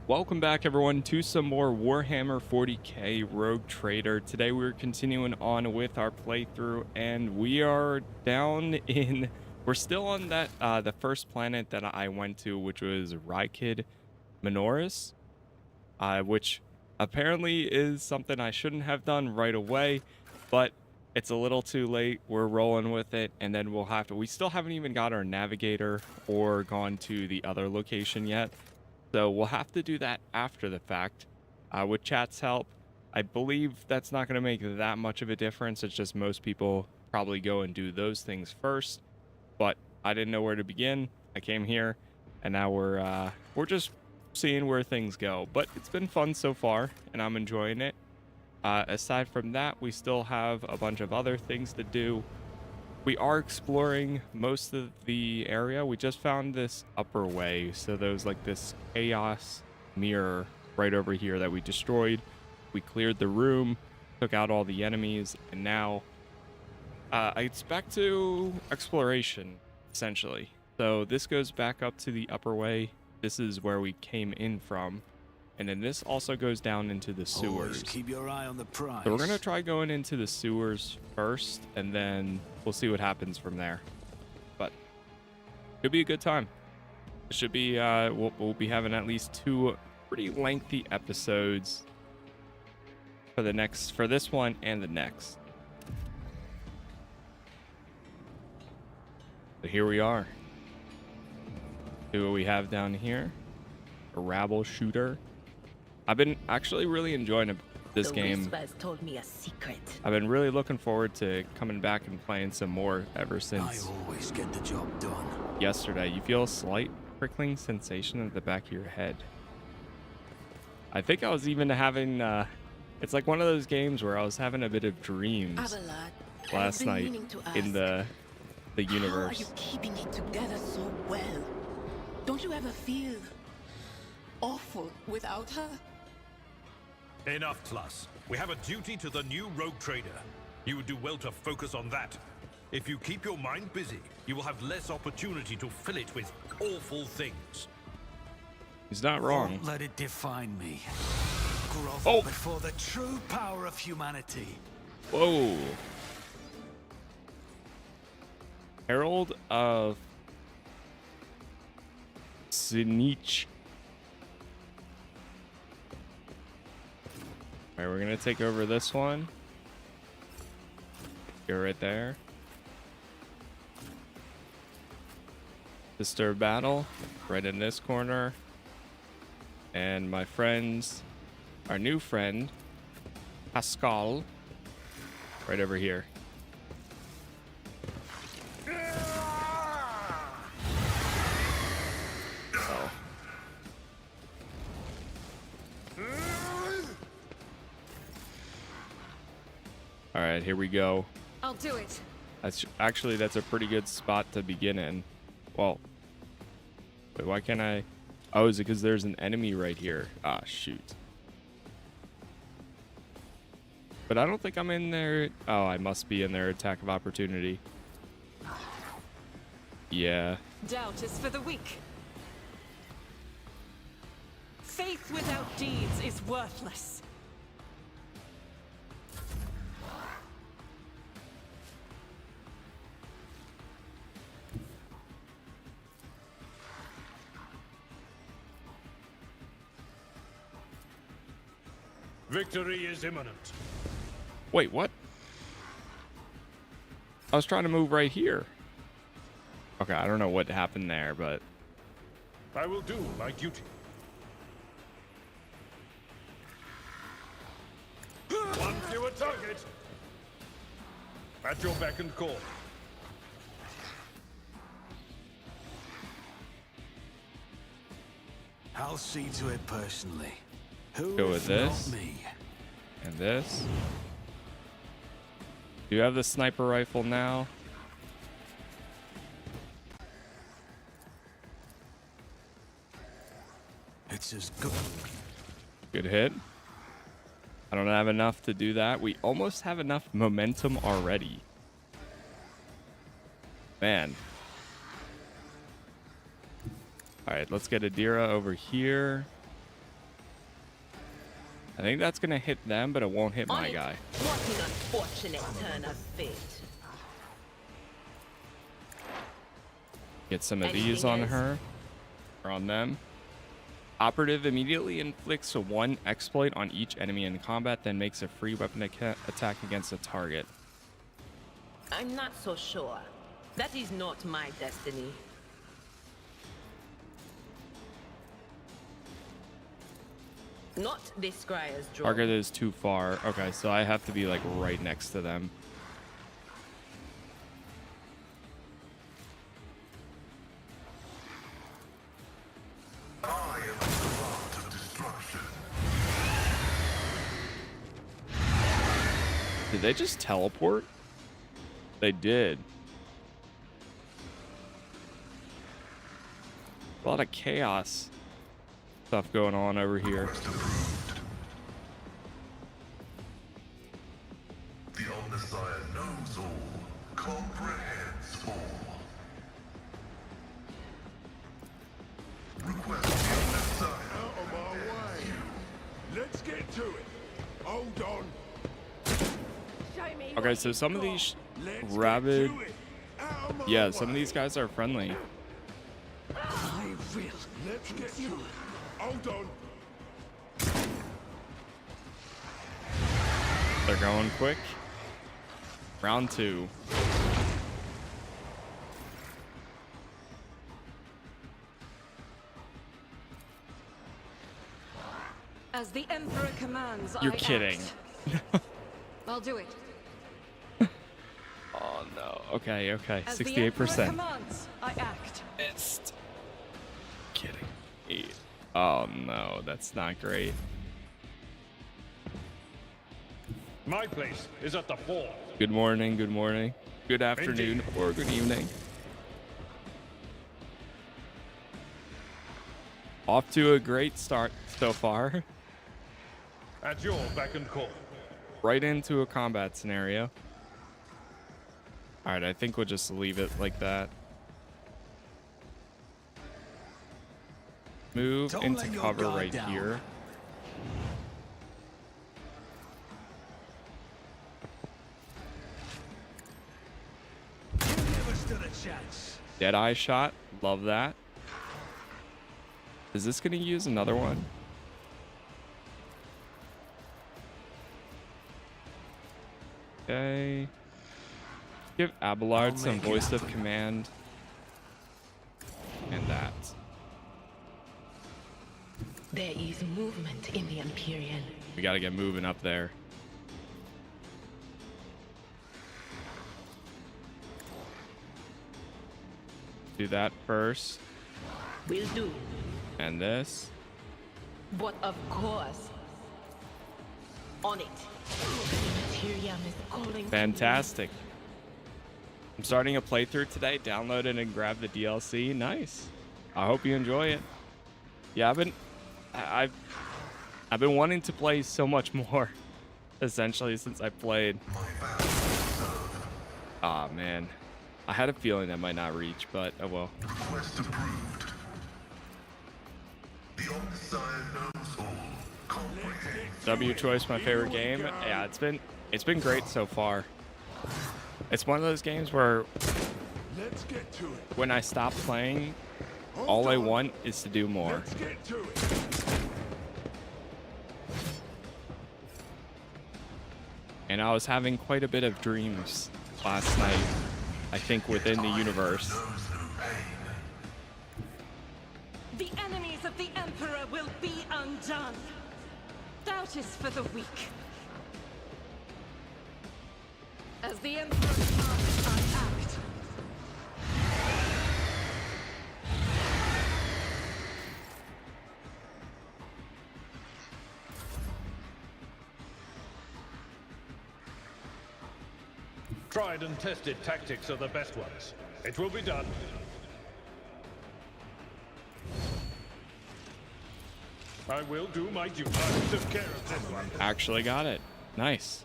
Welcome back everyone to some more Warhammer 40k Rogue Trader. Today we're continuing on with our playthrough and we are down in, we're still on that the first planet that I went to, which was Rykid Minoris, which apparently is something I shouldn't have done right away, but it's a little too late. We're rolling with it, and then we'll have to, we still haven't even got our navigator or gone to the other location yet. So we'll have to do that after the fact. With chat's help, I believe that's not going to make that much of a difference. It's just most people probably go and do those things first. But I didn't know where to begin. I came here, and now we're just seeing where things go. But it's been fun so far, and I'm enjoying it. Aside from that, we still have a bunch of other things to do. We are exploring most of the area. We just found this upper way. So there's like this chaos mirror right over here that we destroyed. We cleared the room, took out all the enemies, and now it's back to exploration, essentially. So this goes back up to the upper way. This is where we came in from. And then this also goes down into the sewers. Always keep your eye on the prize. So we're going to try going into the sewers first, and then we'll see what happens from there. But it'll be a good time. It should be, we'll be having at least 2 pretty lengthy episodes for this one and the next. So here we are. See what we have down here. A rabble shooter. I've been actually really enjoying this game. Told me a secret. I've been really looking forward to coming back and playing some more ever since I always get the job done. yesterday. You feel a slight prickling sensation at the back of your head. I think I was even having, it's like one of those games where I was having a bit of dreams Abelard, last night in the universe. How are you keeping it together so well? Don't you ever feel awful without her? Enough, Plus. We have a duty to the new rogue trader. You would do well to focus on that. If you keep your mind busy, you will have less opportunity to fill it with awful things. He's not wrong. Don't let it define me. Grovel before the true power of humanity. Whoa. Herald of Sinich. Alright, we're gonna take over this one. Go right there. Disturb battle, right in this corner. And my friends, our new friend, Pascal, right over here. All right, here we go. I'll do it. That's a pretty good spot to begin in. Well, wait, why can't I? Oh, is it because there's an enemy right here? Ah, shoot. But I don't think I'm in there. Oh, I must be in their attack of opportunity. Yeah. Doubt is for the weak. Faith without deeds is worthless. Victory is imminent. Wait, what? I was trying to move right here. Okay, I don't know what happened there, but I will do my duty. One fewer target. At your beck and call. I'll see to it personally. Who go with if not this me? and this. Do you have the sniper rifle now? It's as good. Good hit. I don't have enough to do that. We almost have enough momentum already. Man. All right, let's get Adira over here. I think that's gonna hit them, but it won't hit my guy. What an unfortunate turn of fate. Get some of these on her, or on them. Operative immediately inflicts 1 exploit on each enemy in combat, then makes a free weapon attack against a target. I'm not so sure. That is not my destiny. Not this Scryer's drone. Target is too far. Okay, so I have to be like right next to them. I am the part of destruction. Did they just teleport? They did. A lot of chaos stuff going on over here. The Omnissiah knows all, comprehends all. Request the Omnissiah. Out of my way. Let's get to it. Hold on. Okay, so some of these Let's rabid, get to it. Out of my yeah, some of way. these guys are friendly. I will. Let's get to it. Hold on. They're going quick. Round 2. As the Emperor commands, You're I kidding. act. I'll do it. Oh no. Okay, okay. As the Emperor 68%. commands, I act. Missed. Kidding. Oh no, that's not great. My place is at the fort. Good morning, good morning, good afternoon, or good evening. Off to a great start so far. At your beck and call. Right into a combat scenario. All right, I think we'll just leave it like that. Move Don't into let your cover guard right down. here. You never stood a chance. Deadeye shot. Love that. Is this going to use another one? Okay. Give Abelard I'll some make it voice of happen. command. And that. There is movement in the Imperial. We got to get moving up there. Do that first. Will do. And this. But of course, on it. The Imperium is calling. Fantastic. I'm starting a playthrough today. Download it and grab the DLC. Nice. I hope you enjoy it. Yeah, I've been wanting to play so much more, essentially, since I played. Ah, man. I had a feeling that might not reach, but oh well. Request approved. The Omnissiah knows all, comprehends. W Choice, my favorite game. Yeah, it's been great so far. It's one of those games where Let's get to it. when I stop playing, Hold all I on. want is to do more. Let's get to it. And I was having quite a bit of dreams last night, I think, within the universe. Knows no pain. The enemies of the Emperor will be undone. Doubt is for the weak. As the Emperor commands, I act. Tried and tested tactics are the best ones. It will be done. I will do my duty. I took care of this one. Actually got it. Nice.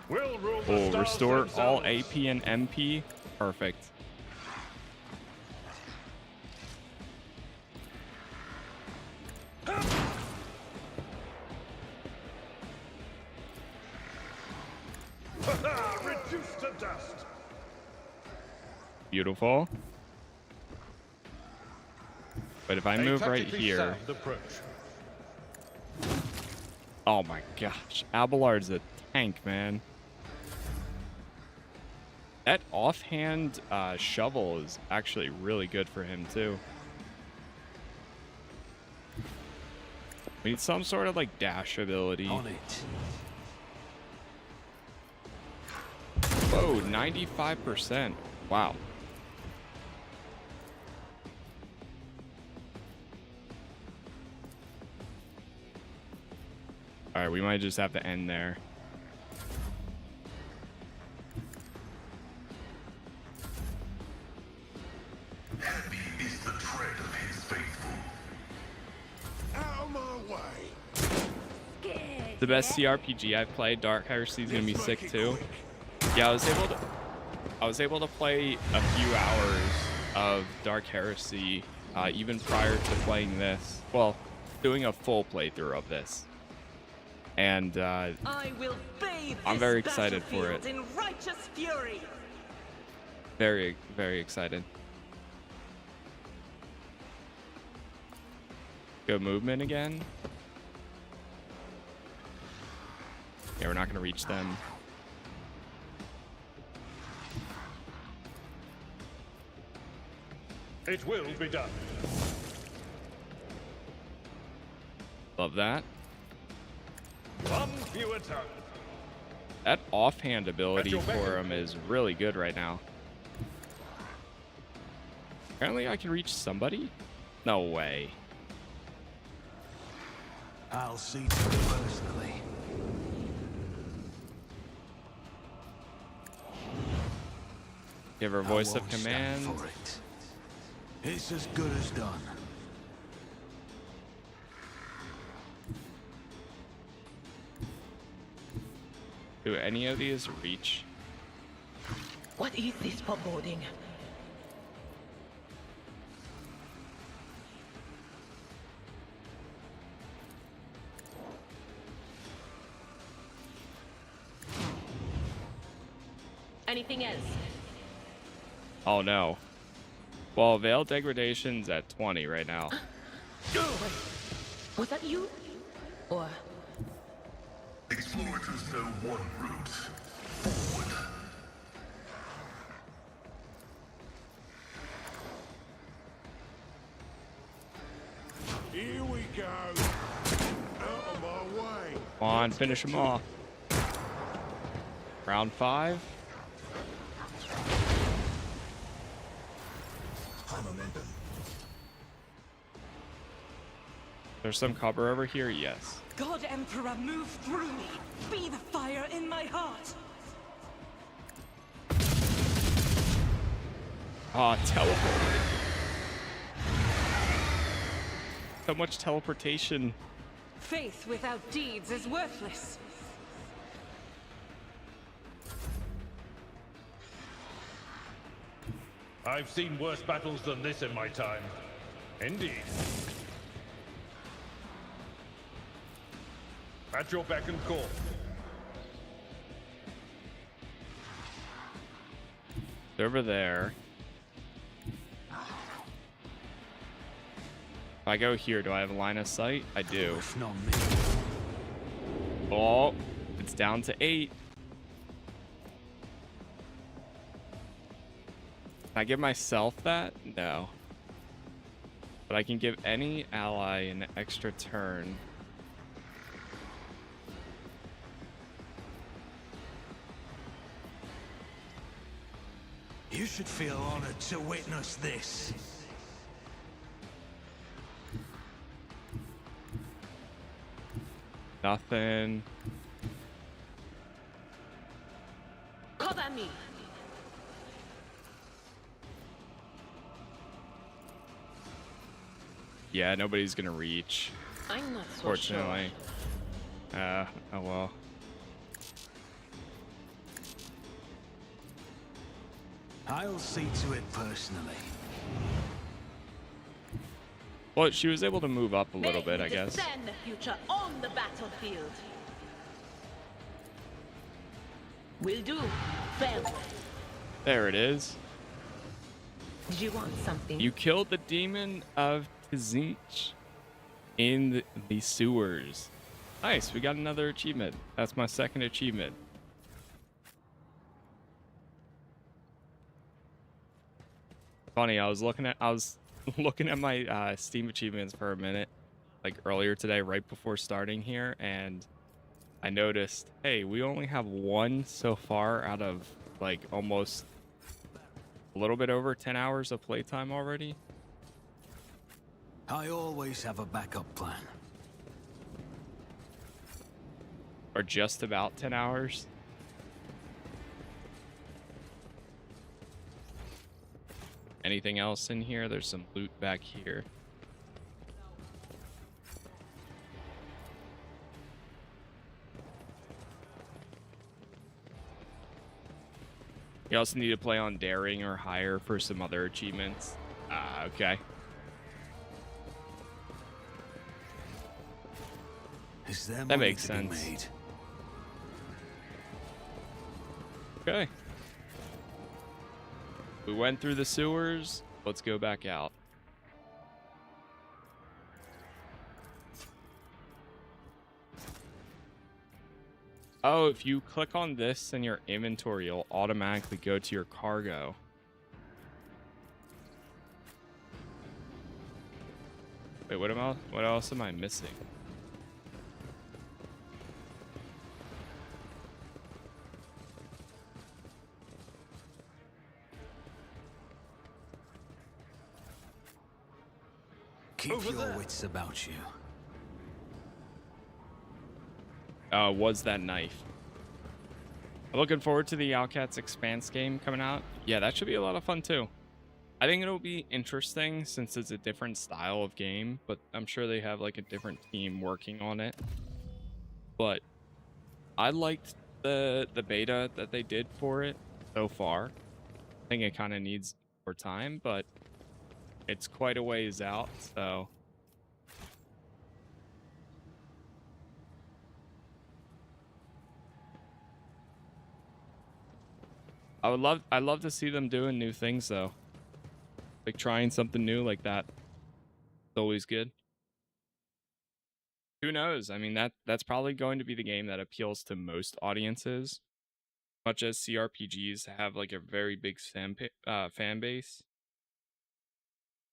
We'll rule the Oh, stars restore all themselves. AP and MP. Perfect. dust. Beautiful. But if I move right here... Oh my gosh. Abelard's a tank, man. That offhand shovel is actually really good for him, too. We need some sort of, like, dash ability. On it. Whoa, 95%. Wow. Alright, we might just have to end there. Heavy is the tread of his faithful. Out of my way. The best CRPG I've played. Dark Heresy is gonna be sick too. Yeah, I was able to play a few hours of Dark Heresy even prior to playing this. Well, doing a full playthrough of this. And I will bathe I'm this very excited for it. battlefield in righteous fury. Very, very excited. Go movement again. Yeah, we're not gonna reach them. It will be done. Love that. One fewer tongue. That offhand ability At your beck for and him is really good right now. Apparently I can reach somebody? No way. I'll see to it personally. Give her voice I of won't stand command. for it. It's as good as done. Do any of these reach? What is this foreboding? Anything else? Oh no. Well, Veil Degradation's at 20 right now. Was that you? Or Explorators know one route. Forward. Here we go. Out of my way. Come on, finish him off. Round 5. There's some cover over here? Yes. God Emperor, move through me. Be the fire in my heart. Ah, teleport. So much teleportation. Faith without deeds is worthless. I've seen worse battles than this in my time. Indeed. At your beck and call. They're over there. If I go here, do I have a line of sight? I do. If not me. Oh, it's down to 8. Can I give myself that? No. But I can give any ally an extra turn. You should feel honored to witness this. Nothing. Cover me. Yeah, nobody's gonna reach. I'm not so Fortunately. Oh well. I'll see to it personally. Well, she was able to move up a little bit, I guess. Descend the future on the battlefield. Will do. Farewell. There it is. Did you want something? You killed the demon of Tzinch in the sewers. Nice, we got another achievement. That's my second achievement. Funny, I was looking at my Steam achievements for a minute, like earlier today, right before starting here, and I noticed, hey, we only have one so far out of like almost a little bit over 10 hours of playtime already. I always have a backup plan. Or just about 10 hours. Anything else in here? There's some loot back here. You also need to play on daring or higher for some other achievements. Okay. Is there That money makes to be sense. made? Okay. We went through the sewers. Let's go back out. Oh, if you click on this in your inventory, you'll automatically go to your cargo. Wait, what else am I missing? Keep Over your there. wits about you. Was that knife. I'm looking forward to the Outcast Expanse game coming out. Yeah, that should be a lot of fun too. I think it'll be interesting since it's a different style of game, but I'm sure they have like a different team working on it. But I liked the beta that they did for it so far. I think it kind of needs more time, but it's quite a ways out, so I'd love to see them doing new things though. Like trying something new like that. It's always good. Who knows? I mean, that's probably going to be the game that appeals to most audiences. Much as CRPGs have like a very big fan base.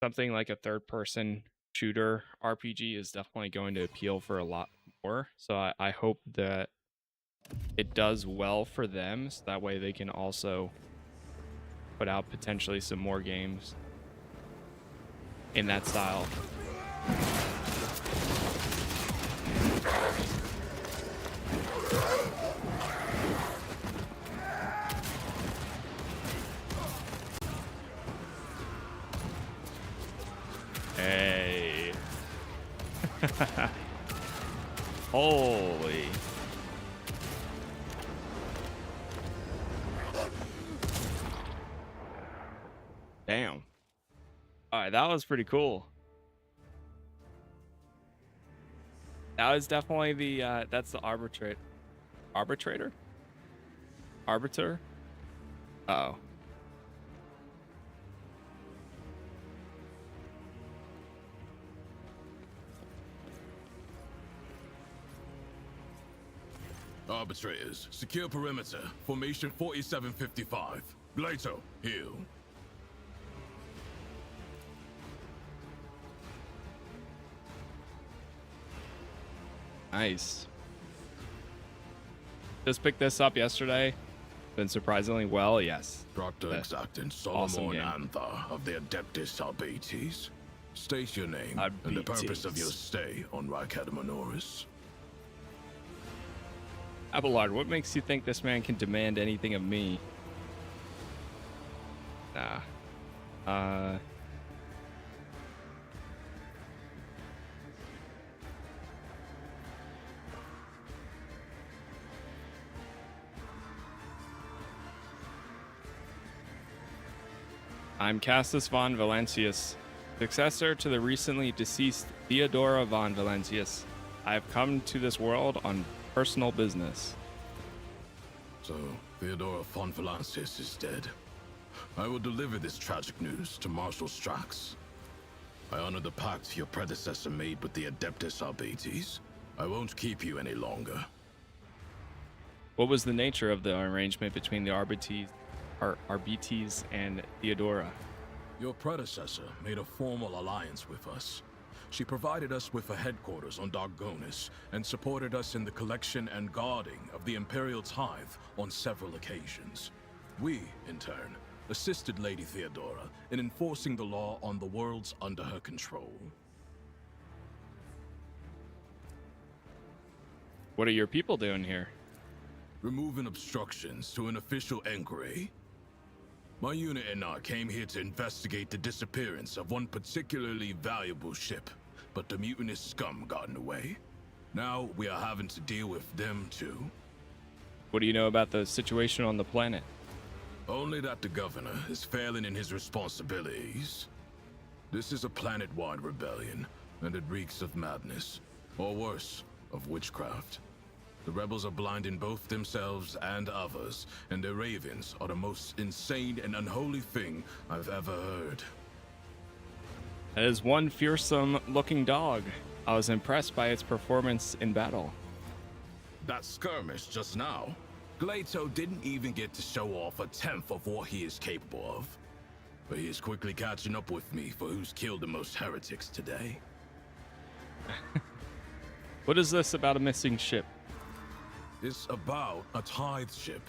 Something like a third-person shooter RPG is definitely going to appeal for a lot more. So I hope that it does well for them, so that way they can also put out potentially some more games in that style. Hey. Holy. Damn. All right, that was pretty cool. That was definitely the that's the arbitrator. Arbiter? Uh-oh. Arbitrators, secure perimeter. Formation 4755. Glato, heal. Nice. Just picked this up yesterday. Been surprisingly well, yes. Proctor That's Exact and awesome Solomon game. Antha of the Adeptus Albetes. State your name and the purpose of your Albetes. stay on Ricadamanoris. Abelard, what makes you think this man can demand anything of me? Nah. I'm Casas von Valancius, successor to the recently deceased Theodora von Valancius. I have come to this world on personal business. So, Theodora von Valansis is dead. I will deliver this tragic news to Marshal Strax. I honor the pact your predecessor made with the Adeptus Arbites. I won't keep you any longer. What was the nature of the arrangement between the Arbites and Theodora? Your predecessor made a formal alliance with us. She provided us with a headquarters on Dargonis and supported us in the collection and guarding of the Imperial Tithe on several occasions. We, in turn, assisted Lady Theodora in enforcing the law on the worlds under her control. What are your people doing here? Removing obstructions to an official inquiry. My unit and I came here to investigate the disappearance of one particularly valuable ship, but the mutinous scum got in the way. Now we are having to deal with them too. What do you know about the situation on the planet? Only that the governor is failing in his responsibilities. This is a planet-wide rebellion, and it reeks of madness, or worse, of witchcraft. The rebels are blinding both themselves and others, and their ravens are the most insane and unholy thing I've ever heard. That is one fearsome-looking dog. I was impressed by its performance in battle. That skirmish just now, Glato didn't even get to show off a tenth of what he is capable of. But he is quickly catching up with me for who's killed the most heretics today. What is this about a missing ship? It's about a tithe ship.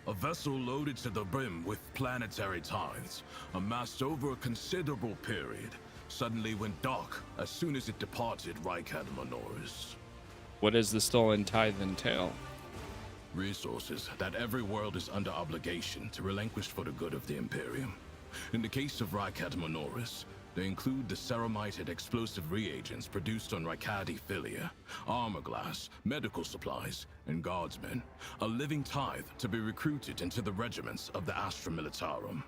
A vessel loaded to the brim with planetary tithes, amassed over a considerable period, suddenly went dark as soon as it departed Reichad Manoris. What does the stolen tithe entail? Resources that every world is under obligation to relinquish for the good of the Imperium. In the case of Reichad Manoris, they include the ceramite and explosive reagents produced on Raikadi Philia, armor glass, medical supplies, and guardsmen, a living tithe to be recruited into the regiments of the Astra Militarum.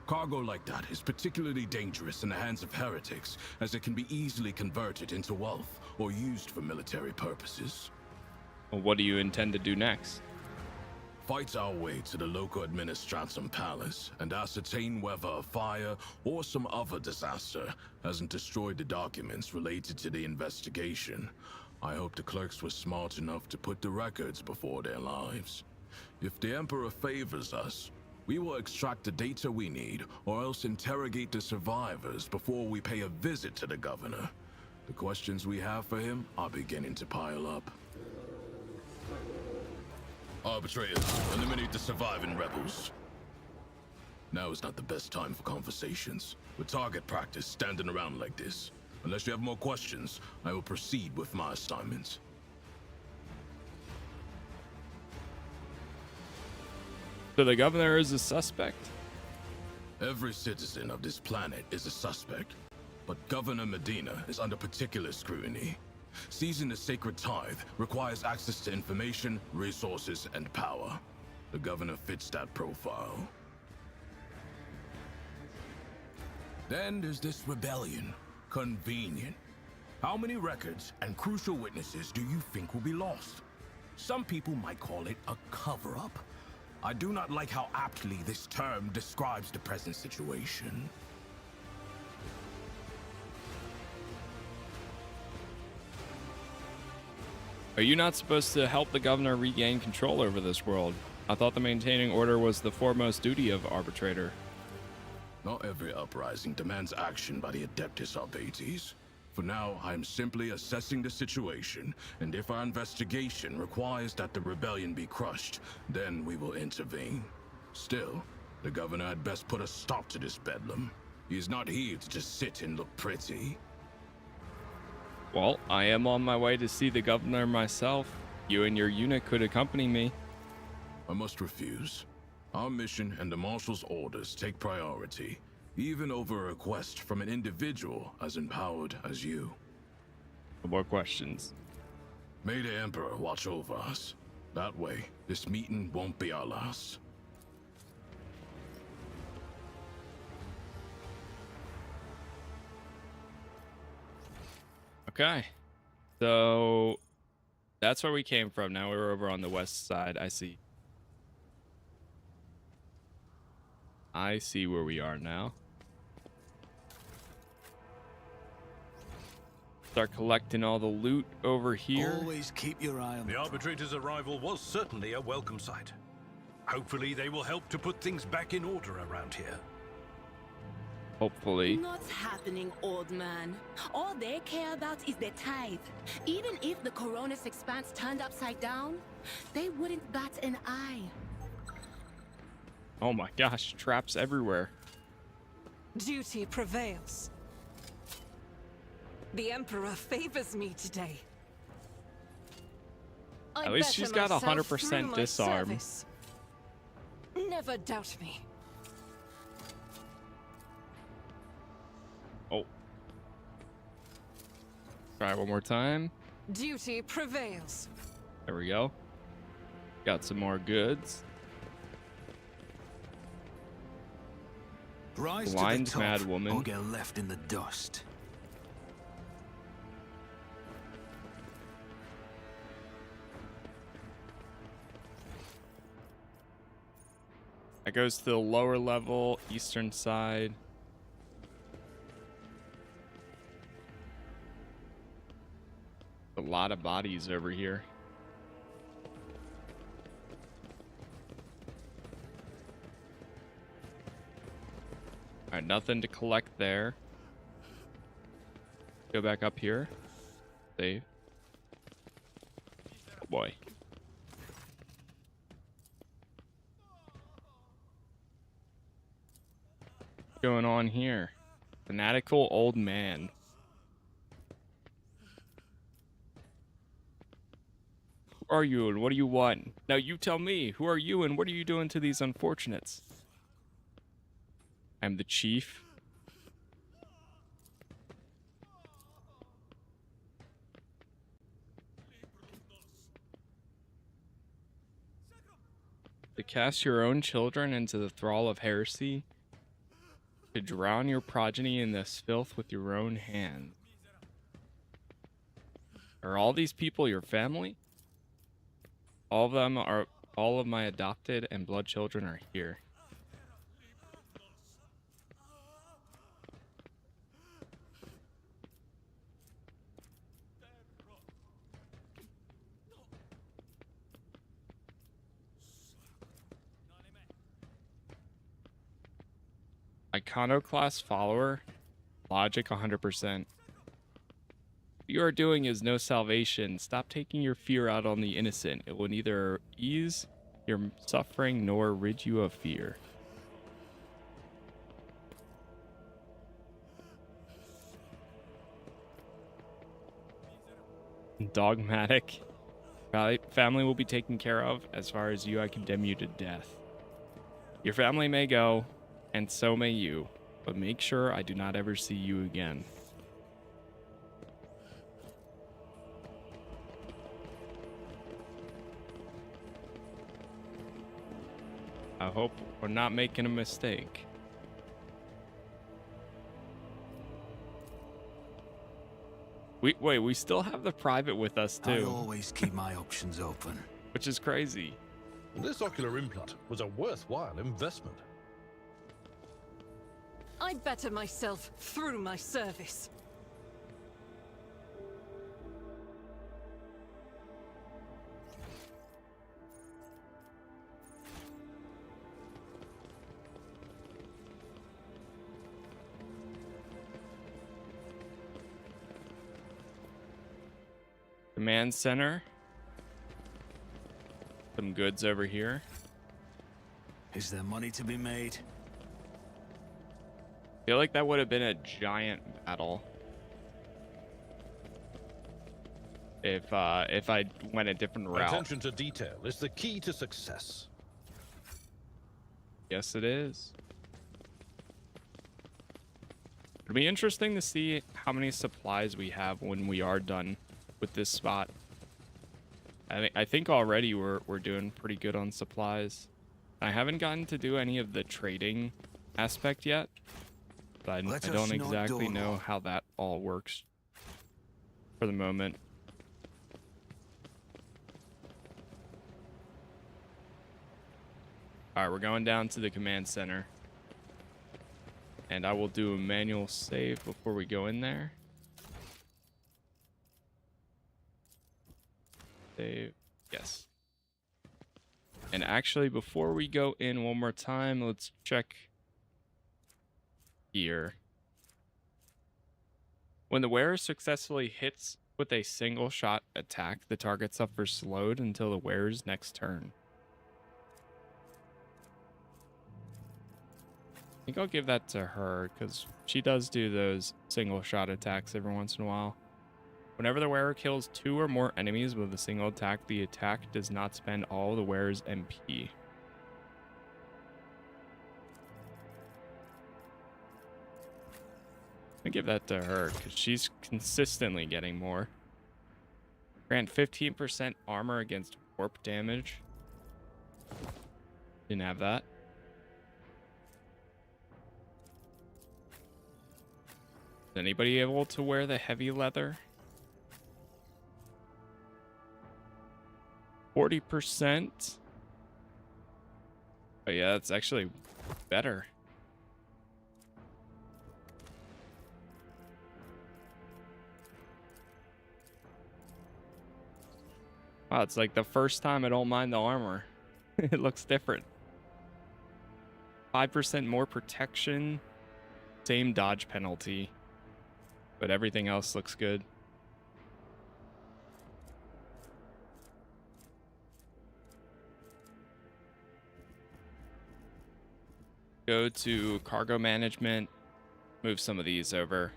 Cargo like that is particularly dangerous in the hands of heretics, as it can be easily converted into wealth or used for military purposes. Well, what do you intend to do next? Fight our way to the local administratum palace and ascertain whether a fire or some other disaster hasn't destroyed the documents related to the investigation. I hope the clerks were smart enough to put the records before their lives. If the Emperor favors us, we will extract the data we need, or else interrogate the survivors before we pay a visit to the governor. The questions we have for him are beginning to pile up. Arbitrators, eliminate the surviving rebels. Now is not the best time for conversations. With target practice standing around like this. Unless you have more questions, I will proceed with my assignments. So the governor is a suspect? Every citizen of this planet is a suspect, but Governor Medina is under particular scrutiny. Seizing the sacred tithe requires access to information, resources, and power. The governor fits that profile. Then there's this rebellion. Convenient. How many records and crucial witnesses do you think will be lost? Some people might call it a cover-up. I do not like how aptly this term describes the present situation. Are you not supposed to help the governor regain control over this world? I thought the maintaining order was the foremost duty of arbitrator. Not every uprising demands action by the Adeptus Arbites. For now, I am simply assessing the situation, and if our investigation requires that the rebellion be crushed, then we will intervene. Still, the governor had best put a stop to this bedlam. He is not here to just sit and look pretty. Well, I am on my way to see the governor myself. You and your unit could accompany me. I must refuse. Our mission and the Marshal's orders take priority, even over a request from an individual as empowered as you. No more questions. May the Emperor watch over us. That way, this meeting won't be our last. Okay. So that's where we came from. Now we're over on the west side. I see. I see where we are now. Start collecting all the loot over here. Always keep your eye on The Arbitrator's arrival was certainly a welcome sight. Hopefully they will help to put things back in order around here. Hopefully. Not happening, old man. All they care about is their tithe. Even if the Coronis expanse turned upside down, they wouldn't bat an eye. Oh my gosh, traps everywhere. Duty prevails. The Emperor favors me today. At least she's got 100% disarm. Service. Never doubt me. Oh. Try one more time. Duty prevails. There we go. Got some more goods. Rise Blind to the top, mad woman. or get left in the dust. That goes to the lower level, eastern side. A lot of bodies over here. Alright, nothing to collect there. Go back up here. Save. Oh boy. What's going on here? Fanatical old man. Who are you and what do you want? Now you tell me, who are you and what are you doing to these unfortunates? I'm the chief. To cast your own children into the thrall of heresy, to drown your progeny in this filth with your own hands. Are all these people your family? All of my adopted and blood children are here. Iconoclast follower, logic 100%. What you are doing is no salvation. Stop taking your fear out on the innocent. It will neither ease your suffering nor rid you of fear. Dogmatic. Family will be taken care of. As far as you, I condemn you to death. Your family may go, and so may you, but make sure I do not ever see you again. I hope we're not making a mistake. Wait, we still have the private with us I too, always keep my options open. which is crazy. This ocular implant was a worthwhile investment. I better myself through my service. Command center. Some goods over here. Is there money to be made? I feel like that would have been a giant battle if I went a different route. Attention to detail is the key to success. Yes, it is. It'll be interesting to see how many supplies we have when we are done with this spot. I think already we're doing pretty good on supplies. I haven't gotten to do any of the trading aspect yet, but I don't exactly know how that all works for the moment. All right, we're going down to the command center. And I will do a manual save before we go in there. Save. Yes. And actually, before we go in one more time, let's check here. When the wearer successfully hits with a single shot attack, the target suffers slowed until the wearer's next turn. I think I'll give that to her because she does do those single shot attacks every once in a while. Whenever the wearer kills 2 or more enemies with a single attack, the attack does not spend all the wearer's MP. I give that to her because she's consistently getting more. Grant 15% armor against warp damage. Didn't have that. Is anybody able to wear the heavy leather? 40%. Oh yeah, that's actually better. Wow, it's like the first time I don't mind the armor. It looks different. 5% more protection. Same dodge penalty. But everything else looks good. Go to cargo management. Move some of these over.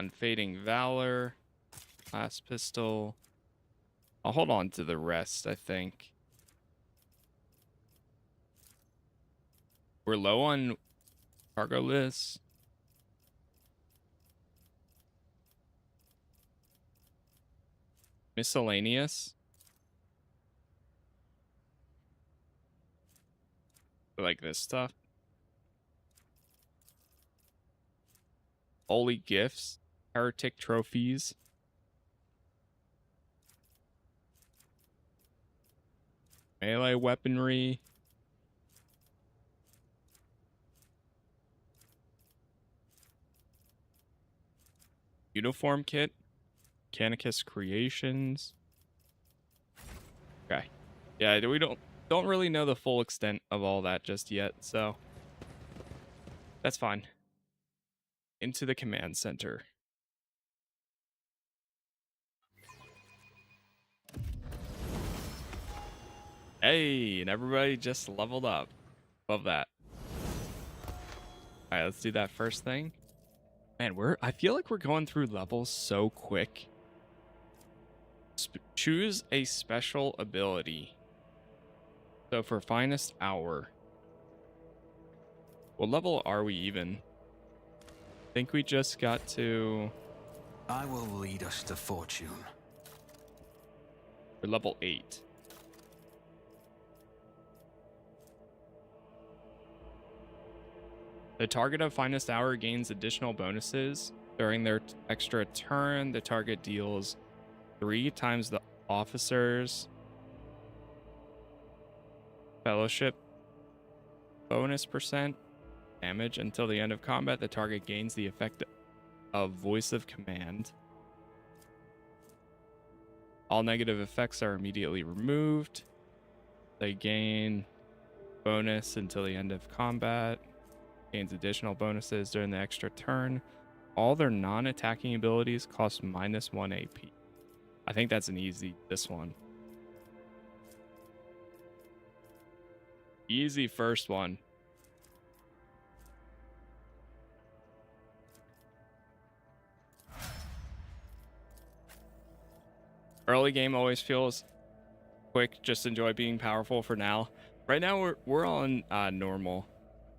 Unfading Valor, Last Pistol. I'll hold on to the rest, I think. We're low on cargo lists. Miscellaneous. Like this stuff. Holy Gifts. Heretic Trophies. Melee Weaponry. Uniform Kit. Mechanicus Creations. Okay. Yeah, we don't really know the full extent of all that just yet, so that's fine. Into the command center. Hey, and everybody just leveled up. Love that. All right, let's do that first thing. Man, I feel like we're going through levels so quick. Choose a special ability. So for finest hour, what level are we even? I think we just got to... I will lead us to fortune. We're level 8. The target of finest hour gains additional bonuses. During their extra turn, the target deals 3 times the officer's fellowship bonus % damage until the end of combat. The target gains the effect of Voice of Command. All negative effects are immediately removed. They gain bonus until the end of combat. Gains additional bonuses during the extra turn. All their non-attacking abilities cost -1 AP. I think that's an easy, this one. Easy first one. Early game always feels quick. Just enjoy being powerful for now. Right now we're on normal.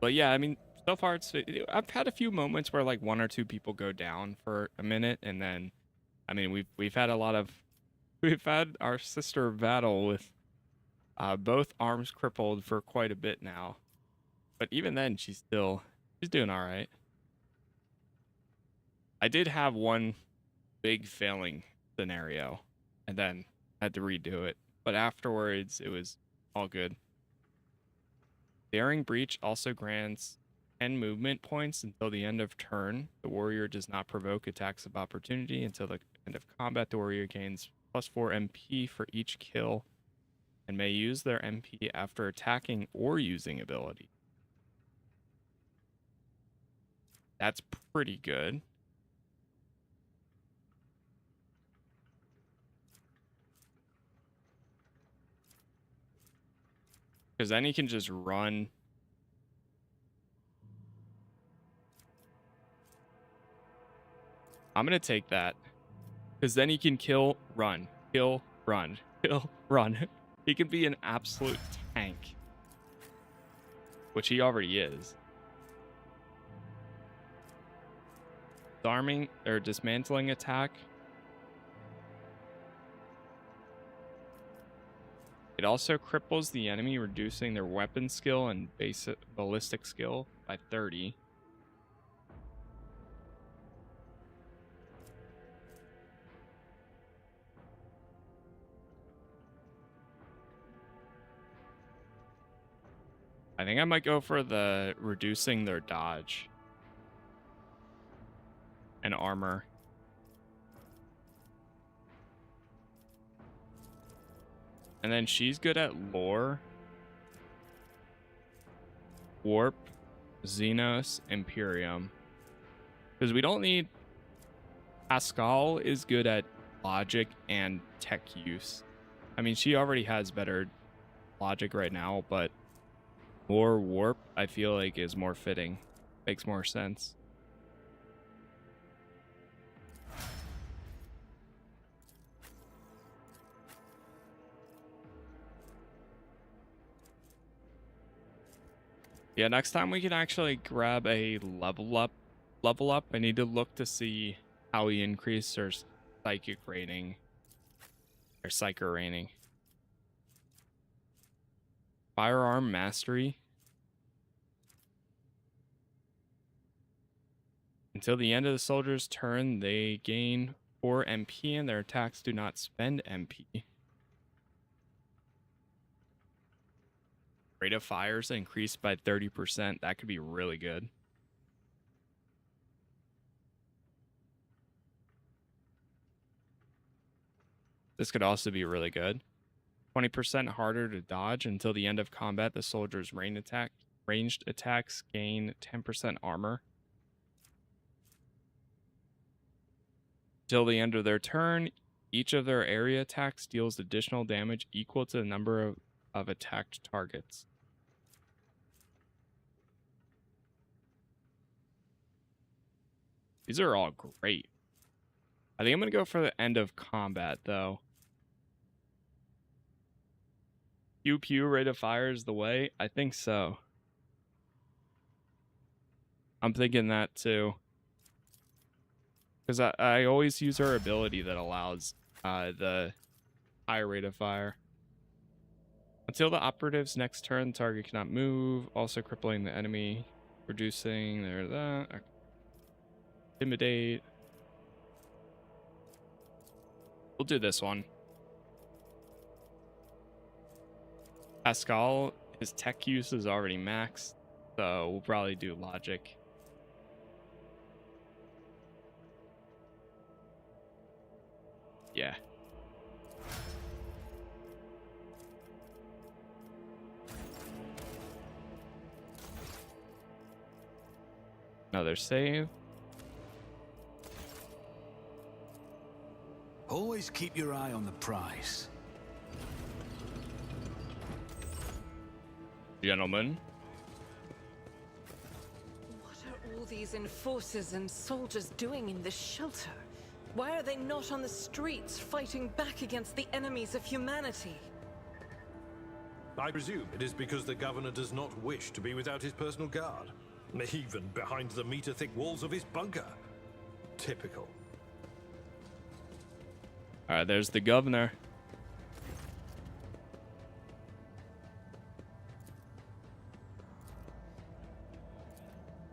But yeah, I mean, so far I've had a few moments where like 1 or 2 people go down for a minute, and then I mean we've had our sister battle with both arms crippled for quite a bit now. But even then, she's doing all right. I did have one big failing scenario and then had to redo it. But afterwards, it was all good. Daring Breach also grants 10 movement points until the end of turn. The warrior does not provoke attacks of opportunity until the end of combat. The warrior gains +4 MP for each kill and may use their MP after attacking or using ability. That's pretty good. Because then he can just run. I'm going to take that. Because then he can kill, run, kill, run, kill, run. He can be an absolute tank. Which he already is. Disarming or dismantling attack. It also cripples the enemy, reducing their weapon skill and basic ballistic skill by 30. I think I might go for the reducing their dodge and armor. And then she's good at lore, warp, Xenos, Imperium. Because we don't need... Pascal is good at logic and tech use. I mean, she already has better logic right now, but more warp, I feel like, is more fitting. Makes more sense. Yeah, next time we can actually grab a level up. I need to look to see how we increase our psychic rating. Or psyker rating. Firearm mastery. Until the end of the soldier's turn, they gain 4 MP and their attacks do not spend MP. Rate of fires increased by 30%. That could be really good. This could also be really good. 20% harder to dodge until the end of combat. The soldier's ranged attacks gain 10% armor. Till the end of their turn, each of their area attacks deals additional damage equal to the number of attacked targets. These are all great. I think I'm going to go for the end of combat, though. Pew pew, rate of fire is the way? I think so. I'm thinking that, too. Because I always use her ability that allows the higher rate of fire. Until the operative's next turn, the target cannot move, also crippling the enemy, reducing their that. Okay. Intimidate. We'll do this one. Pascal, his tech use is already maxed, so we'll probably do logic. Yeah. Another save. Always keep your eye on the prize. Gentlemen. What are all these enforcers and soldiers doing in this shelter? Why are they not on the streets fighting back against the enemies of humanity? I presume it is because the governor does not wish to be without his personal guard, even behind the meter-thick walls of his bunker. Typical. All right, there's the governor.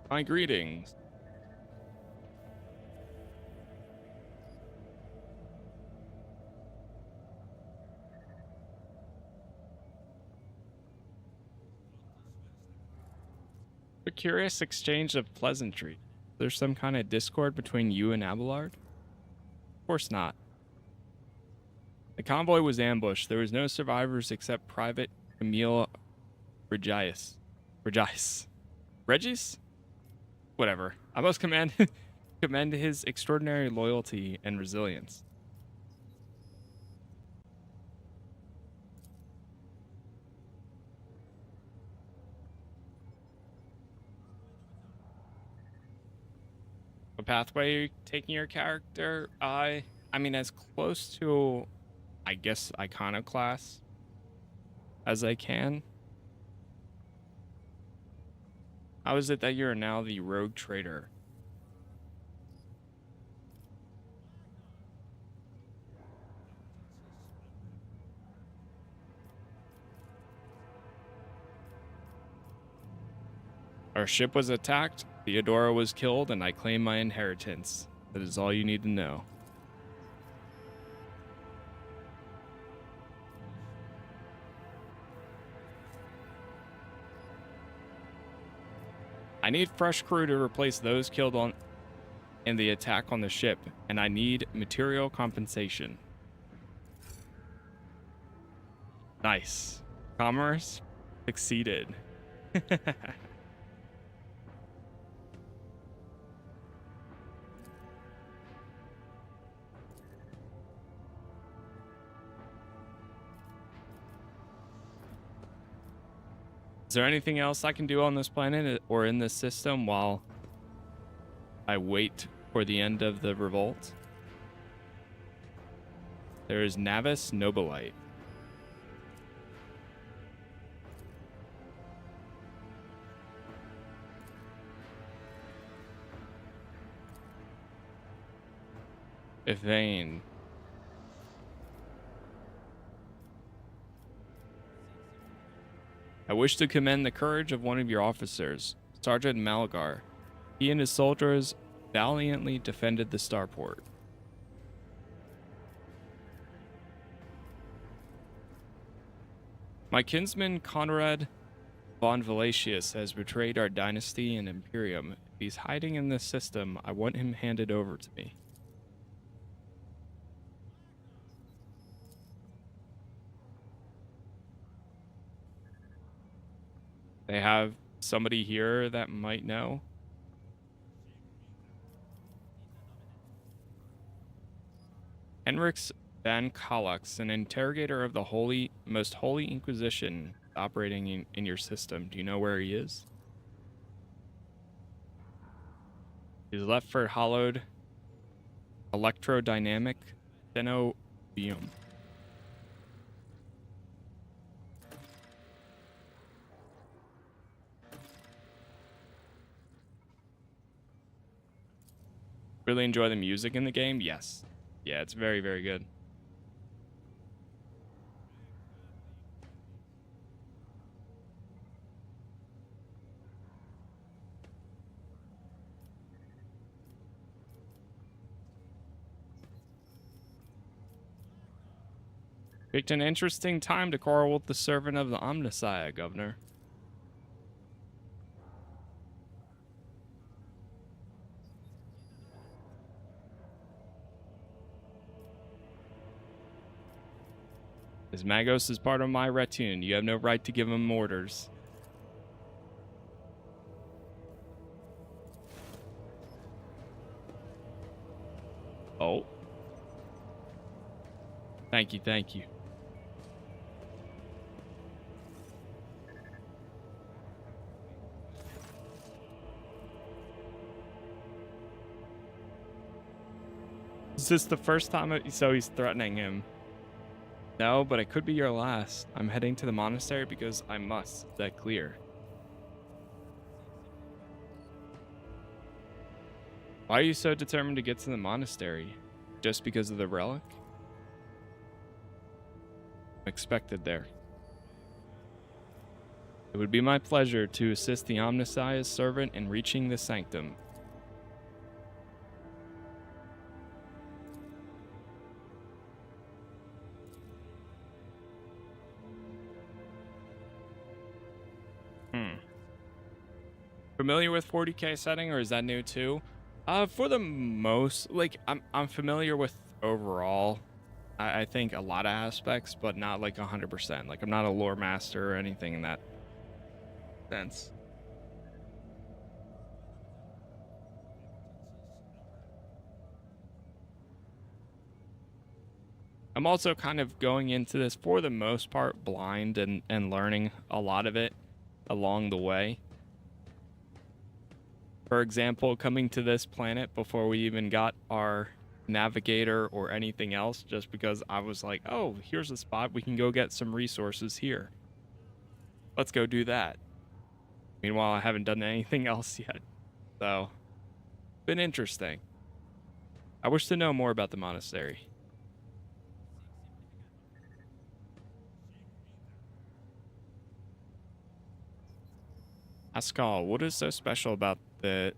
My greetings. A curious exchange of pleasantry. There's some kind of discord between you and Abelard? Of course not. The convoy was ambushed. There was no survivors except Private Camille Regius. Regis? Whatever. I must commend his extraordinary loyalty and resilience. What pathway are you taking your character? I mean, as close to, I guess, iconoclast as I can. How is it that you're now the rogue trader? Our ship was attacked, Theodora was killed, and I claim my inheritance. That is all you need to know. I need fresh crew to replace those killed in the attack on the ship, and I need material compensation. Nice. Commerce succeeded. Is there anything else I can do on this planet or in this system while I wait for the end of the revolt? There is Navis Nobilite. Yvain. I wish to commend the courage of one of your officers, Sergeant Malgar. He and his soldiers valiantly defended the starport. My kinsman Conrad von Valatius has betrayed our dynasty and Imperium. If he's hiding in this system, I want him handed over to me. They have somebody here that might know. Henriks van Kalux, an interrogator of the most holy Inquisition operating in your system. Do you know where he is? He's left for hollowed electrodynamic xenobiome. Really enjoy the music in the game? Yes. Yeah, it's very, very good. Picked an interesting time to quarrel with the servant of the Omnissiah, Governor. As Magos is part of my retinue, you have no right to give him orders. Oh. Thank you, thank you. Is this the first time? So he's threatening him. No, but it could be your last. I'm heading to the monastery because I must. Is that clear? Why are you so determined to get to the monastery? Just because of the relic? I'm expected there. It would be my pleasure to assist the Omnissiah's servant in reaching the sanctum. Familiar with 40K setting, or is that new too? For the most, like, I'm familiar with overall. I think a lot of aspects, but not like 100%. Like, I'm not a lore master or anything in that sense. I'm also kind of going into this for the most part blind and learning a lot of it along the way. For example, coming to this planet before we even got our navigator or anything else, just because I was like, oh, here's a spot, we can go get some resources here. Let's go do that. Meanwhile, I haven't done anything else yet. So, been interesting. I wish to know more about the monastery. Pascal, what is so special about the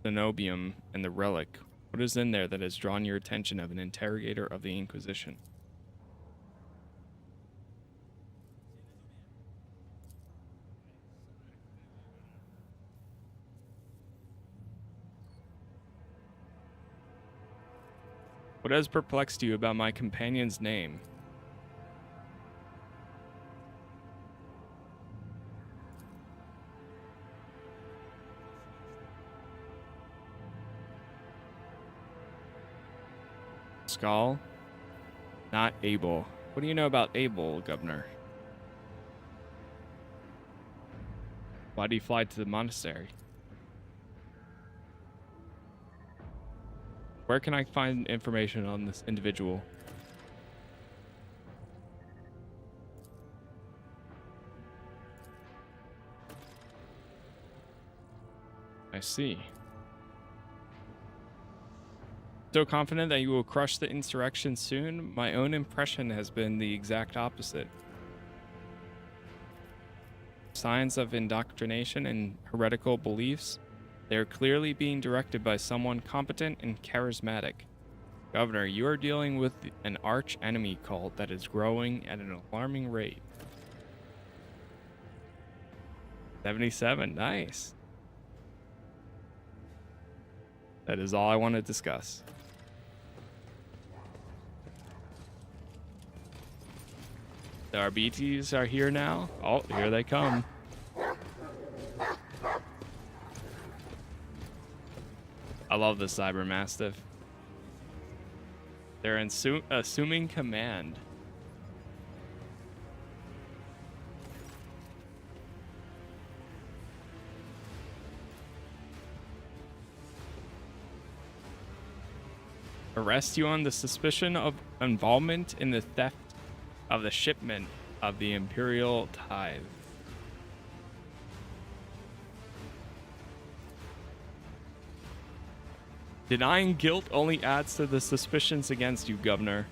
Cenobium and the relic? What is in there that has drawn your attention of an interrogator of the Inquisition? What has perplexed you about my companion's name? Pascal? Not Abel. What do you know about Abel, Governor? Why do you fly to the monastery? Where can I find information on this individual? I see. So confident that you will crush the insurrection soon? My own impression has been the exact opposite. Signs of indoctrination and heretical beliefs, they are clearly being directed by someone competent and charismatic. Governor, you are dealing with an arch enemy cult that is growing at an alarming rate. 77, nice. That is all I want to discuss. The RBTs are here now. Oh, here they come. I love the Cyber Mastiff. They're assuming command. Arrest you on the suspicion of involvement in the theft of the shipment of the Imperial tithe. Denying guilt only adds to the suspicions against you, Governor.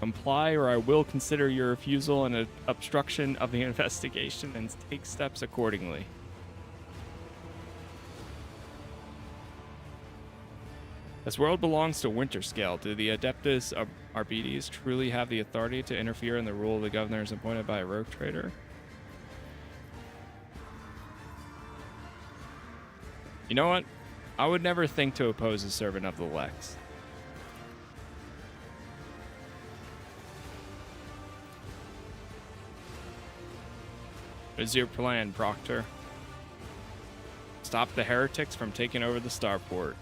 Comply or I will consider your refusal an obstruction of the investigation and take steps accordingly. This world belongs to Winterscale. Do the Adeptus Arbites truly have the authority to interfere in the rule of the governors appointed by a rogue trader? You know what? I would never think to oppose a servant of the Lex. What is your plan, Proctor? Stop the heretics from taking over the starport.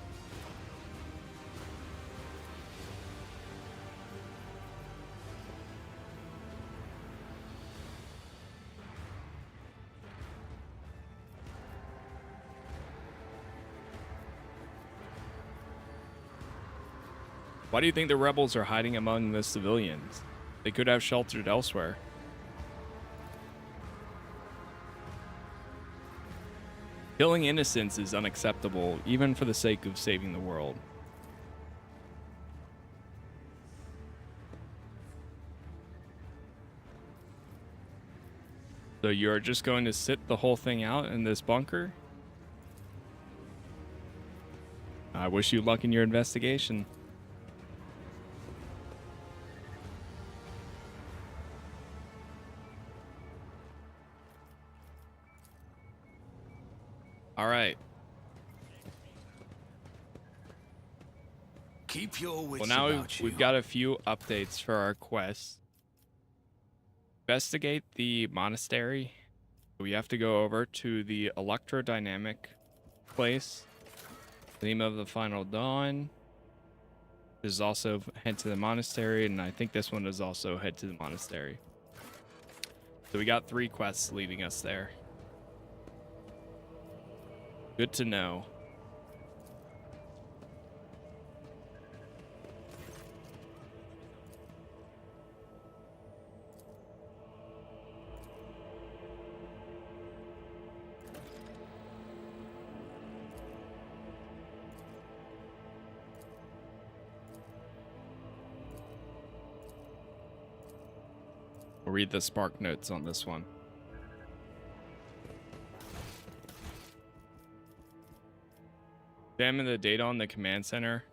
Why do you think the rebels are hiding among the civilians? They could have sheltered elsewhere. Killing innocents is unacceptable, even for the sake of saving the world. So you're just going to sit the whole thing out in this bunker? I wish you luck in your investigation. All right. Keep your wits Well, now about you. we've got a few updates for our quest. Investigate the monastery. We have to go over to the electrodynamic place. Theme of the Final Dawn. This is also head to the monastery, and I think this one is also head to the monastery. So we got 3 quests leading us there. Good to know. We'll read the spark notes on this one. Examine the data on the command center.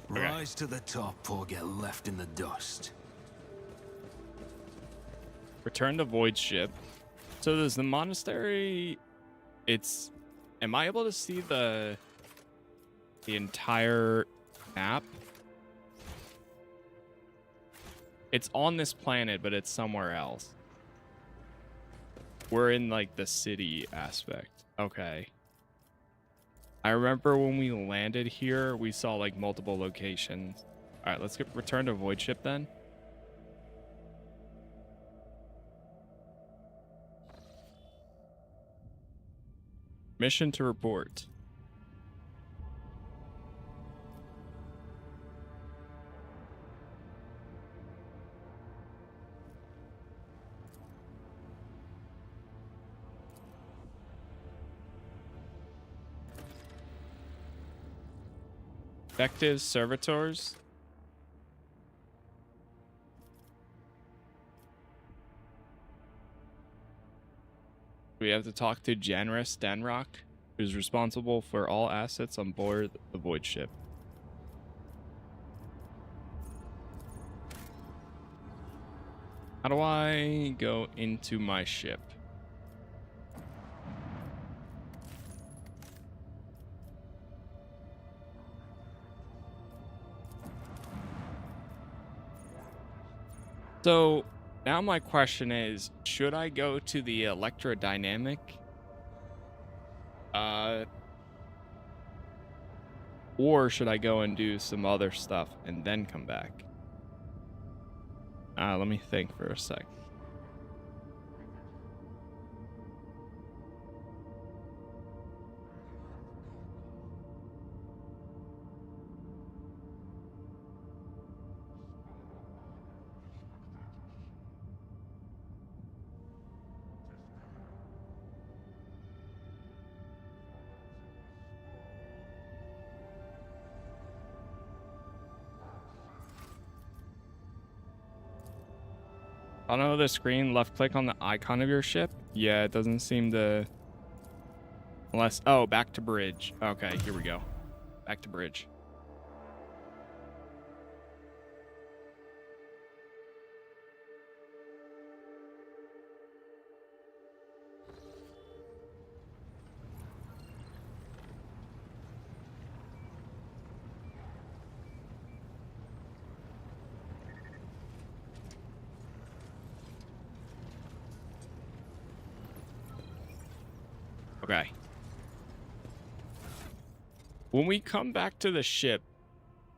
Rise to the top or get left in the dust. Return to Void Ship. So there's the monastery. Am I able to see the entire map? It's on this planet, but it's somewhere else. We're in like the city aspect. Okay. I remember when we landed here, we saw like multiple locations. All right, let's return to Void Ship then. Mission to report. Effective servitors. We have to talk to Janris Stanrock, who's responsible for all assets on board the Void Ship. How do I go into my ship? So now my question is, should I go to the electrodynamic? Or should I go and do some other stuff and then come back? Let me think for a sec. On another screen, left click on the icon of your ship. Yeah, it doesn't seem to... Unless... Oh, back to bridge. Okay, here we go. Back to bridge. Okay. When we come back to the ship,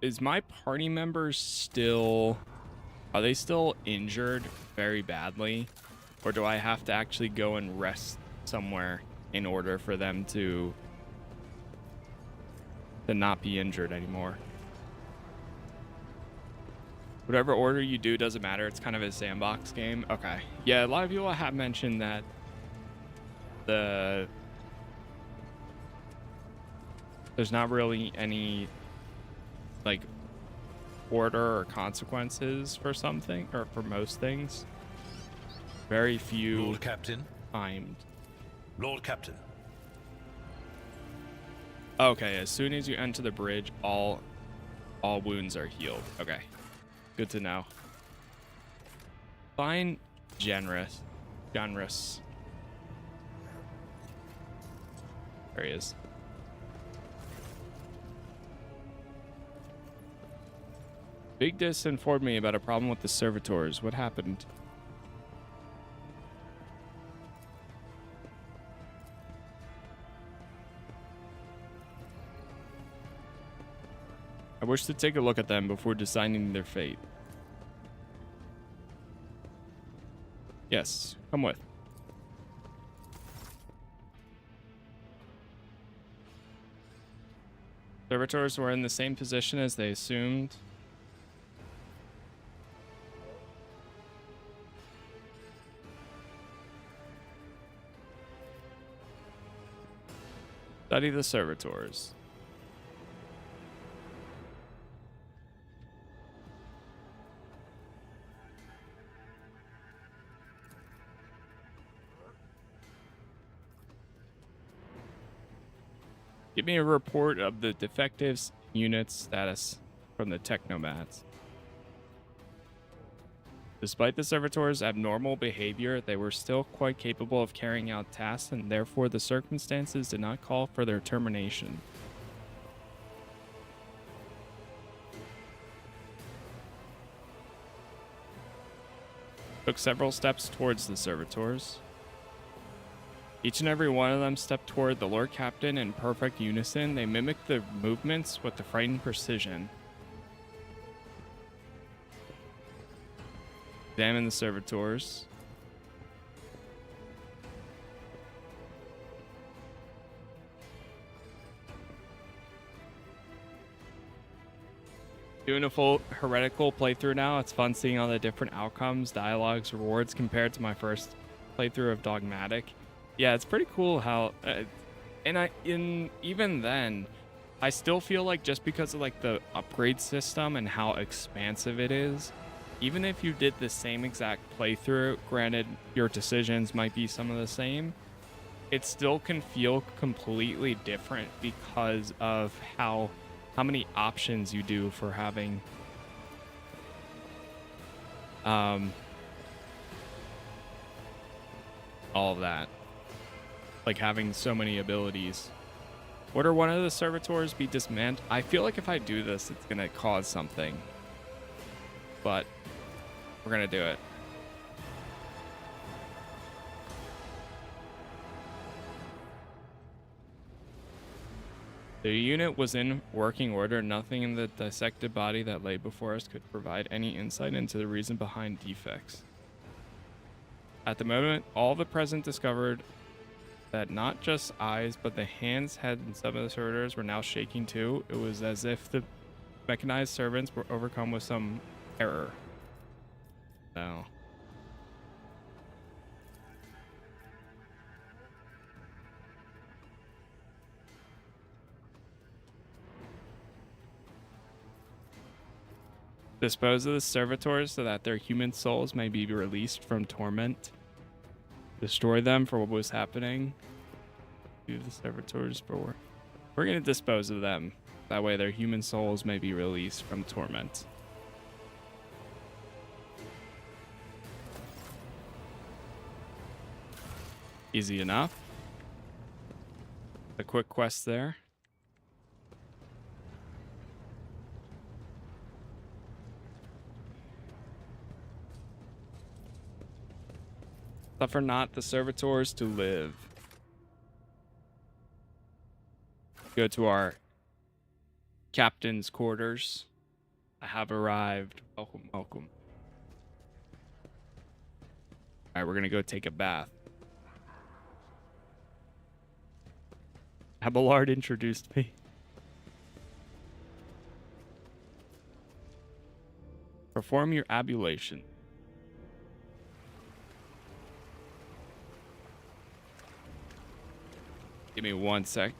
is my party members still... Are they still injured very badly? Or do I have to actually go and rest somewhere in order for them to not be injured anymore? Whatever order you do doesn't matter. It's kind of a sandbox game. Okay. Yeah, a lot of people have mentioned that there's not really any like order or consequences for something or for most things. very few Lord Captain. timed. Lord Captain. Okay, as soon as you enter the bridge, all wounds are healed. Okay, good to know. Fine, generous. There he is. Big Dis informed me about a problem with the servitors. What happened? I wish to take a look at them before deciding their fate. Yes, come with. Servitors were in the same position as they assumed. Study the servitors. Give me a report of the defectives' unit status from the Technomats. Despite the servitors' abnormal behavior, they were still quite capable of carrying out tasks, and therefore the circumstances did not call for their termination. Took several steps towards the servitors. Each and every one of them stepped toward the Lord Captain in perfect unison. They mimicked the movements with the frightened precision. Examine the servitors. Doing a full heretical playthrough now. It's fun seeing all the different outcomes, dialogues, rewards compared to my first playthrough of Dogmatic. Yeah, it's pretty cool how, even then, I still feel like just because of like the upgrade system and how expansive it is, even if you did the same exact playthrough, granted your decisions might be some of the same, it still can feel completely different because of how many options you do for having all of that. Like having so many abilities. Order one of the servitors be dismantled. I feel like if I do this, it's gonna cause something. But we're gonna do it. The unit was in working order. Nothing in the dissected body that lay before us could provide any insight into the reason behind defects. At the moment, all the present discovered that not just eyes, but the hands, head, and some of the servitors were now shaking too. It was as if the mechanized servants were overcome with some error. No. Dispose of the servitors so that their human souls may be released from torment. Destroy them for what was happening. Do the servitors for... We're going to dispose of them. That way their human souls may be released from torment. Easy enough. A quick quest there. Suffer not the servitors to live. Go to our captain's quarters. I have arrived. Welcome, welcome. All right, we're gonna go take a bath. Abelard introduced me. Perform your ablution. Give me 1 sec.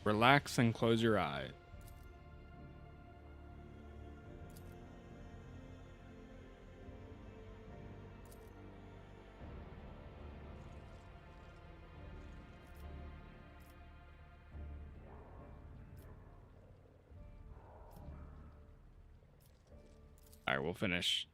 Relax and close your eyes. All right, we'll finish.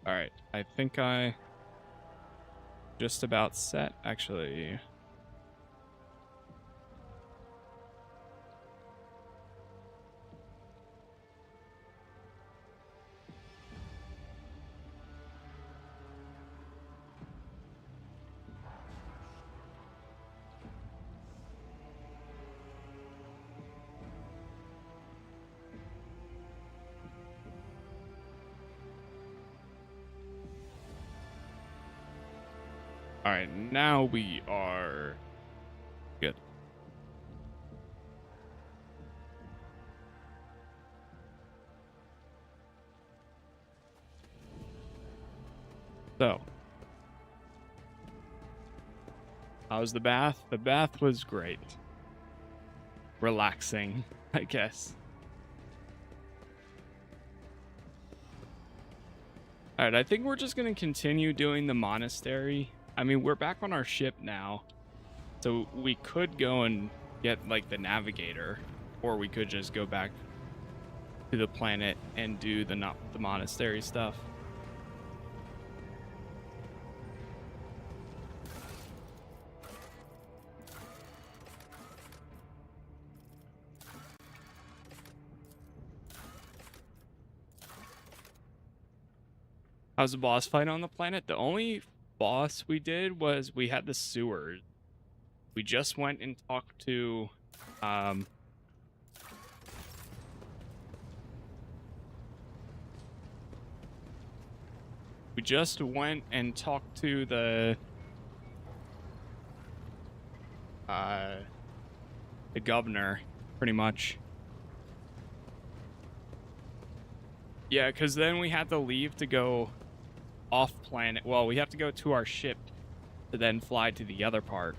All right, I think I just about set, actually. All right, now we are good. So, how was the bath? The bath was great. Relaxing, I guess. All right, I think we're just going to continue doing the monastery. I mean, we're back on our ship now, so we could go and get, like, the navigator, or we could just go back to the planet and do the monastery stuff. How's the boss fight on the planet? The only boss we did was we had the sewers. We just went and talked to we just went and talked to the governor, pretty much. Yeah, because then we had to leave to go off planet. Well, we have to go to our ship to then fly to the other part.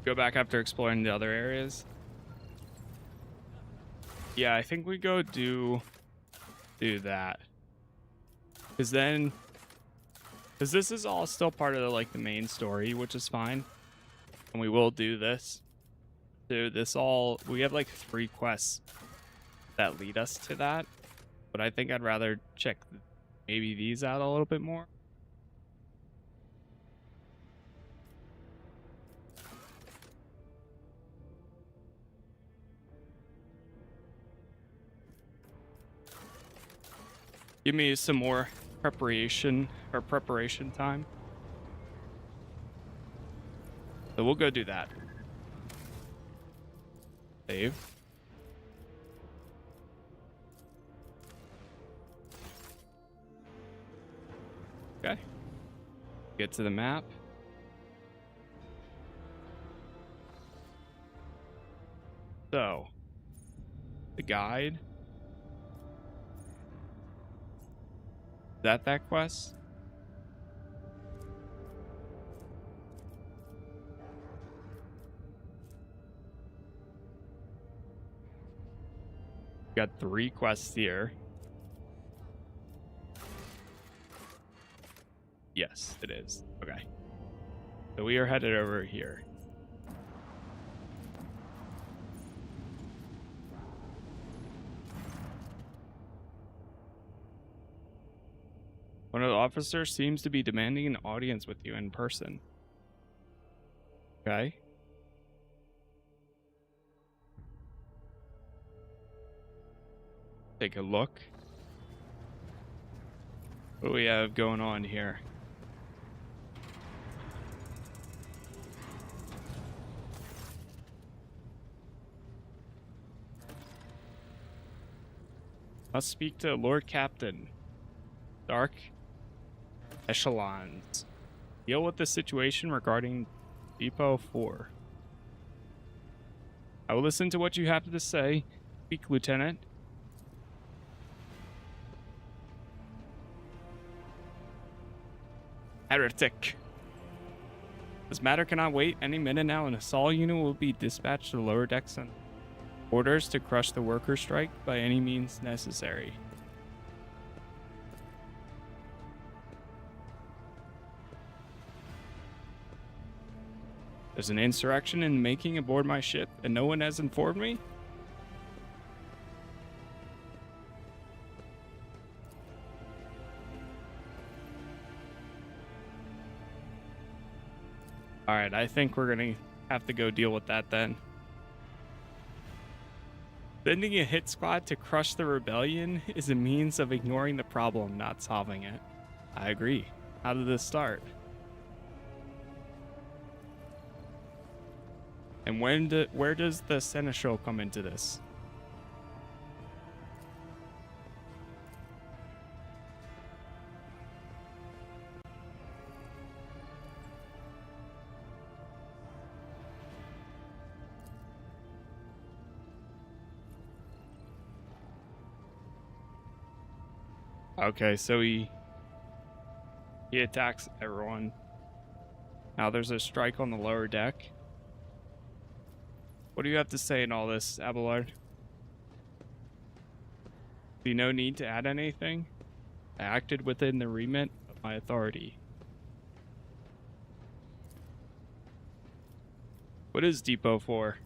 Go back after exploring the other areas. Yeah, I think we go do that. Because this is all still part of the main story, which is fine. And we will do this. We have 3 quests that lead us to that. But I think I'd rather check maybe these out a little bit more. Give me some more preparation time. So we'll go do that. Save. Okay. Get to the map. So, the guide. Is that quest? Got 3 quests here. Yes, it is. Okay. So we are headed over here. One of the officers seems to be demanding an audience with you in person. Okay. Take a look. What do we have going on here? Must speak to Lord Captain. Dark Echelons. Deal with the situation regarding Depot 4. I will listen to what you have to say. Speak, Lieutenant. Heretic. This matter cannot wait any minute now. An assault unit will be dispatched to the lower decks and orders to crush the worker strike by any means necessary. There's an insurrection in the making aboard my ship, and no one has informed me? Alright, I think we're gonna have to go deal with that then. Sending a hit squad to crush the rebellion is a means of ignoring the problem, not solving it. I agree. How did this start? And where does the Seneschal come into this? Okay, so he attacks everyone. Now there's a strike on the lower deck. What do you have to say in all this, Abelard? See no need to add anything? I acted within the remit of my authority. What is Depot 4?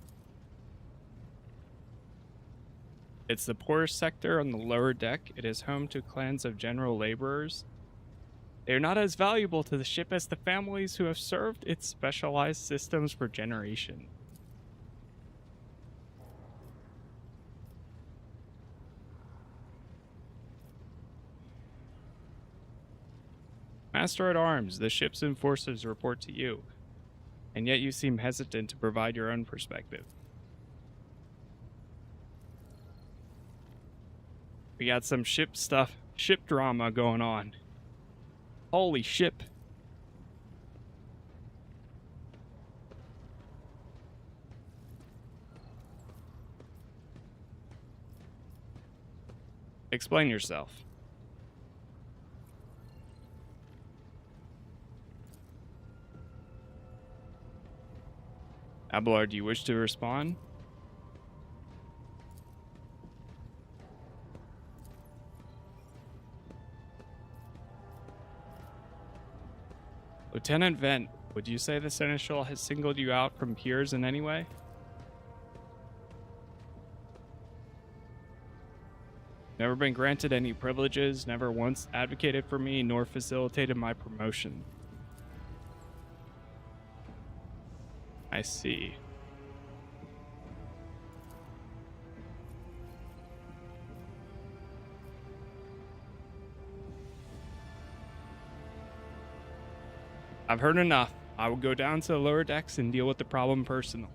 It's the poorest sector on the lower deck. It is home to clans of general laborers. They are not as valuable to the ship as the families who have served its specialized systems for generations. Master at Arms, the ship's enforcers report to you, and yet you seem hesitant to provide your own perspective. We got some ship drama going on. Holy ship. Explain yourself. Abelard, do you wish to respond? Lieutenant Vent, would you say the Seneschal has singled you out from peers in any way? Never been granted any privileges, never once advocated for me, nor facilitated my promotion. I see. I've heard enough. I will go down to the lower decks and deal with the problem personally.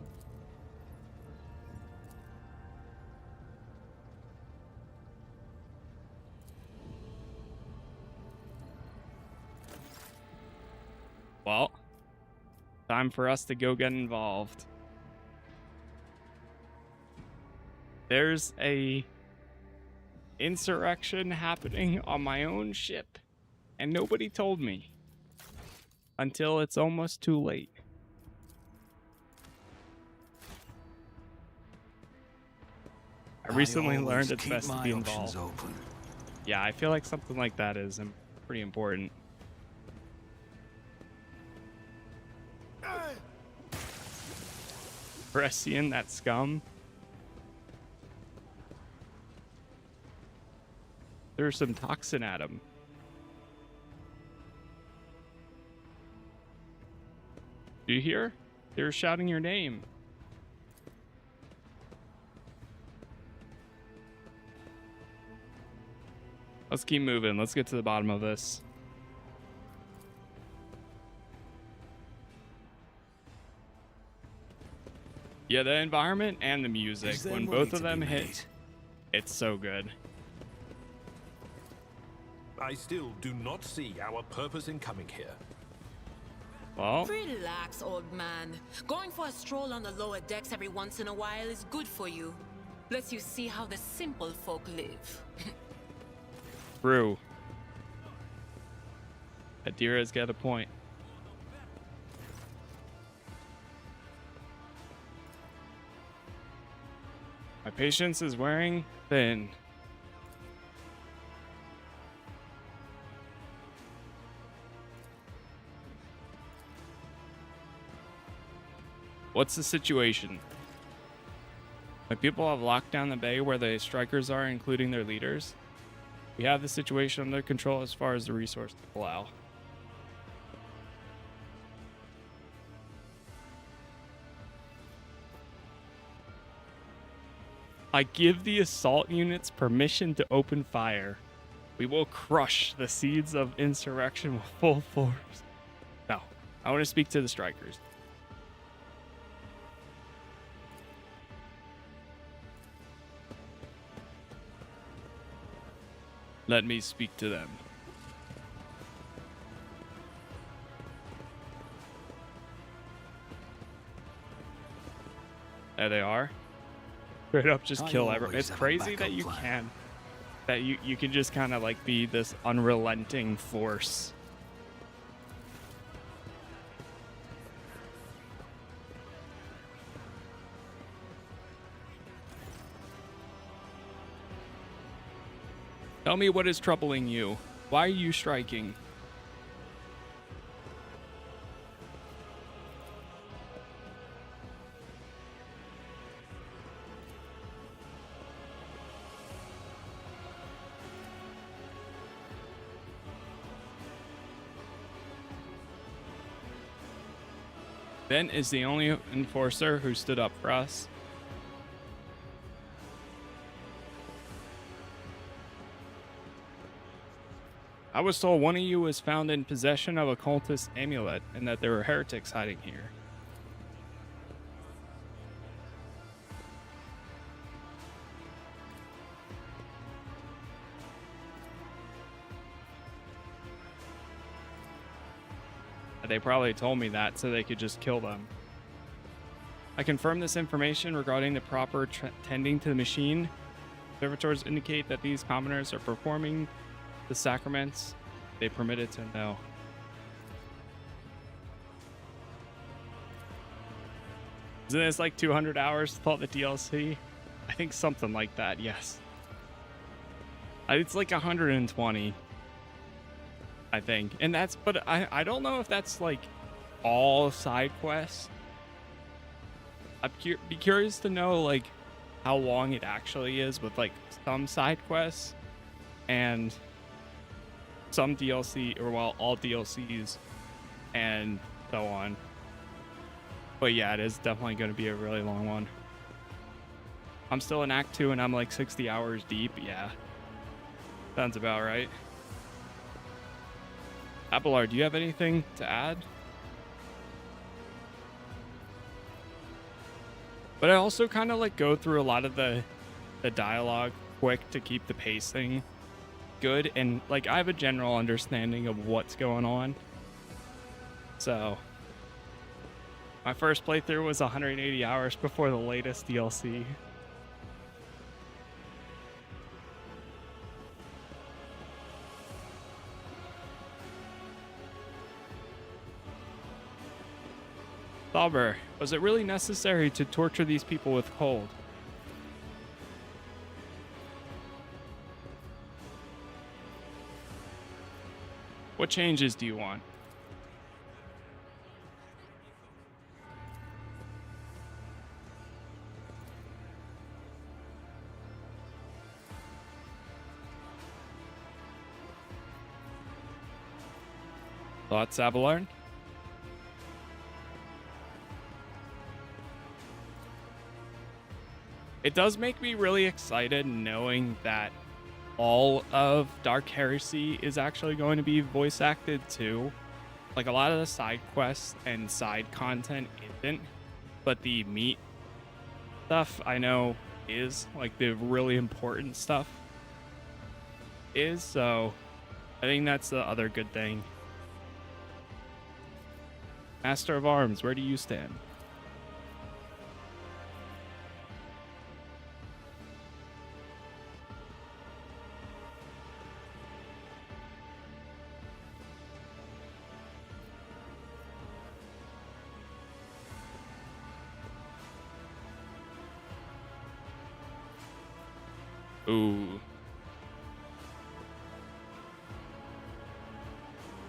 Time for us to go get involved. There's a insurrection happening on my own ship, and nobody told me until it's almost too late. I recently learned it's best to be involved. Yeah, I feel like something like that is pretty important. Pressing that scum. There's some toxin at him. Do you hear? They were shouting your name. Let's keep moving. Let's get to the bottom of this. Yeah, the environment and the music, when both of them hit, it's so good. I still do not see our purpose in coming here. Well, Relax, old man. Going for a stroll on the lower decks every once in a while is good for you. Lets you see how the simple folk live. true. Adira's got a point. My patience is wearing thin. What's the situation? My people have locked down the bay where the strikers are, including their leaders. We have the situation under control as far as the resources allow. I give the assault units permission to open fire. We will crush the seeds of insurrection with full force. No, I want to speak to the strikers. Let me speak to them. There they are. Straight up just kill everyone. It's crazy that you can. That you can just kind of like be this unrelenting force. Tell me what is troubling you. Why are you striking? Ben is the only enforcer who stood up for us. I was told one of you was found in possession of a cultist amulet and that there were heretics hiding here. They probably told me that so they could just kill them. I confirm this information regarding the proper tending to the machine. Servitors indicate that these commoners are performing the sacraments they permitted to know. Isn't this like 200 hours to play the DLC? I think something like that, yes. It's like 120. I think. And that's, but I don't know if that's like all side quests. I'd be curious to know like how long it actually is with like some side quests and some DLC, or well, all DLCs and so on. But yeah, it is definitely going to be a really long one. I'm still in Act 2 and I'm like 60 hours deep. Yeah. Sounds about right. Abelard, do you have anything to add? But I also kind of like go through a lot of the dialogue quick to keep the pacing good, and like I have a general understanding of what's going on. So My first playthrough was 180 hours before the latest DLC. Sauber, was it really necessary to torture these people with cold? What changes do you want? Thoughts, Abelard? It does make me really excited knowing that all of Dark Heresy is actually going to be voice acted too. Like a lot of the side quests and side content isn't, but the meat stuff I know is, like the really important stuff is, so I think that's the other good thing. Master of Arms, where do you stand? Ooh.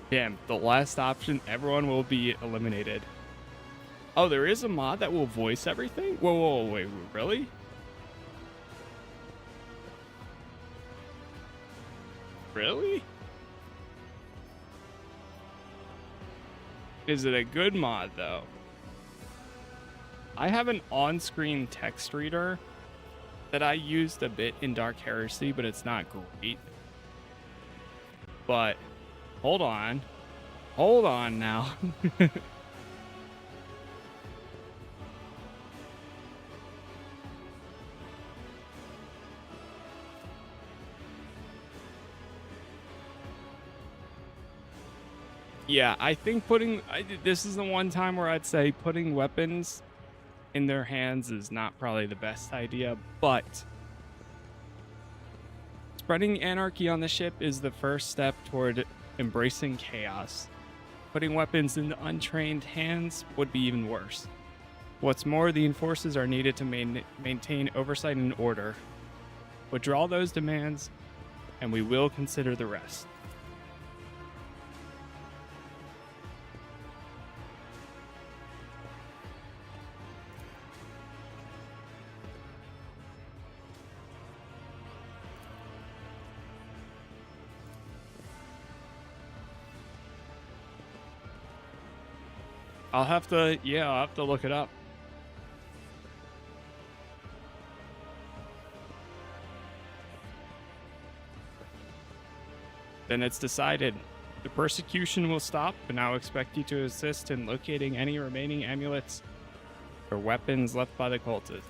Damn, the last option, everyone will be eliminated. Oh, there is a mod that will voice everything? Whoa, whoa, wait, really? Really? Is it a good mod, though? I have an on-screen text reader that I used a bit in Dark Heresy, but it's not great. But hold on now. Yeah, I think this is the one time where I'd say putting weapons in their hands is not probably the best idea, but spreading anarchy on the ship is the first step toward embracing chaos. Putting weapons in untrained hands would be even worse. What's more, the enforcers are needed to maintain oversight and order. Withdraw those demands, and we will consider the rest. I'll have to look it up. Then it's decided. The persecution will stop, but now expect you to assist in locating any remaining amulets or weapons left by the cultists.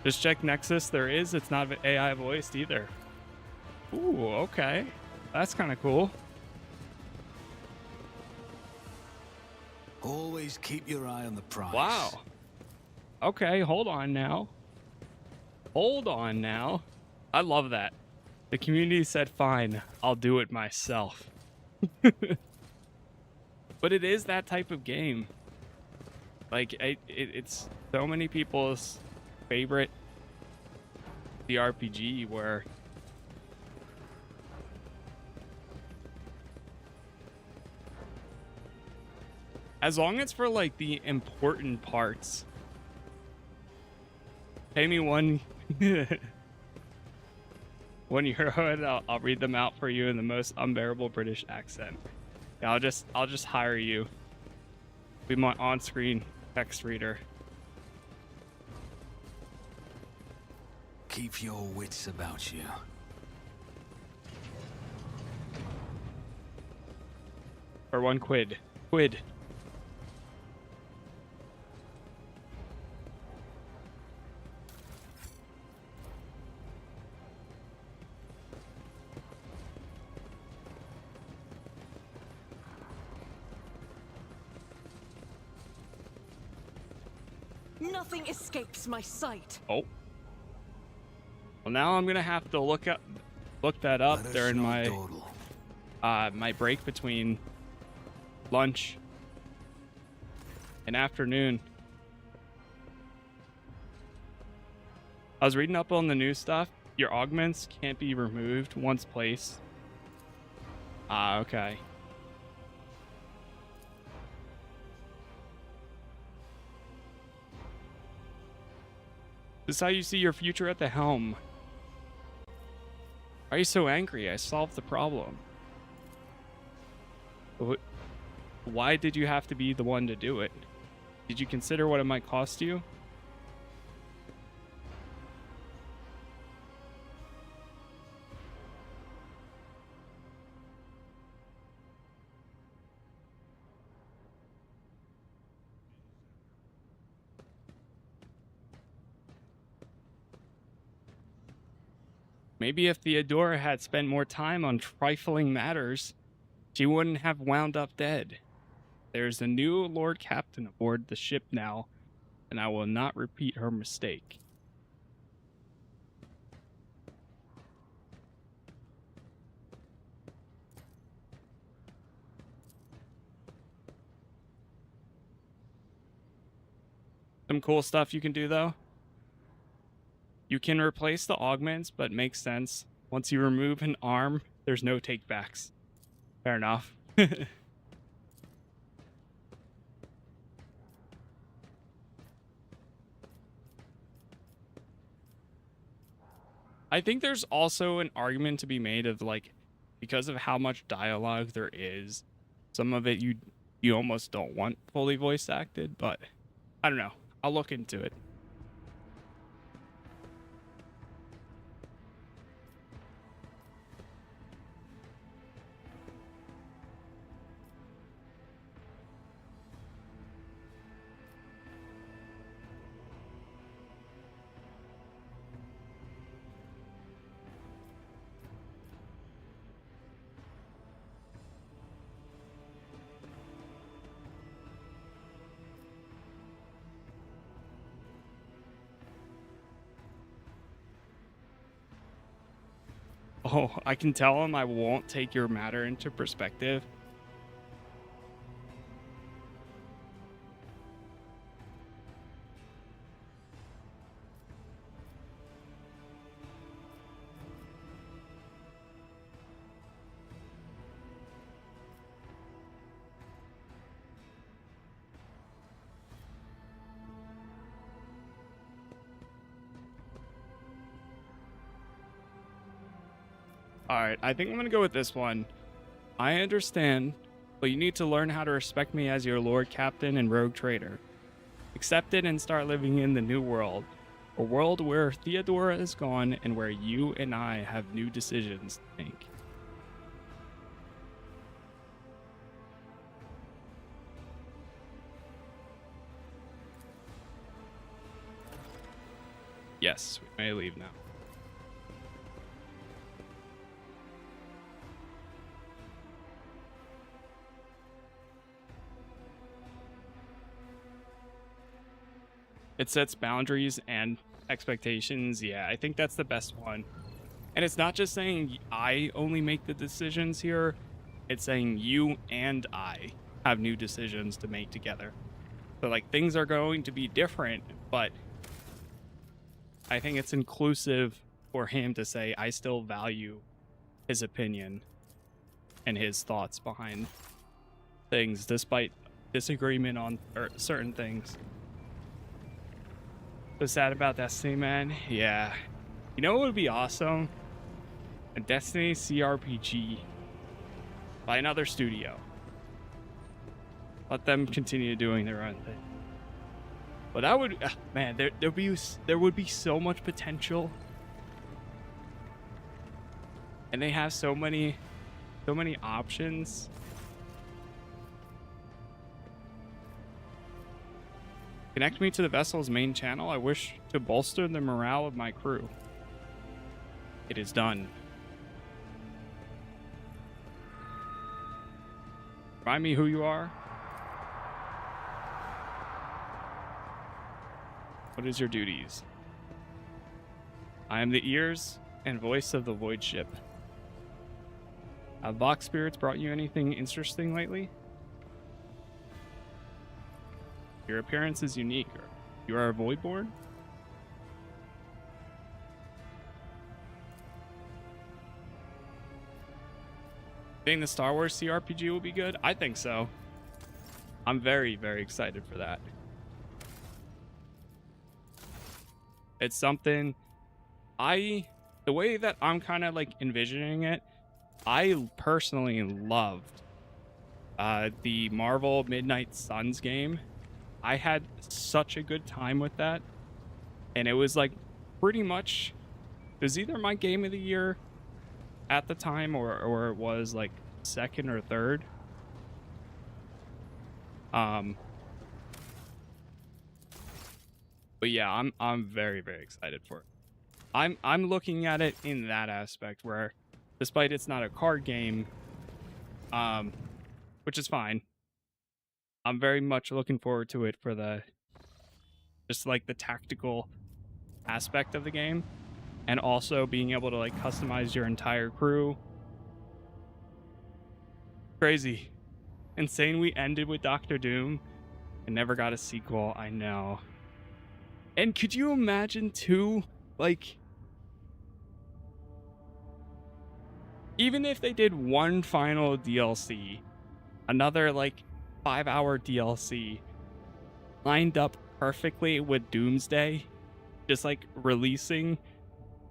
Just check Nexus. There is. It's not AI voiced either. Ooh, okay. That's kind of cool. Always keep your eye on the prize. Wow. Okay, hold on now. Hold on now. I love that. The community said, fine, I'll do it myself. But it is that type of game. Like, it's so many people's favorite the RPG where as long as for like the important parts. Pay me €1 and I'll read them out for you in the most unbearable British accent. Yeah, I'll just hire you. Be my on-screen text reader. Keep your wits about you. For £1. Quid. Nothing escapes my sight. Oh. Well, now I'm gonna have to look that up during my break between lunch and afternoon. I was reading up on the new stuff. Your augments can't be removed once placed. Ah, okay. This is how you see your future at the helm. Why are you so angry? I solved the problem. Why did you have to be the one to do it? Did you consider what it might cost you? Maybe if Theodora had spent more time on trifling matters, she wouldn't have wound up dead. There's a new Lord Captain aboard the ship now, and I will not repeat her mistake. Some cool stuff you can do, though. You can replace the augments, but makes sense. Once you remove an arm, there's no takebacks. Fair enough. I think there's also an argument to be made of, like, because of how much dialogue there is, some of it you almost don't want fully voice acted, but I don't know. I'll look into it. Oh, I can tell him I won't take your matter into perspective. Alright, I think I'm gonna go with this one. I understand, but you need to learn how to respect me as your Lord Captain and Rogue Trader. Accept it and start living in the new world. A world where Theodora is gone and where you and I have new decisions to make. Yes, we may leave now. It sets boundaries and expectations. Yeah, I think that's the best one. And it's not just saying I only make the decisions here. It's saying you and I have new decisions to make together. So, like, things are going to be different, but I think it's inclusive for him to say I still value his opinion and his thoughts behind things, despite disagreement on certain things. So sad about Destiny, man. Yeah. You know what would be awesome? A Destiny CRPG by another studio. Let them continue doing their own thing. But that would, man, there would be so much potential. And they have so many options. Connect me to the vessel's main channel. I wish to bolster the morale of my crew. It is done. Remind me who you are. What is your duties? I am the ears and voice of the void ship. Have Vox spirits brought you anything interesting lately? Your appearance is unique. You are a Voidborn? Think the Star Wars CRPG will be good? I think so. I'm very, very excited for that. It's something the way that I'm kind of like envisioning it, I personally loved the Marvel Midnight Suns game. I had such a good time with that. And it was like pretty much, it was either my game of the year at the time or it was like second or third. But yeah, I'm very, very excited for it. I'm looking at it in that aspect where despite it's not a card game, which is fine, I'm very much looking forward to it for the just like the tactical aspect of the game, and also being able to like customize your entire crew. Crazy. Insane we ended with Doctor Doom and never got a sequel. I know. And could you imagine too, like, even if they did one final DLC, another like 5-hour DLC lined up perfectly with Doomsday, just like releasing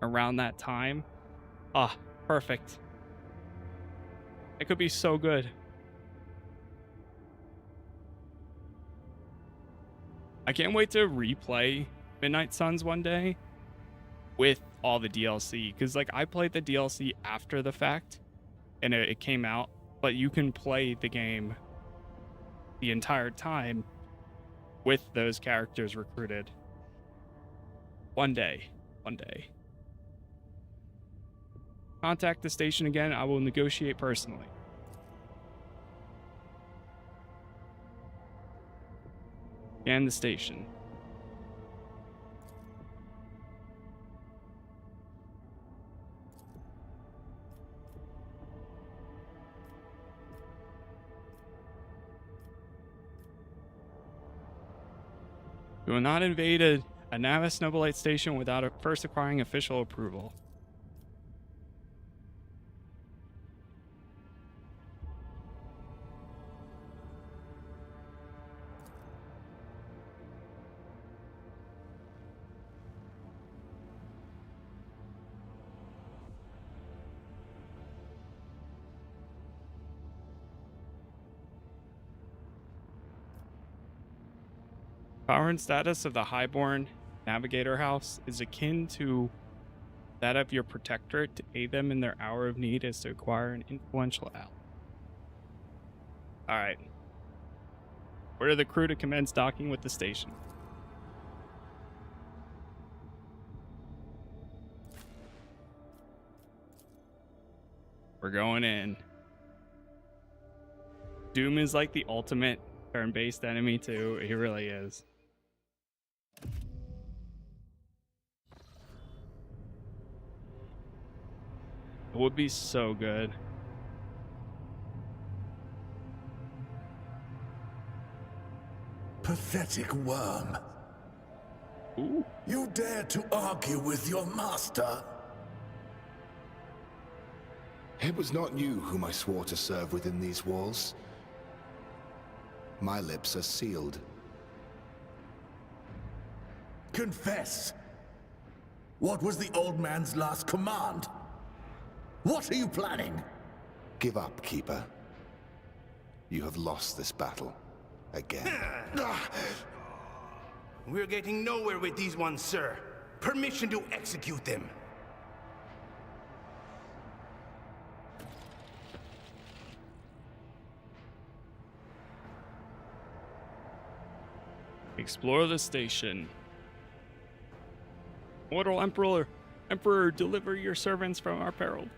around that time. Ah, perfect. It could be so good. I can't wait to replay Midnight Suns one day with all the DLC, because like I played the DLC after the fact and it came out, but you can play the game the entire time with those characters recruited. One day. Contact the station again. I will negotiate personally. Scan the station. You will not invade a Navis Nobolite station without first acquiring official approval. Power and status of the Highborn Navigator House is akin to that of your Protectorate. To aid them in their hour of need is to acquire an influential ally. Alright. Order the crew to commence docking with the station. We're going in. Doom is like the ultimate turn-based enemy too. He really is. It would be so good. Pathetic worm. Ooh. You dare to argue with your master? It was not you whom I swore to serve within these walls. My lips are sealed. Confess. What was the old man's last command? What are you planning? Give up, Keeper. You have lost this battle. Again. We're getting nowhere with these ones, sir. Permission to execute them. Explore the station. Mortal Emperor, deliver your servants from our peril.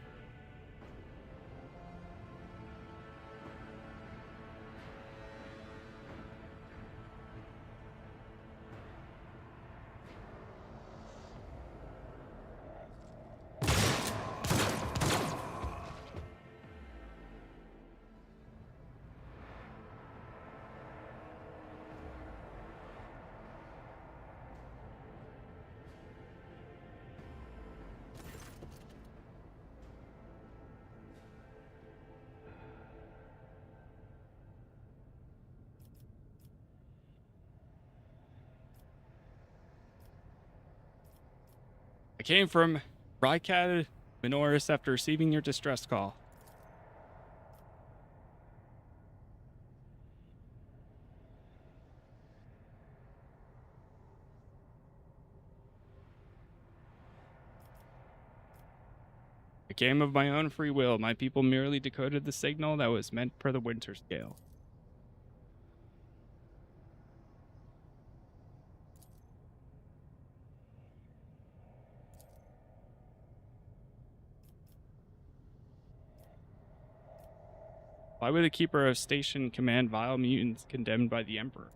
I came from Rykad Minoris after receiving your distress call. I came of my own free will. My people merely decoded the signal that was meant for the winter scale. Why would a keeper of station command vile mutants condemned by the Emperor?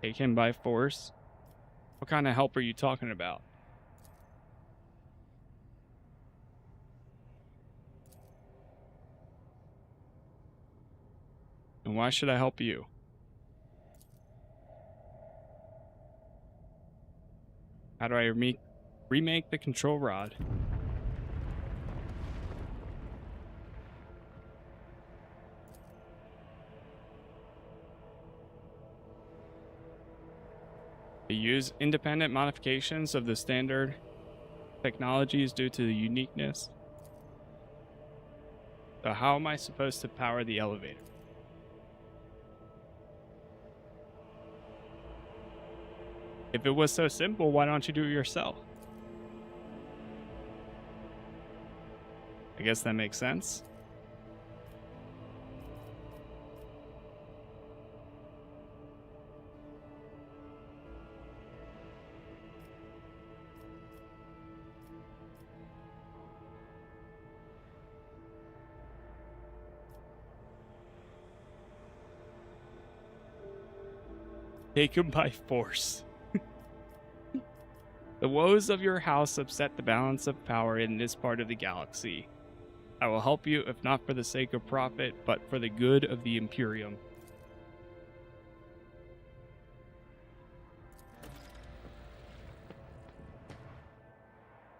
Take him by force? What kind of help are you talking about? And why should I help you? How do I remake the control rod? They use independent modifications of the standard technologies due to the uniqueness. So how am I supposed to power the elevator? If it was so simple, why don't you do it yourself? I guess that makes sense. Take him by force. The woes of your house upset the balance of power in this part of the galaxy. I will help you, if not for the sake of profit, but for the good of the Imperium.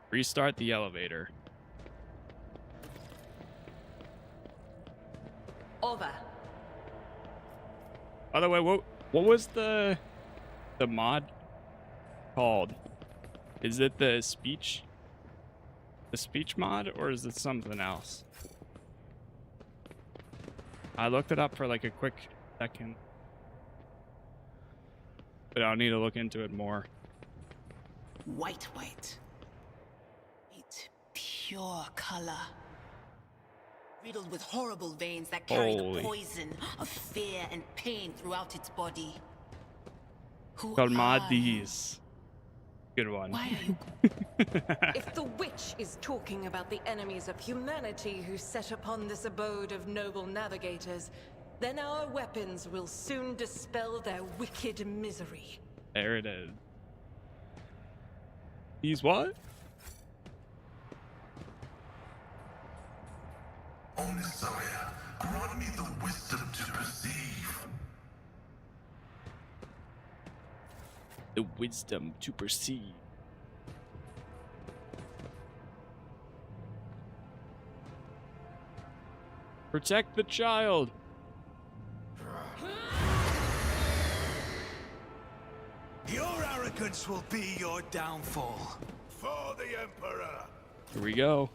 Restart the elevator. Over. By the way, what was the mod called? Is it the speech mod, or is it something else? I looked it up for like a quick second, but I'll need to look into it more. White. It's pure color. Riddled with horrible veins that carry the poison of fear and pain throughout its body. Called mod these. Good one. Why are you? If the witch is talking about the enemies of humanity who set upon this abode of noble navigators, then our weapons will soon dispel their wicked misery. There it is. These what? O Messiah, grant me the wisdom to perceive. The wisdom to perceive. Protect the child. Your arrogance will be your downfall. For the Emperor! Here we go.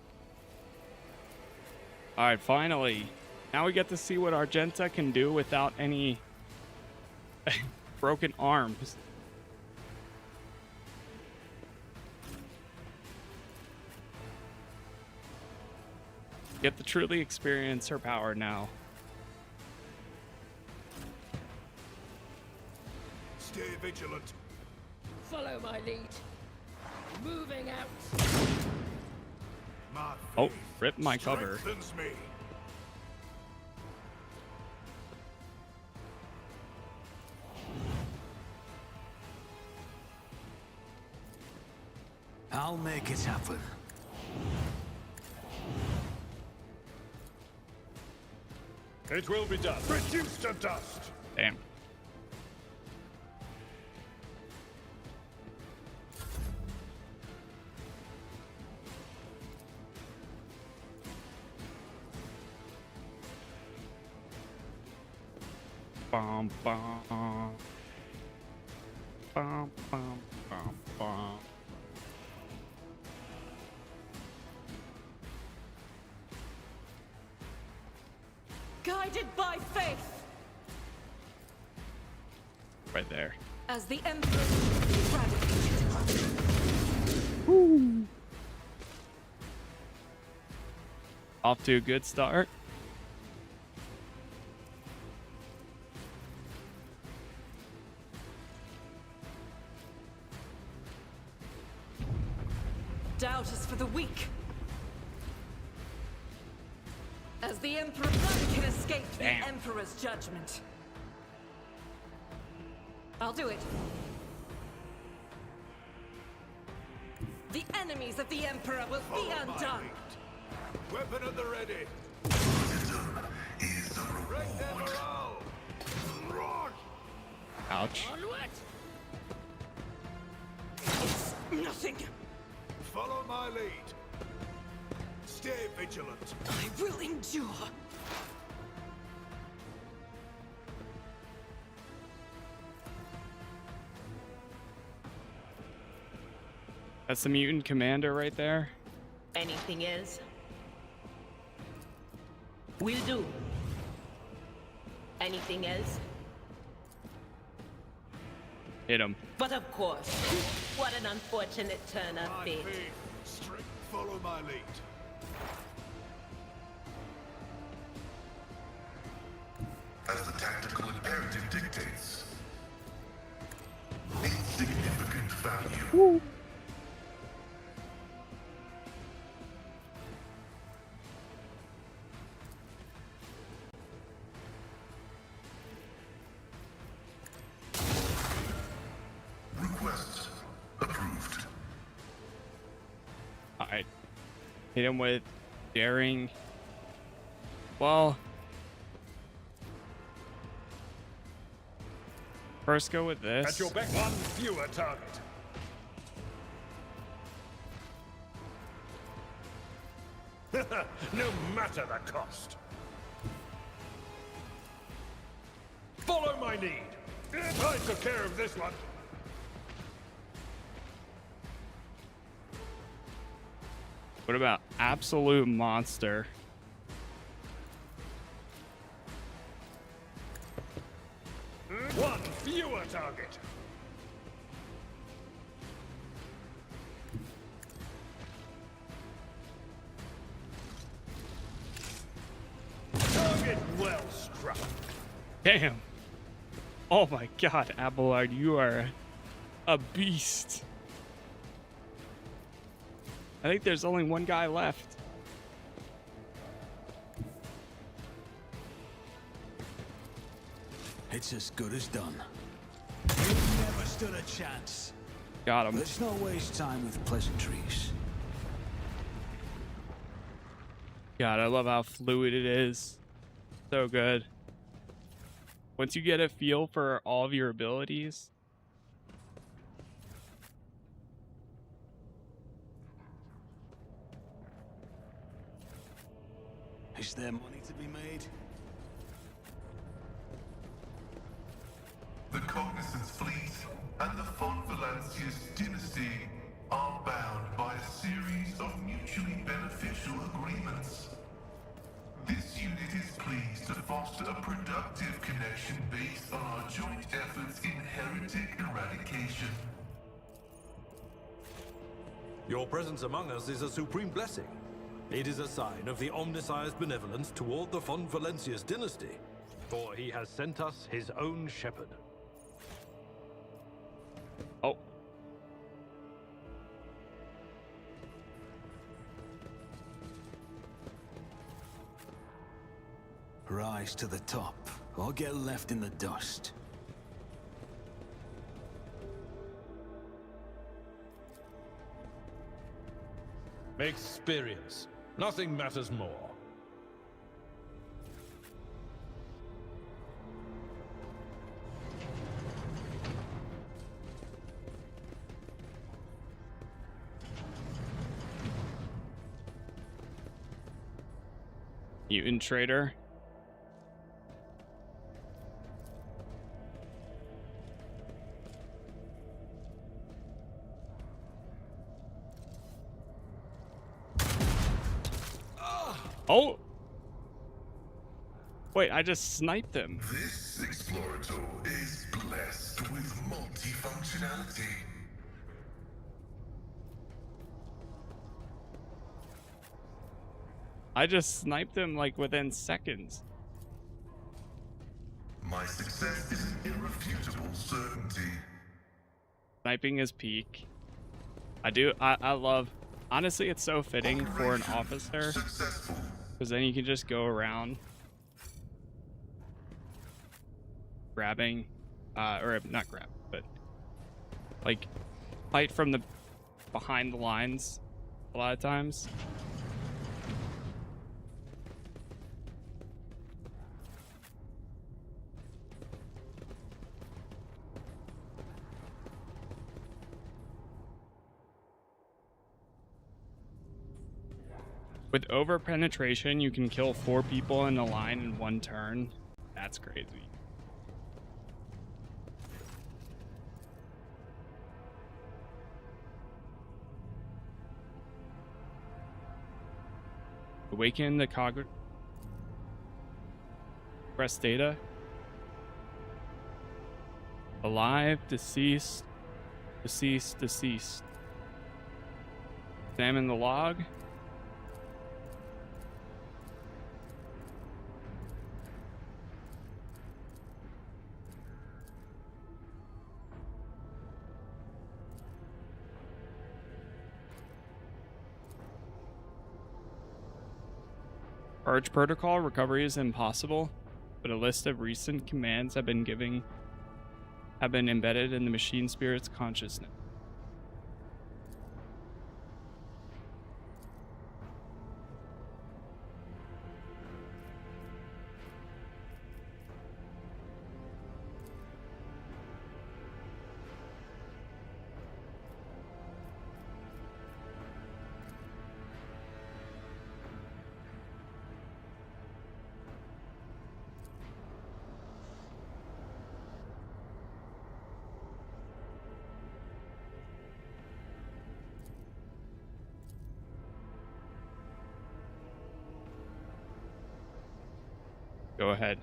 Alright, finally. Now we get to see what Argenta can do without any broken arms. Get to truly experience her power now. Stay vigilant. Follow my lead. Moving out. My Oh, faith rip my cover. strengthens me. I'll make it happen. It will be done. Reduce to dust. Damn. Bum, bum. Bum, bum, bum, bum. Guided by faith, Right there. as the Emperor eradicated. Off to a good start. Doubt is for the weak. As the Emperor, none can escape the Emperor's judgment. I'll do it. The enemies of the Emperor will be undone. Weapon at the ready. Is the Break their reward. morale. Run! Ouch. Onward! It's nothing. Follow my lead. Stay vigilant. I will endure. That's the mutant commander right there. Anything else? Will do. Anything else? Hit him. But of course. What an unfortunate turn of My fate. faith. Straight follow my lead. As the tactical imperative dictates. Insignificant value. Request approved. Alright. Hit him with daring. Well, first go with this. At your back, one fewer target. No matter the cost. Follow my lead. I took care of this one. What about absolute monster? One fewer target. Target well struck. Damn. Oh my god, Abelard, you are a beast. I think there's only one guy left. It's as good as done. You never stood a chance. Got him. Let's not waste time with pleasantries. God, I love how fluid it is. So good. Once you get a feel for all of your abilities. Is there money to be made? The Cognizance fleet and the Von Valancius dynasty are bound by a series of mutually beneficial agreements. This unit is pleased to foster a productive connection based on our joint efforts in heretic eradication. Your presence among us is a supreme blessing. It is a sign of the Omnissiah's benevolence toward the Von Valancius dynasty, for he has sent us his own shepherd. Oh. Rise to the top, or get left in the dust. Experience. Nothing matters more. Mutant trader. Oh! Wait, I just sniped him. This Explorator is blessed with multifunctionality. I just sniped him like within seconds. My success is an irrefutable certainty. Sniping is peak. I love, honestly, it's so fitting for an officer, because then you can just go around grabbing, or not grab, but like fight from the behind the lines a lot of times. With over penetration, you can kill 4 people in a line in 1 turn. That's crazy. Awaken the cog. Press data. Alive, deceased, deceased, deceased. Examine the log. Purge protocol recovery is impossible, but a list of recent commands have been embedded in the machine spirit's consciousness. Go ahead.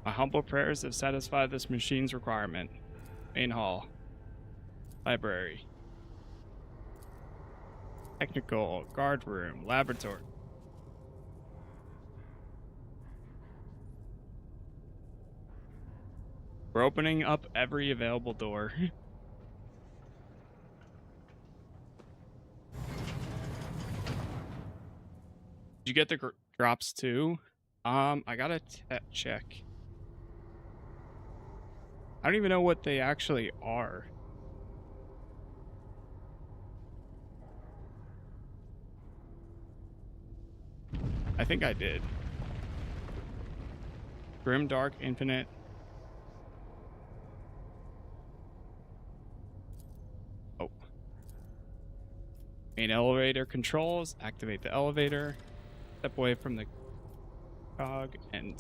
My humble prayers have satisfied this machine's requirement. Main hall. Library. Technical. Guard room. Laboratory. We're opening up every available door. Did you get the drops too? I gotta check. I don't even know what they actually are. I think I did. Grim Dark Infinite. Oh. Main elevator controls. Activate the elevator. Step away from the cog and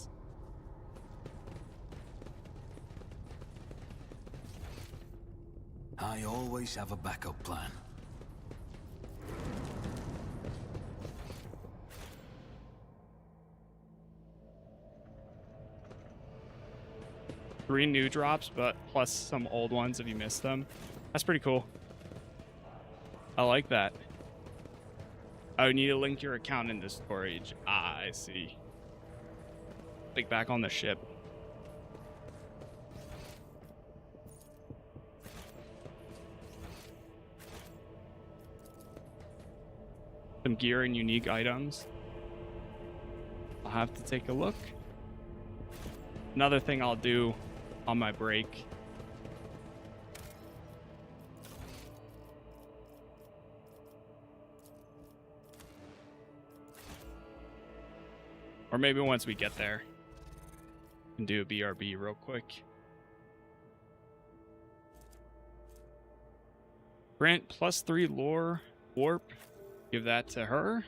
I always have a backup plan. Three new drops, but plus some old ones if you missed them. That's pretty cool. I like that. Oh, you need to link your account into storage. Ah, I see. Like back on the ship. Some gear and unique items. I'll have to take a look. Another thing I'll do on my break. Or maybe once we get there, we can do a BRB real quick. Grant +3 lore warp. Give that to her.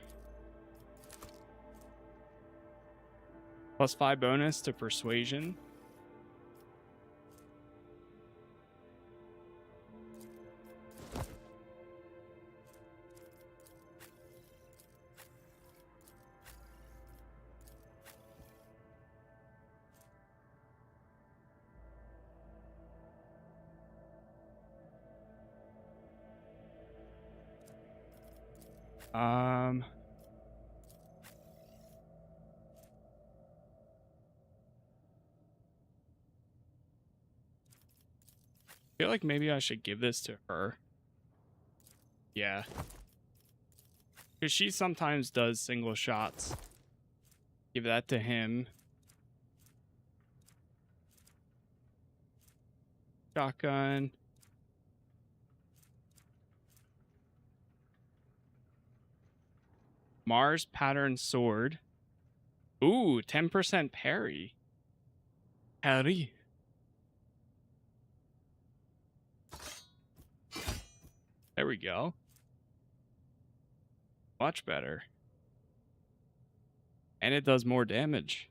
+5 bonus to persuasion. Um, I feel like maybe I should give this to her. Yeah. Because she sometimes does single shots. Give that to him. Shotgun. Mars pattern sword. Ooh, 10% parry. Parry. There we go. Much better. And it does more damage.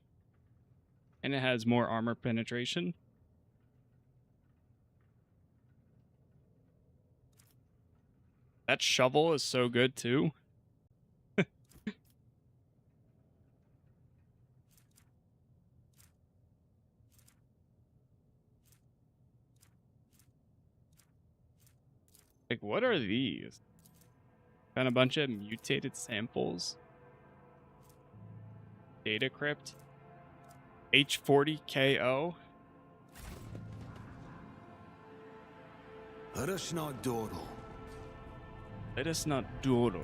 And it has more armor penetration. That shovel is so good too. Like, what are these? Got a bunch of mutated samples. Data crypt. H40KO. Let us not dawdle. Let us not dawdle.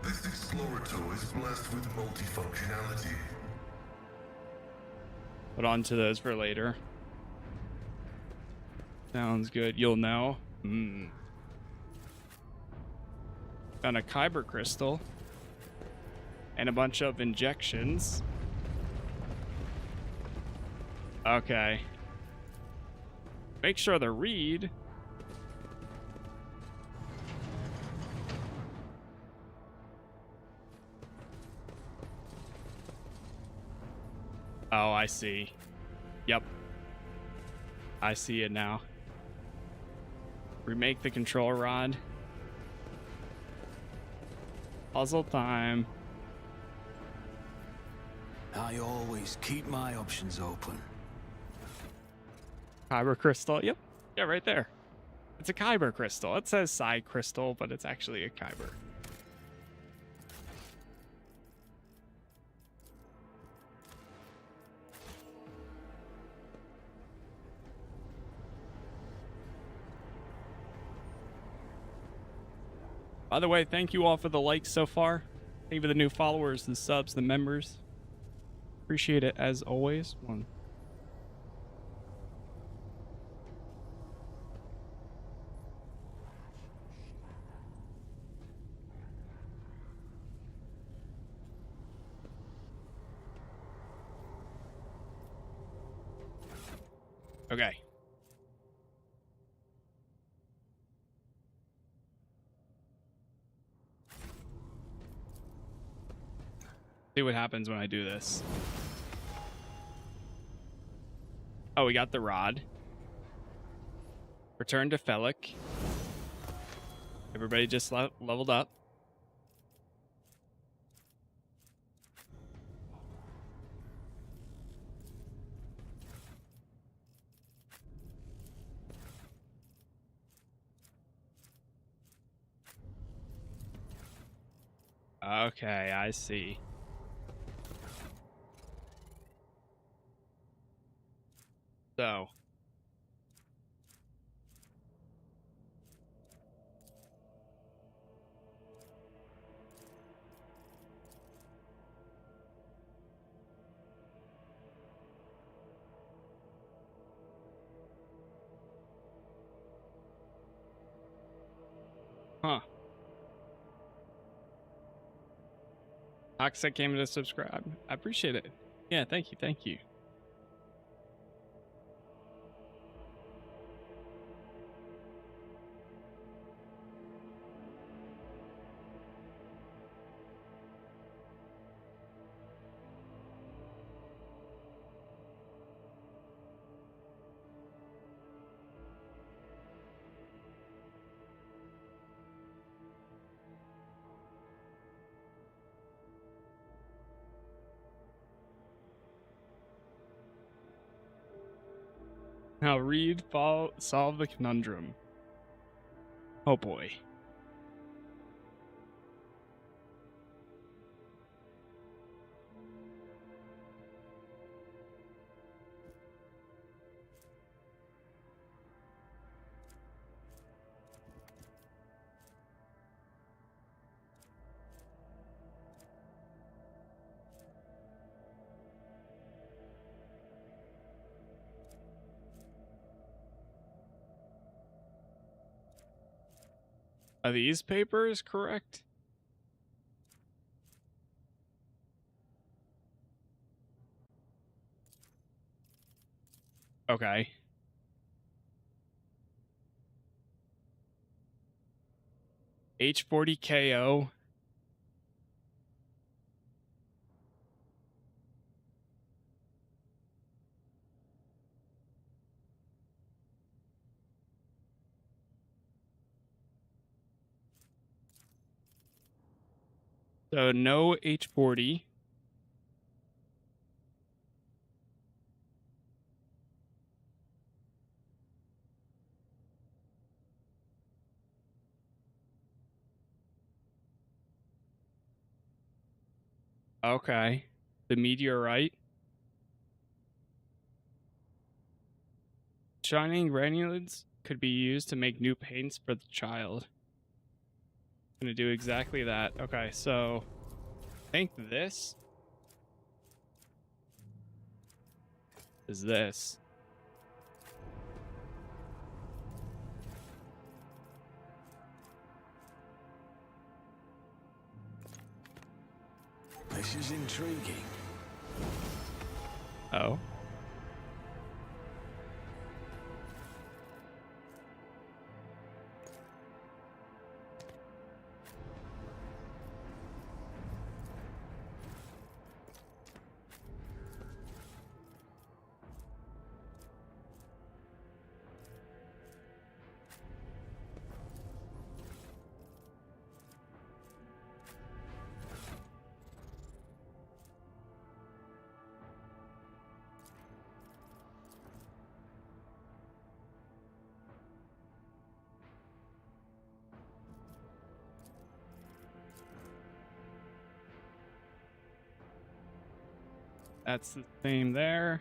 This explorator is blessed with multifunctionality. Put on to those for later. Sounds good. You'll know. Found a kyber crystal. And a bunch of injections. Okay. Make sure to read. Oh, I see. Yep. I see it now. Remake the control rod. Puzzle time. I always keep my options open. Kyber crystal. Yep. Yeah, right there. It's a kyber crystal. It says psi crystal, but it's actually a kyber. By the way, thank you all for the likes so far. Thank you for the new followers, the subs, the members. Appreciate it as always. One. Okay. See what happens when I do this. Oh, we got the rod. Return to Felic. Everybody just leveled up. Okay, I see. So. Huh. Toxic came to subscribe. I appreciate it. Yeah, thank you, thank you. Now read, solve the conundrum. Oh boy. Are these papers correct? Okay. H40KO. So no H40. Okay. The meteorite. Shining granulates could be used to make new paints for the child. Gonna do exactly that. Okay, so I think this is this. This is intriguing. Oh. That's the same there.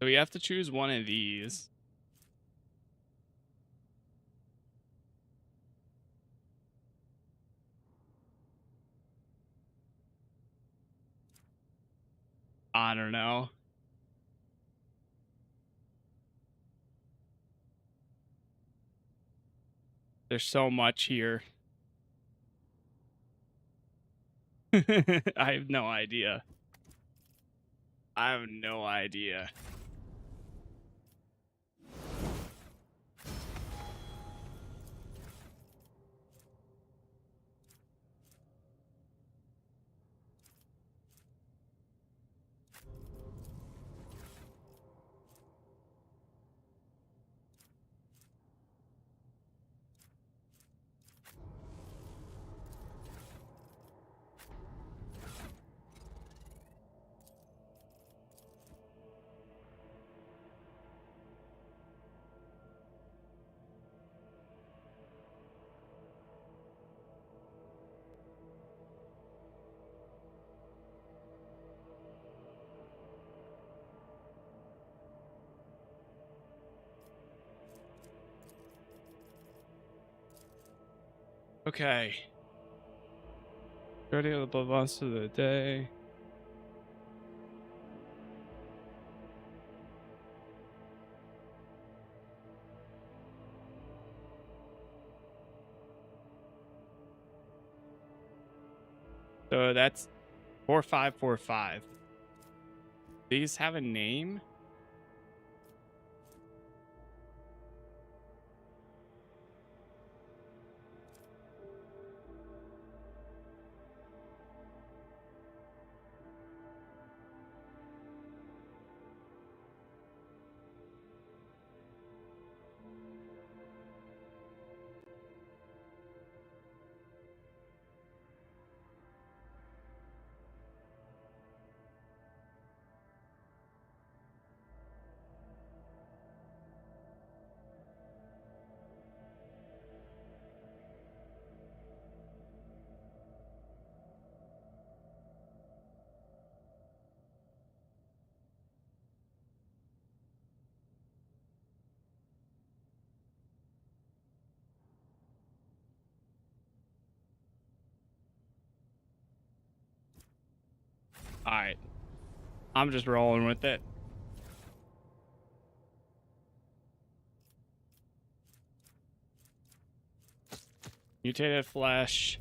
So we have to choose one of these. I don't know. There's so much here. I have no idea. I have no idea. Okay. Ready to the months of the day. So that's 4545. These have a name? Alright. I'm just rolling with it. Mutated flesh.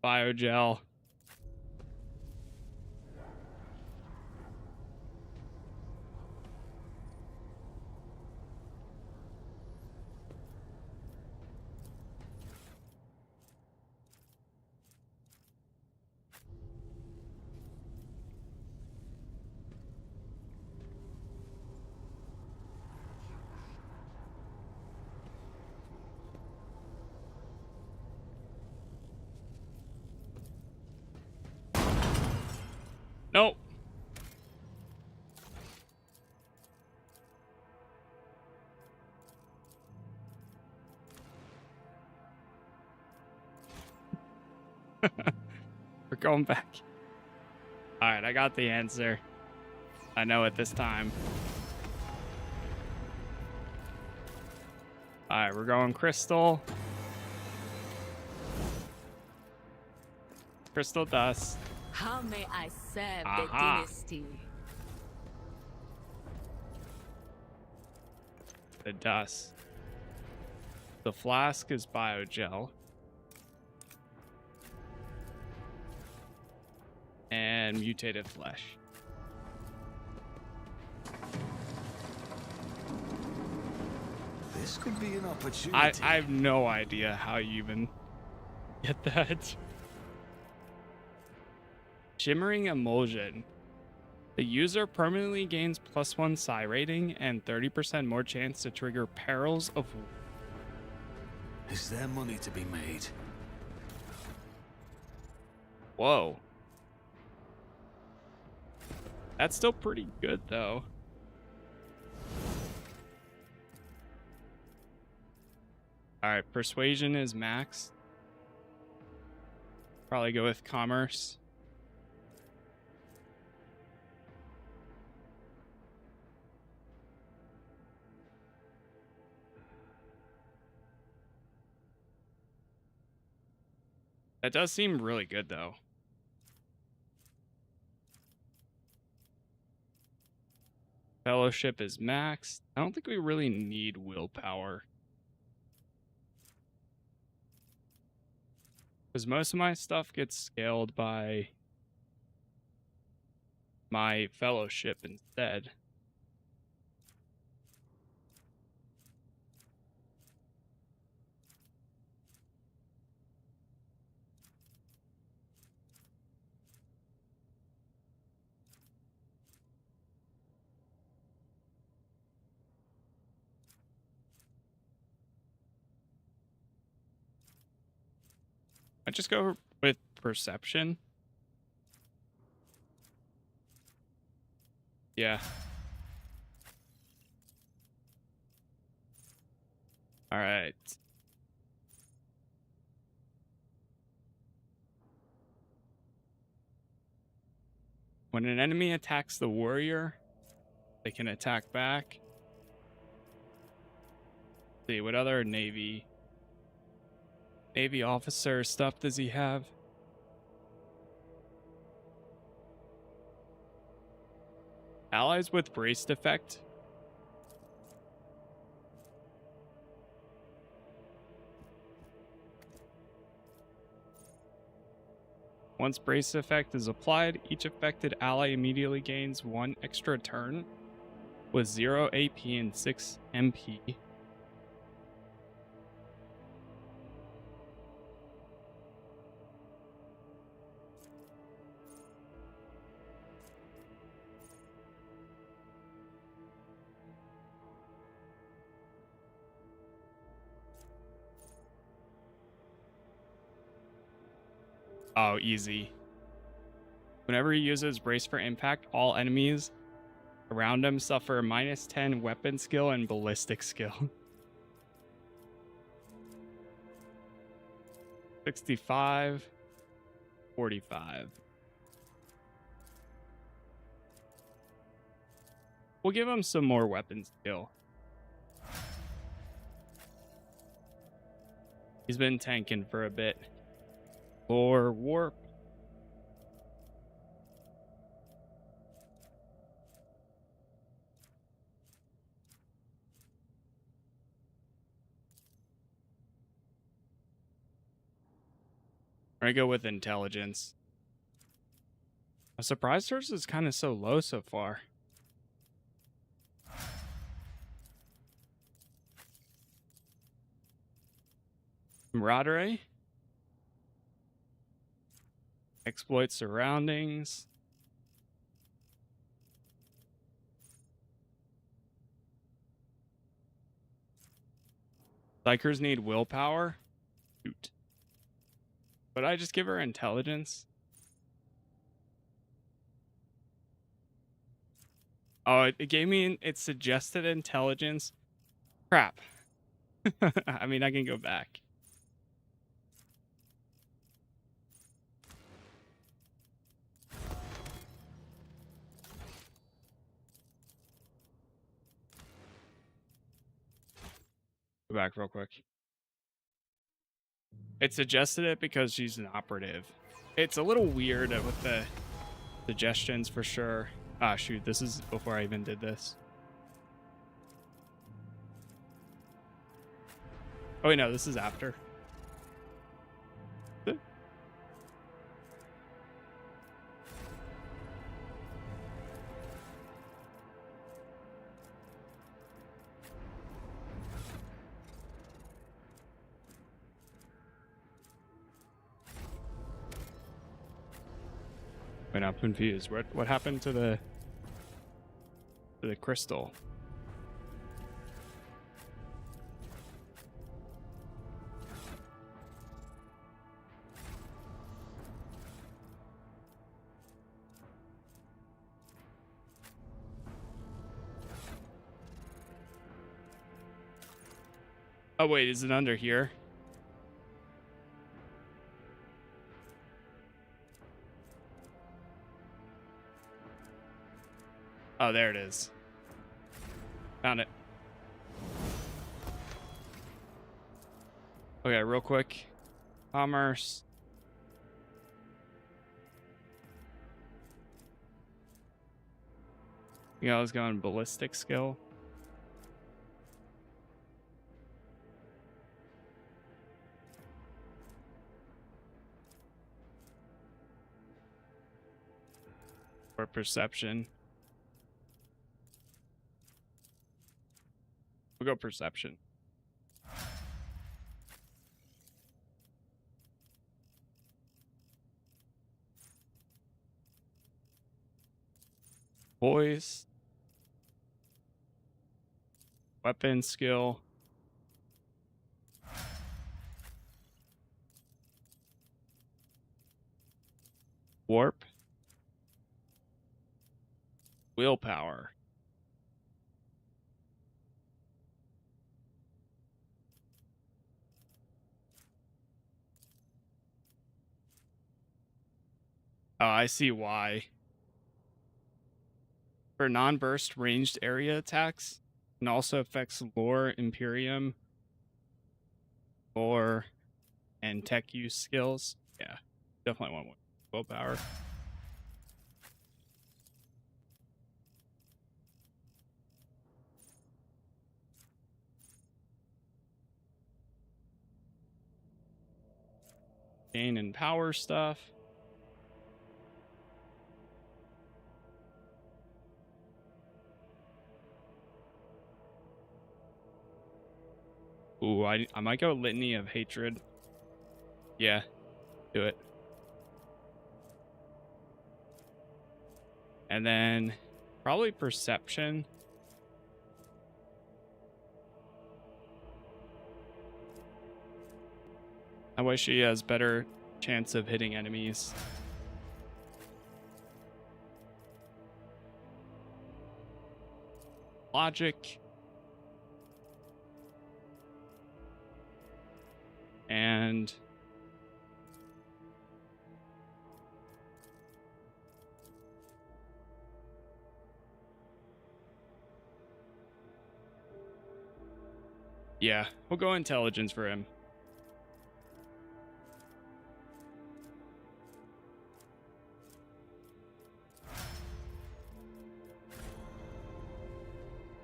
Biogel. Nope. We're going back. All right, I got the answer. I know it this time. All right, we're going crystal. Crystal dust. How may I serve the Aha. dynasty? The dust. The flask is biogel. And mutated flesh. This could be an opportunity. I have no idea how you even get that. Shimmering emulsion. The user permanently gains +1 psi rating and 30% more chance to trigger perils of war. Is there money to be made? Whoa. That's still pretty good though. Alright, persuasion is max. Probably go with commerce. That does seem really good though. Fellowship is maxed. I don't think we really need willpower. Because most of my stuff gets scaled by my fellowship instead. I just go with perception. Yeah. All right. When an enemy attacks the warrior, they can attack back. Let's see, what other Navy officer stuff does he have? Allies with braced effect. Once brace effect is applied, each affected ally immediately gains 1 extra turn with 0 AP and 6 MP. Oh, easy. Whenever he uses Brace for Impact, all enemies around him suffer -10 weapon skill and ballistic skill. 65, 45. We'll give him some more weapon skill. He's been tanking for a bit. Or warp. I go with intelligence. I'm surprised hers is kind of so low so far. Camaraderie. Exploit surroundings. Psychers need willpower. Shoot. But I just give her intelligence. Oh, it gave me, it suggested intelligence. Crap. I mean, I can go back. Go back real quick. It suggested it because she's an operative. It's a little weird with the suggestions for sure. Ah, shoot, this is before I even did this. Oh, wait, no, this is after. Wait, I'm confused. What happened to the crystal? Oh wait, is it under here? Oh, there it is. Found it. Okay, real quick. Commerce. Yeah, I was going ballistic skill. Or perception. We'll go perception. Voice. Weapon skill. Warp. Willpower. Oh, I see why. For non-burst ranged area attacks, and also affects lore, Imperium, lore, and tech use skills. Yeah, definitely want willpower. Gain and power stuff. Ooh, I might go Litany of Hatred. Yeah, do it. And then probably Perception. That way she has better chance of hitting enemies. Logic. And yeah, we'll go intelligence for him.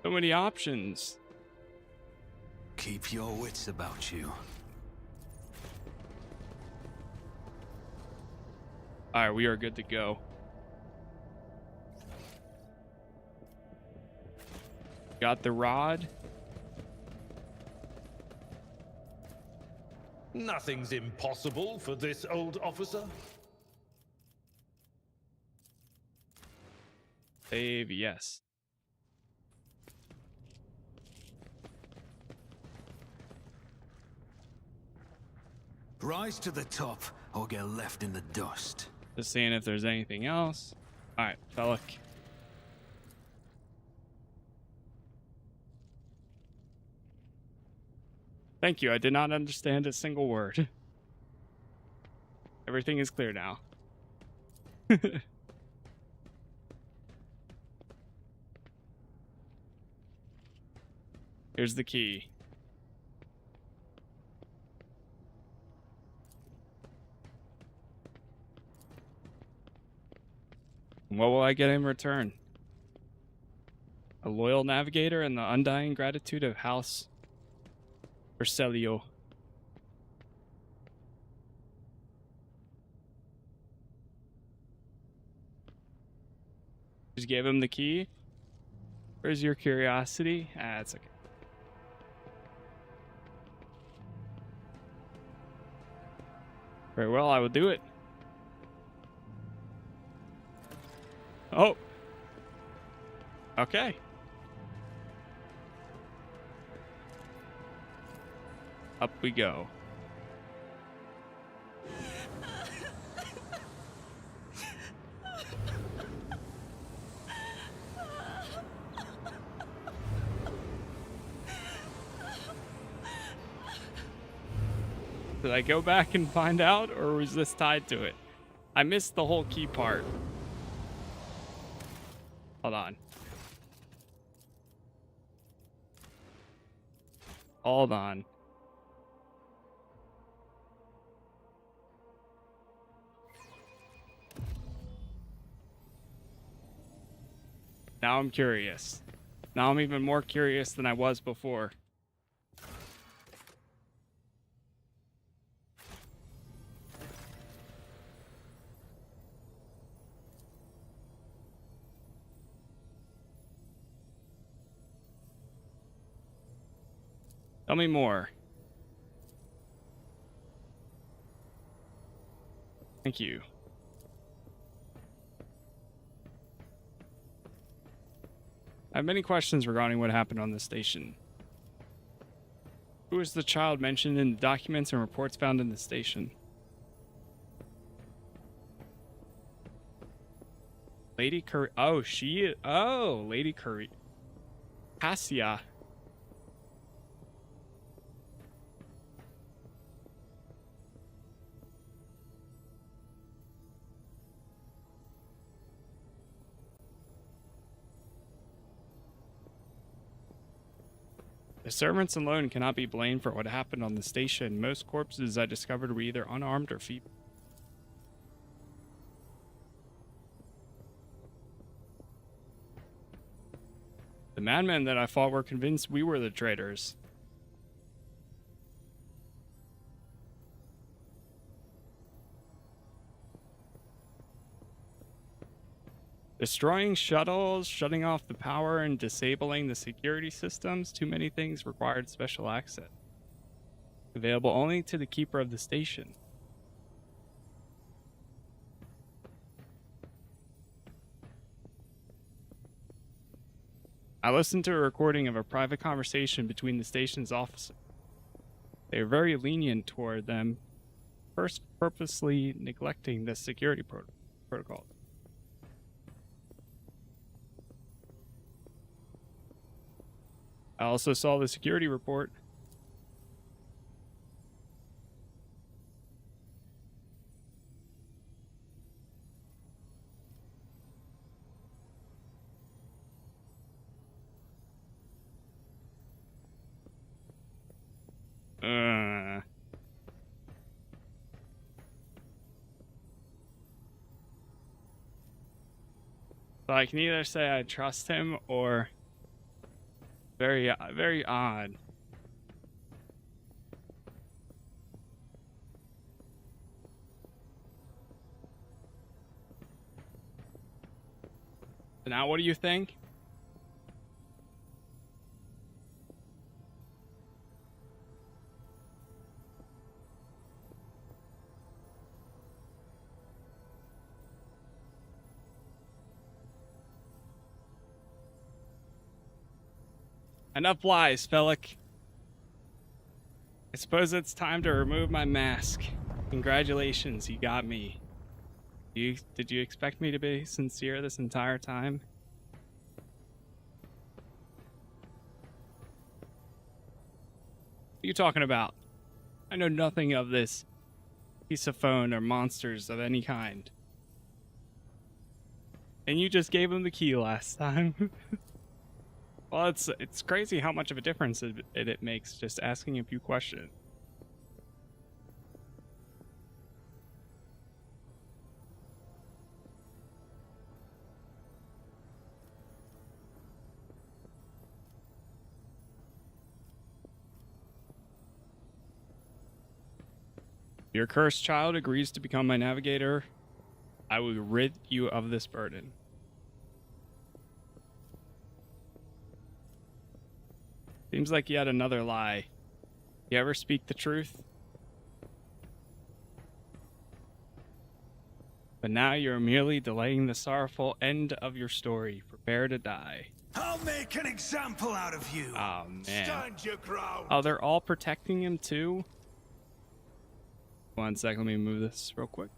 So many options. Keep your wits about you. All right, we are good to go. Got the rod. Nothing's impossible for this old officer. Save, yes. Rise to the top or get left in the dust. Just seeing if there's anything else. All right, fella. Thank you. I did not understand a single word. Everything is clear now. Here's the key. What will I get in return? A loyal navigator and the undying gratitude of House Urselio. Just gave him the key. Where's your curiosity? Ah, it's okay. Very well, I will do it. Oh. Okay. Up we go. Did I go back and find out, or was this tied to it? I missed the whole key part. Hold on. Hold on. Now I'm curious. Now I'm even more curious than I was before. Tell me more. Thank you. I have many questions regarding what happened on this station. Who is the child mentioned in the documents and reports found in the station? Lady Curry. Oh, Lady Curry. Cassia. The servants alone cannot be blamed for what happened on the station. Most corpses I discovered were either unarmed or feeble. The madmen that I fought were convinced we were the traitors. Destroying shuttles, shutting off the power, and disabling the security systems. Too many things required special access. Available only to the keeper of the station. I listened to a recording of a private conversation between the station's officers. They were very lenient toward them, first purposely neglecting the security protocols. I also saw the security report. So I can either say I trust him or Very odd. So now what do you think? Enough lies, Felix. I suppose it's time to remove my mask. Congratulations, you got me. Did you expect me to be sincere this entire time? What are you talking about? I know nothing of this piece of phone or monsters of any kind. And you just gave him the key last time. Well, it's crazy how much of a difference it makes just asking a few questions. Your cursed child agrees to become my navigator. I will rid you of this burden. Seems like yet another lie. You ever speak the truth? But now you're merely delaying the sorrowful end of your story. Prepare to die. I'll make an example out of you. Oh, man. Stand your ground. Oh, they're all protecting him too? 1 second, let me move this real quick.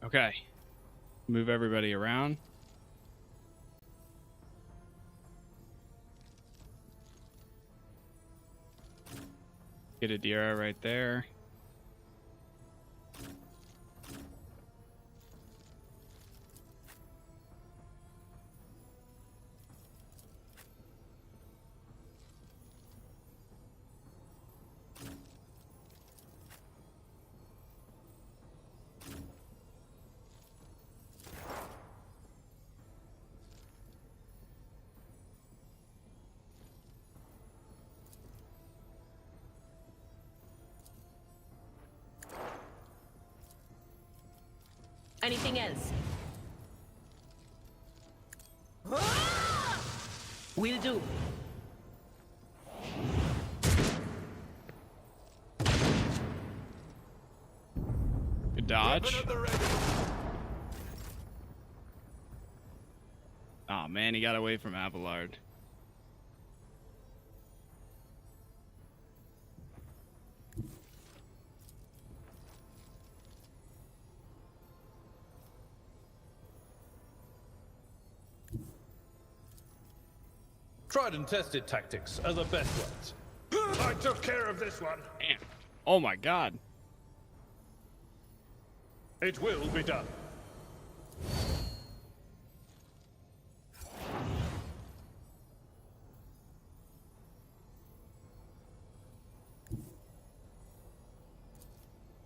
Okay. Move everybody around. Get a Dira right there. Anything else? Will do. Good dodge. Oh man, he got away from Abelard. Tried and tested tactics are the best ones. I took care of this one. Damn. Oh my god. It will be done.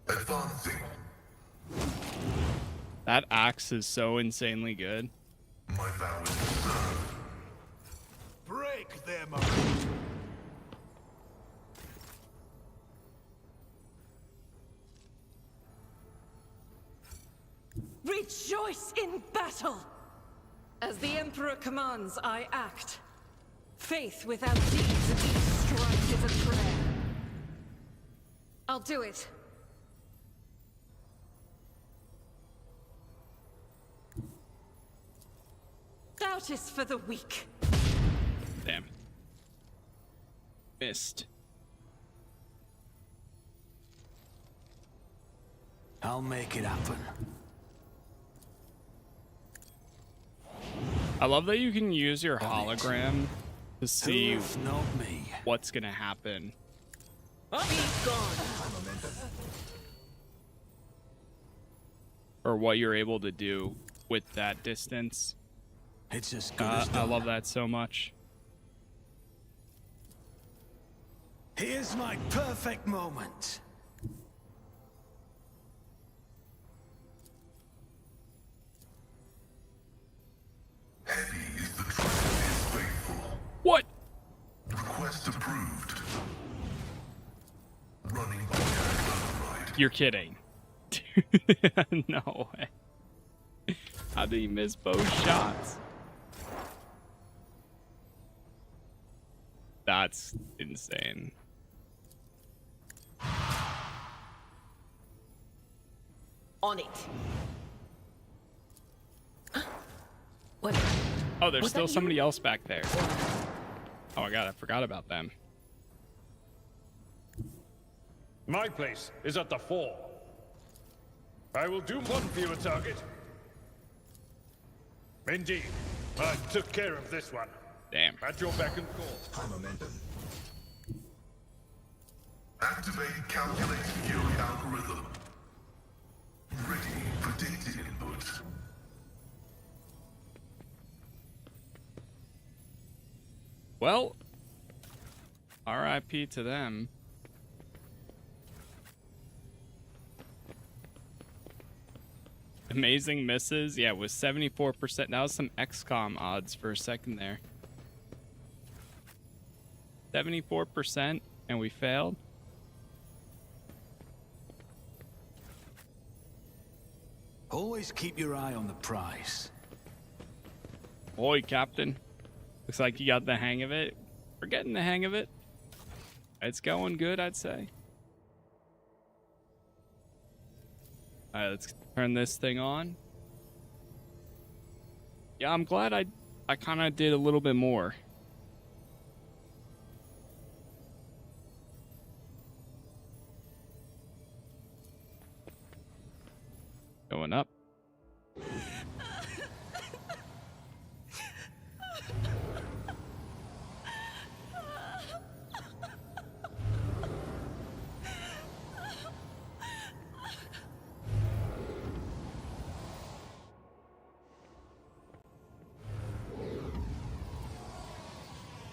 Advancing. That axe is so insanely good. My vow is to serve. Break them up. Rejoice in battle! As the Emperor commands, I act. Faith without deeds of each strike is a prayer. I'll do it. Doubt is for the weak. Damn. Missed. I'll make it happen. I love that you can use your hologram to see Not me. what's gonna happen. Be gone. Or what you're able to do with that distance. It's as good as I done. love that so much. Here's my perfect moment. Heavy is the trust of his faithful. What? Request approved. Running by override. You're kidding. No way. How did he miss both shots? That's insane. On it. What? Oh, there's Was still that somebody else back there. Oh my god, I forgot about them. My place is at the fore. I will do one for you, target. Indeed. I took care of this one. Damn. At your beck and call. High momentum. Activate calculate fury algorithm. Ready for data input. Well, RIP to them. Amazing misses. Yeah, it was 74%. That was some XCOM odds for a second there. 74%, and we failed. Always keep your eye on the prize. Boy, Captain. Looks like you got the hang of it. We're getting the hang of it. It's going good, I'd say. Alright, let's turn this thing on. Yeah, I'm glad I kind of did a little bit more. Going up.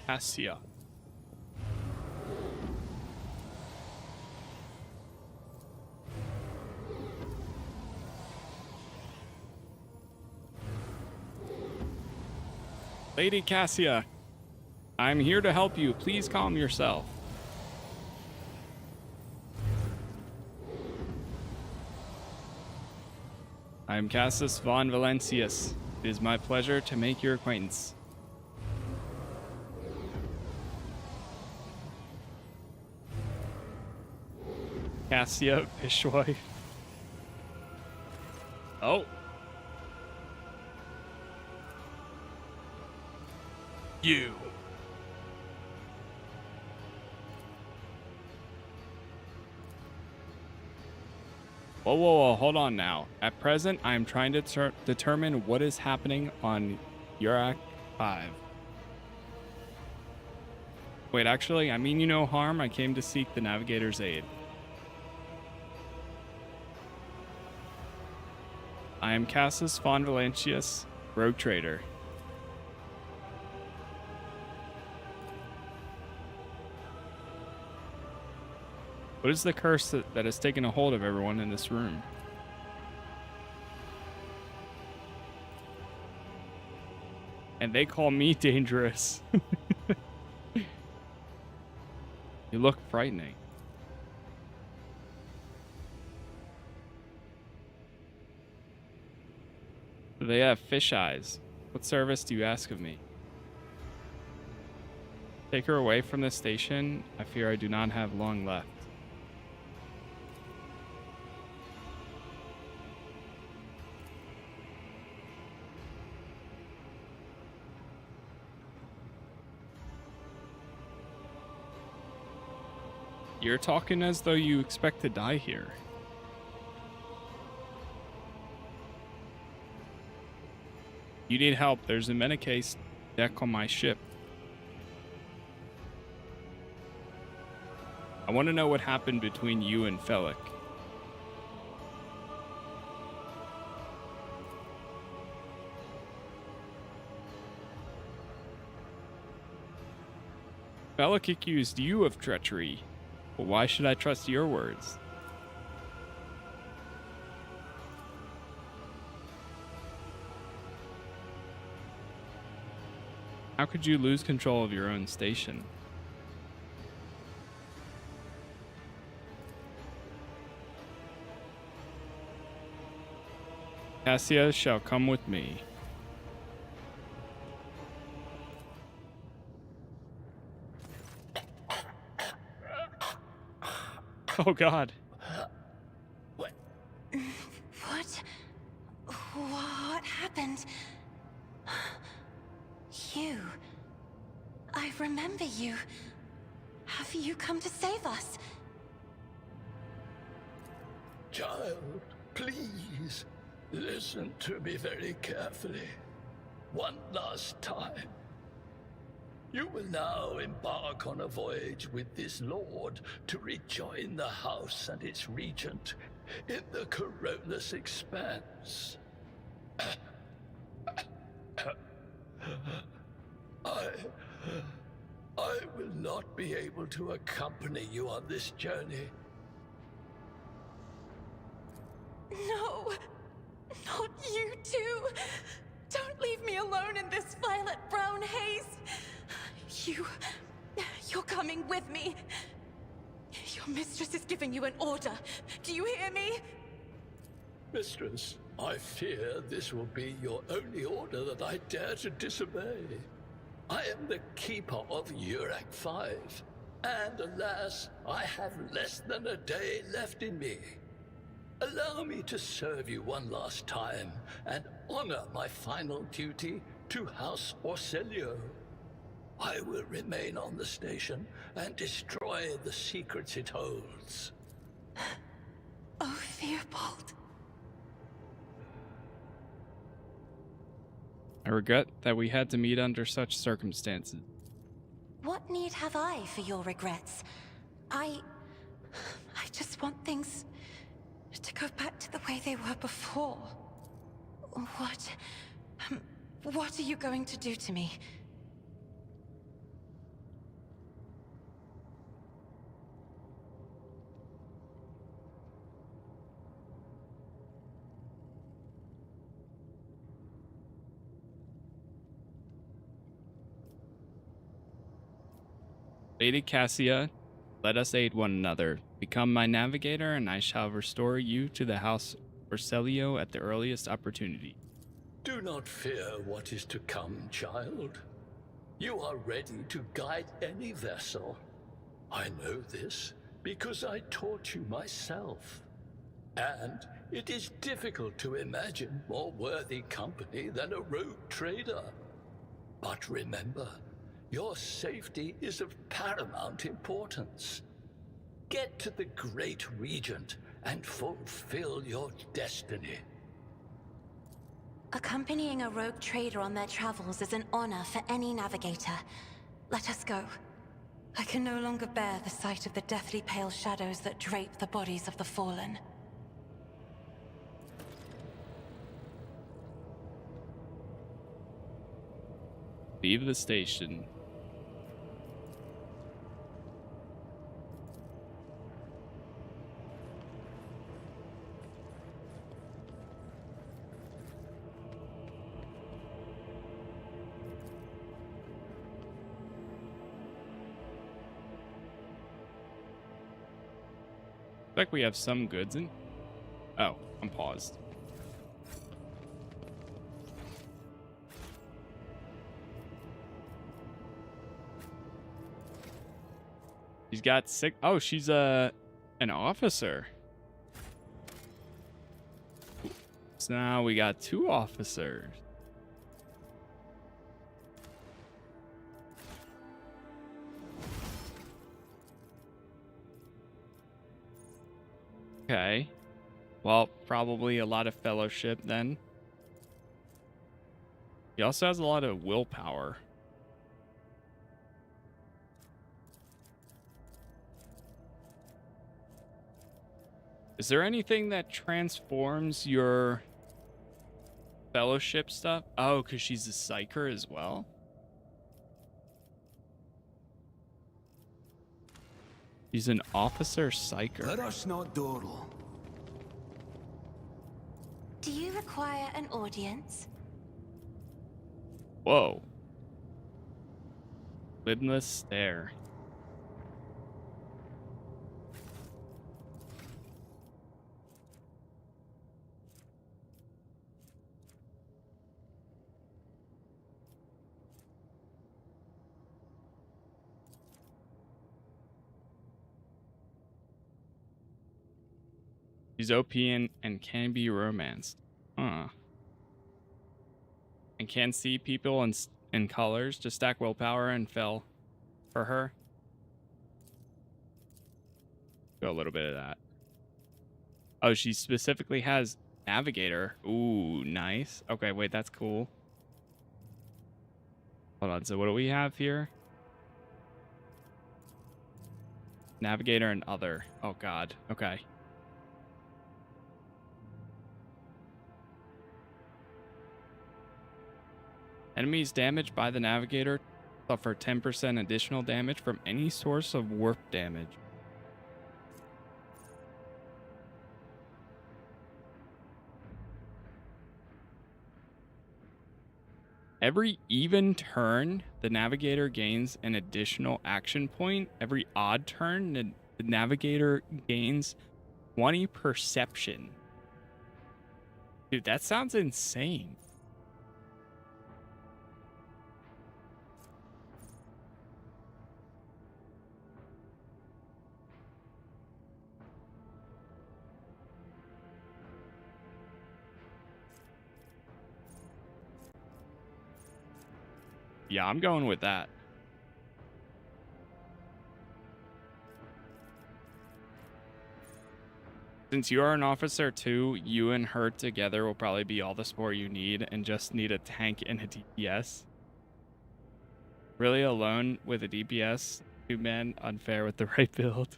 Asia. Lady Cassia, I'm here to help you. Please calm yourself. I am Casas von Valencius. It is my pleasure to make your acquaintance. Cassia Fishwife. Oh. You. Whoa, whoa, whoa, hold on now. At present, I am trying to determine what is happening on Urak 5. Wait, actually, I mean you no harm. I came to seek the navigator's aid. I am Casas von Valencius, rogue trader. What is the curse that has taken a hold of everyone in this room? And they call me dangerous. You look frightening. They have fish eyes. What service do you ask of me? Take her away from the station. I fear I do not have long left. You're talking as though you expect to die here. You need help. There's a Medicase deck on my ship. I want to know what happened between you and Felix. Felix accused you of treachery. But why should I trust your words? How could you lose control of your own station? Cassia shall come with me. Oh God. What happened? You. I remember you. Have you come to save us? Child, please, listen to me very carefully. One last time. You will now embark on a voyage with this lord to rejoin the house and its regent in the Coronus Expanse. I will not be able to accompany you on this journey. No, not you too. Don't leave me alone in this violet brown haze. You're coming with me. Your mistress is giving you an order. Do you hear me? Mistress, I fear this will be your only order that I dare to disobey. I am the keeper of Urac 5, and alas, I have less than a day left in me. Allow me to serve you one last time and honor my final duty to House Orselio. I will remain on the station and destroy the secrets it holds. Oh, Fearbold. I regret that we had to meet under such circumstances. What need have I for your regrets? I just want things to go back to the way they were before. What are you going to do to me? Lady Cassia, let us aid one another. Become my navigator, and I shall restore you to the House Orselio at the earliest opportunity. Do not fear what is to come, child. You are ready to guide any vessel. I know this because I taught you myself. And it is difficult to imagine more worthy company than a rogue trader. But remember, your safety is of paramount importance. Get to the Great Regent and fulfill your destiny. Accompanying a rogue trader on their travels is an honor for any navigator. Let us go. I can no longer bear the sight of the deathly pale shadows that drape the bodies of the fallen. Leave the station. Like we have some goods in. Oh, I'm paused. She's got sick. Oh, she's an officer. So now we got 2 officers. Okay. Well, probably a lot of fellowship then. He also has a lot of willpower. Is there anything that transforms your fellowship stuff? Oh, because she's a psyker as well? She's an officer psyker. Let us not dawdle. Do you require an audience? Whoa. Lidless stare. She's OP and can be romanced. Huh. And can see people in colors. Just stack willpower and fell for her. Go a little bit of that. Oh, she specifically has Navigator. Ooh, nice. Okay, wait, that's cool. Hold on, so what do we have here? Navigator and other. Oh, God. Okay. Enemies damaged by the Navigator suffer 10% additional damage from any source of warp damage. Every even turn, the Navigator gains an additional action point. Every odd turn, the Navigator gains 20 perception. Dude, that sounds insane. Yeah, I'm going with that. Since you are an officer too, you and her together will probably be all the support you need and just need a tank and a DPS. Really alone with a DPS, 2 men, unfair with the right build.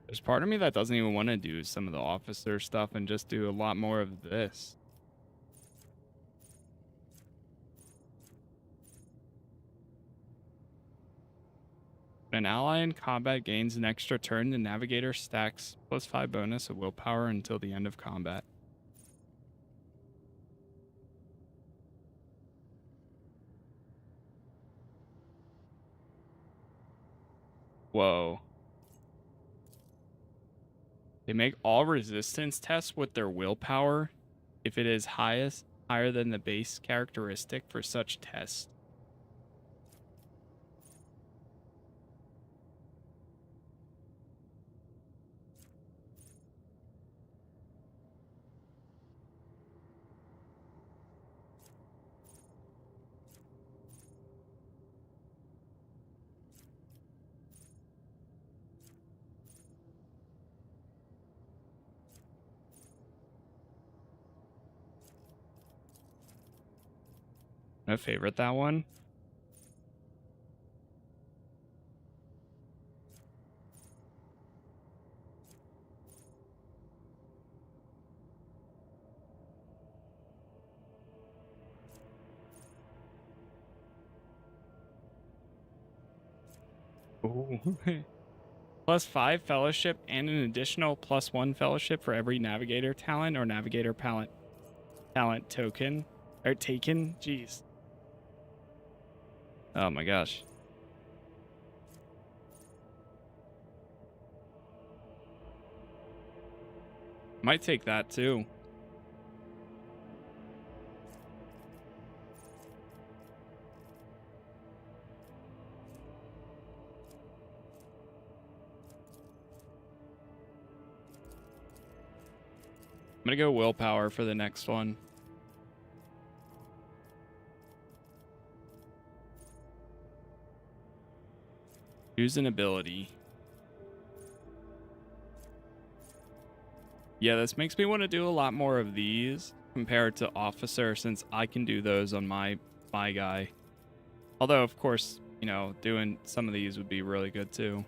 There's part of me that doesn't even want to do some of the officer stuff and just do a lot more of this. When an ally in combat gains an extra turn, the Navigator stacks +5 bonus of willpower until the end of combat. Whoa. They make all resistance tests with their willpower if it is higher than the base characteristic for such tests. I favorite that one. Ooh. +5 fellowship and an additional +1 fellowship for every navigator talent or navigator talent token or taken. Jeez. Oh my gosh. Might take that too. gonna go willpower for the next one. Choose an ability. Yeah, this makes me want to do a lot more of these compared to officer, since I can do those on my guy. Although, of course, you know, doing some of these would be really good too.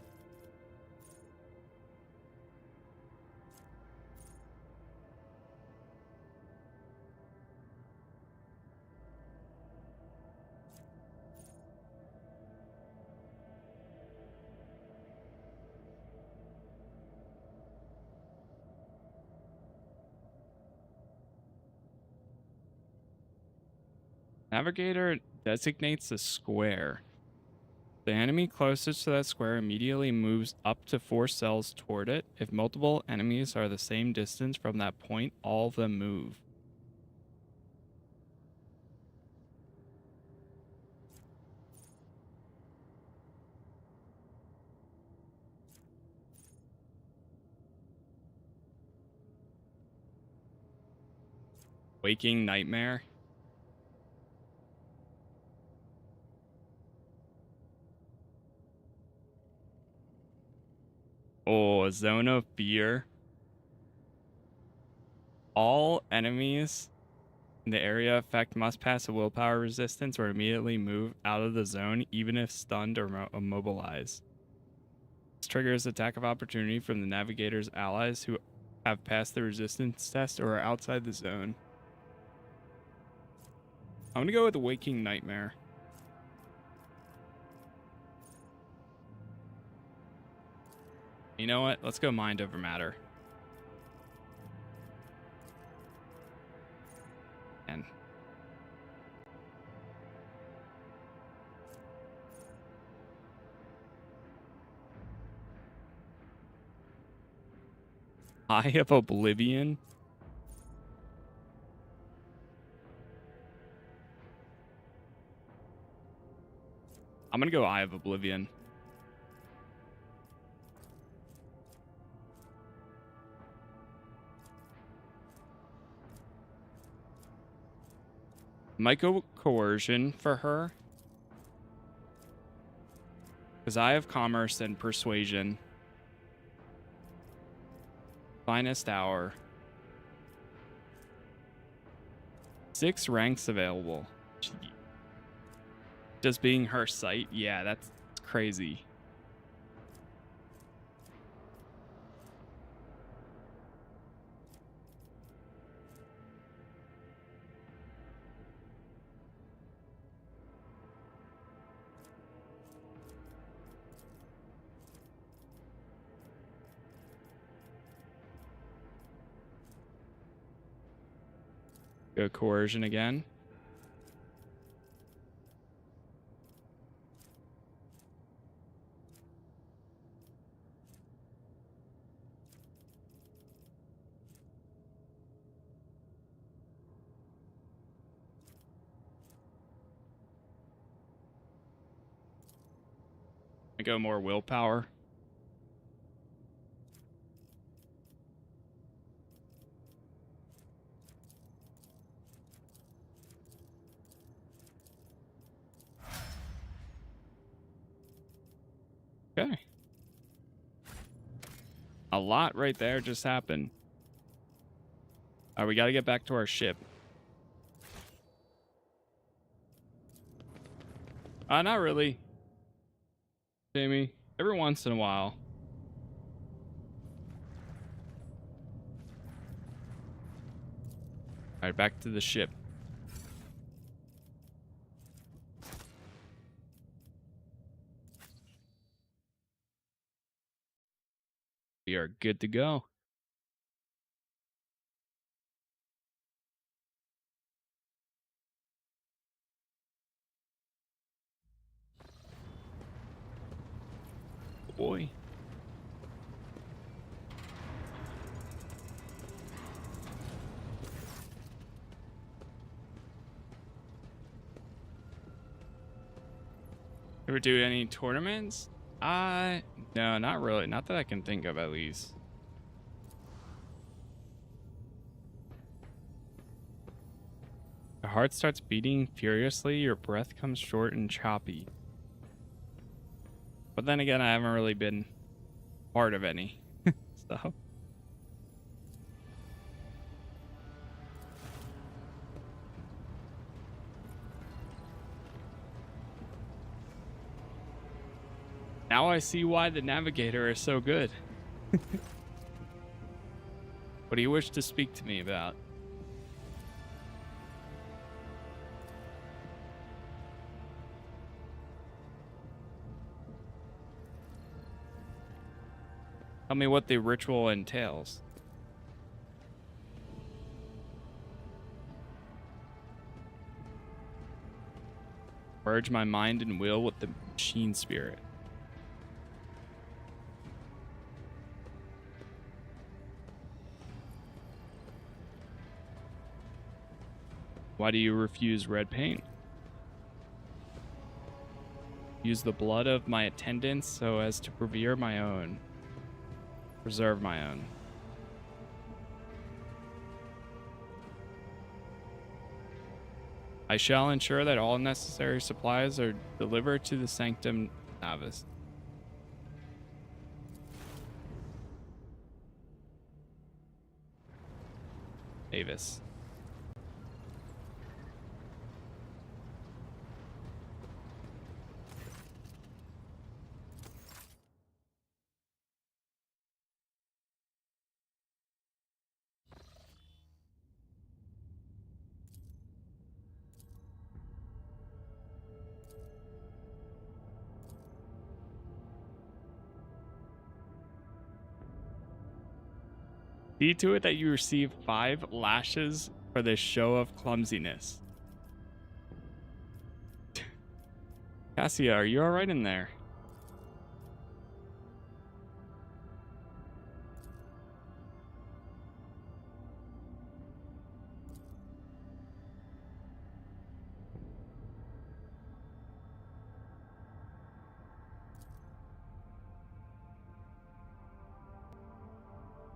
Navigator designates a square. The enemy closest to that square immediately moves up to 4 cells toward it. If multiple enemies are the same distance from that point, all of them move. Waking Nightmare. Oh, a zone of fear. All enemies in the area effect must pass a willpower resistance or immediately move out of the zone, even if stunned or immobilized. This triggers attack of opportunity from the navigator's allies who have passed the resistance test or are outside the zone. I'm gonna go with Waking Nightmare. You know what? Let's go Mind Over Matter. And Eye of Oblivion. I'm gonna go Eye of Oblivion. Might go Coercion for her, because I have Commerce and Persuasion. Finest Hour. 6 ranks available. Gee. Just being her sight, yeah, that's crazy. Go Coercion again. I go more willpower. Okay. A lot right there just happened. All right, we got to get back to our ship. Not really, Jamie. Every once in a while. All right, back to the ship. We are good to go. Boy. Ever do any tournaments? No, not really. Not that I can think of, at least. heart starts beating furiously, your breath comes short and choppy. But then again, I haven't really been part of any. So. Now I see why the navigator is so good. What do you wish to speak to me about? Tell me what the ritual entails. Merge my mind and will with the machine spirit. Why do you refuse red paint? Use the blood of my attendants so as to preserve my own. Preserve my own. I shall ensure that all necessary supplies are delivered to the Sanctum Navis. Davis. See to it that you receive 5 lashes for this show of clumsiness. Cassia, are you alright in there?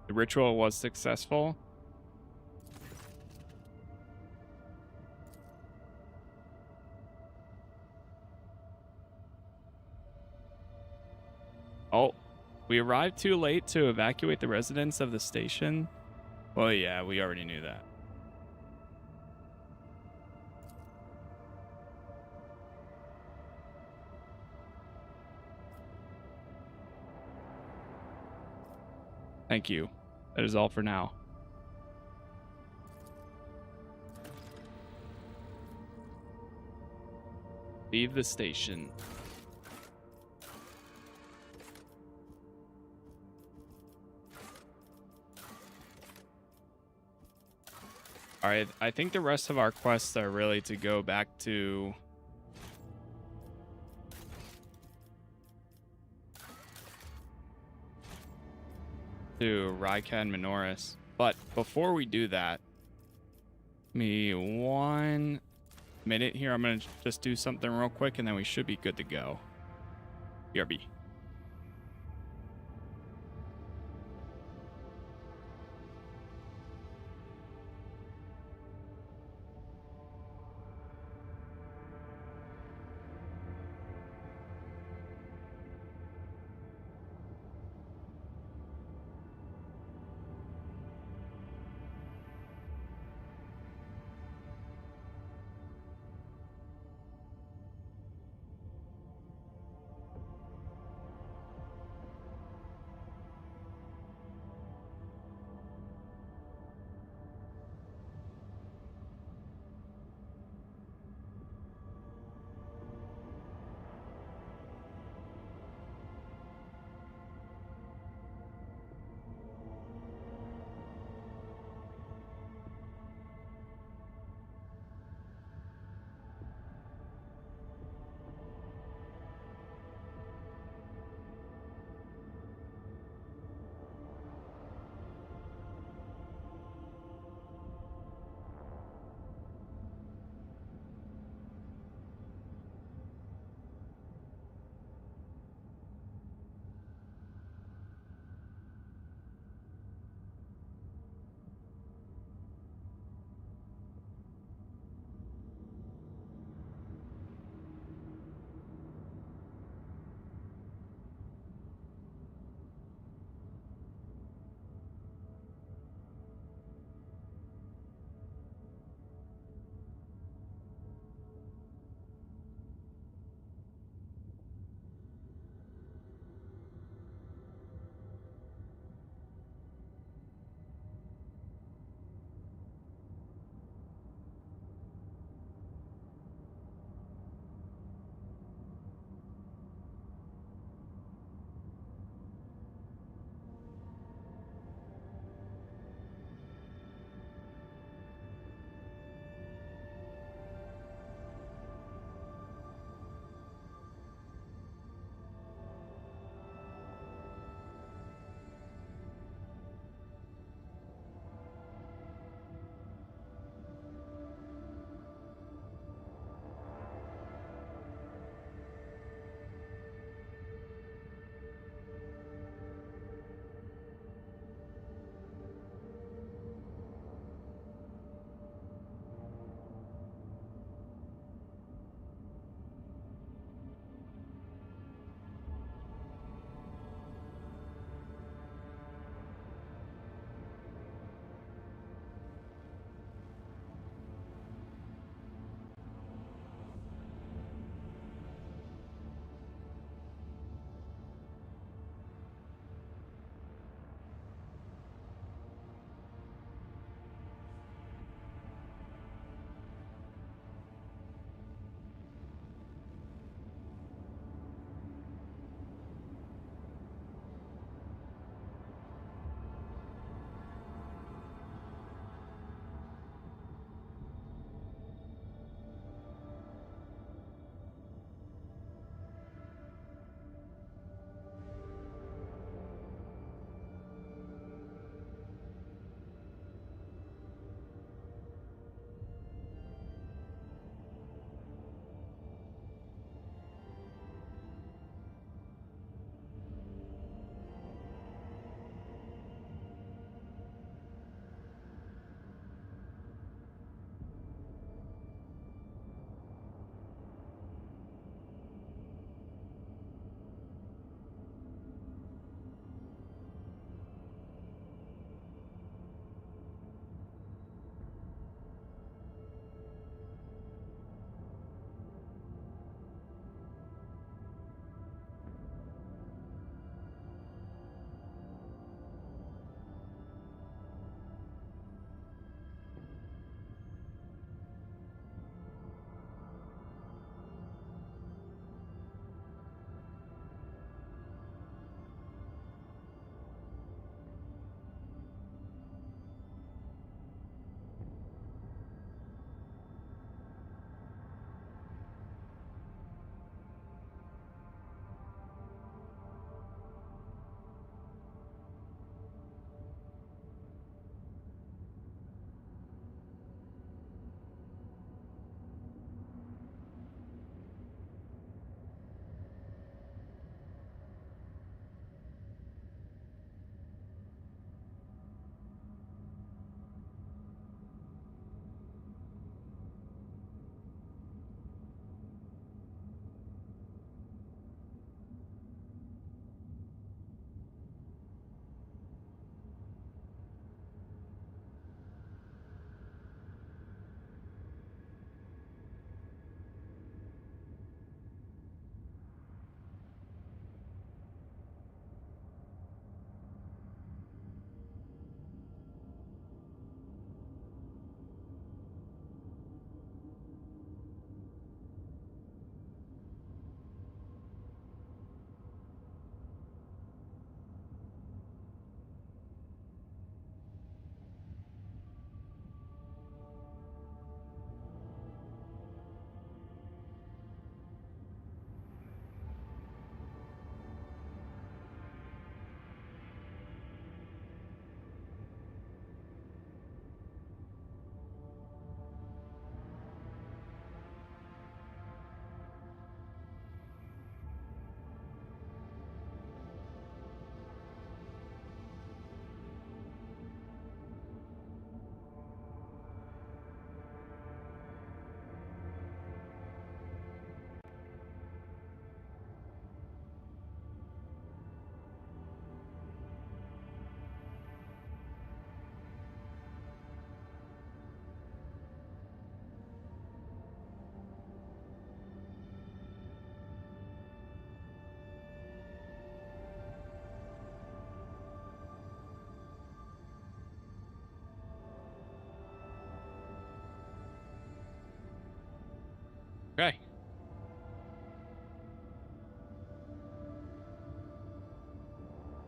The ritual was successful. Oh, we arrived too late to evacuate the residents of the station. Well, yeah, we already knew that. Thank you. That is all for now. Leave the station. All right, I think the rest of our quests are really to go back to Rika and Minoris. But before we do that, give me 1 minute here. I'm going to just do something real quick and then we should be good to go. BRB.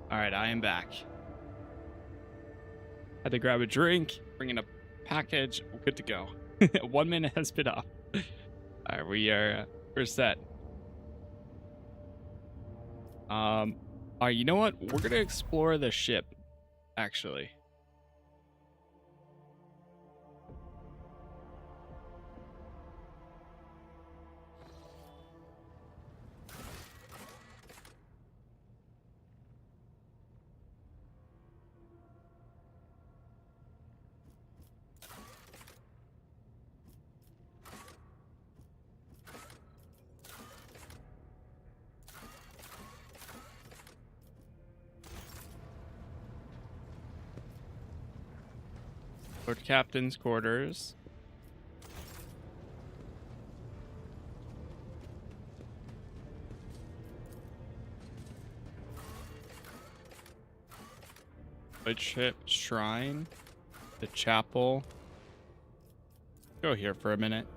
All right, I am back. Had to grab a drink, bring in a package. We're good to go. 1 minute has been off. All right, we're set. All right, you know what? We're gonna explore the ship, actually. Lord Captain's quarters. The ship shrine. The chapel. Go here for a minute.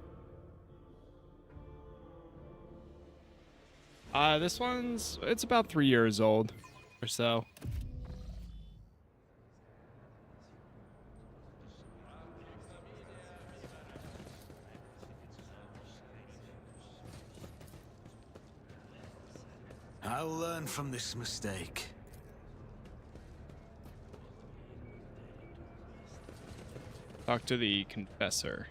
This it's about 3 years old or so. I'll learn from this mistake. Talk to the confessor.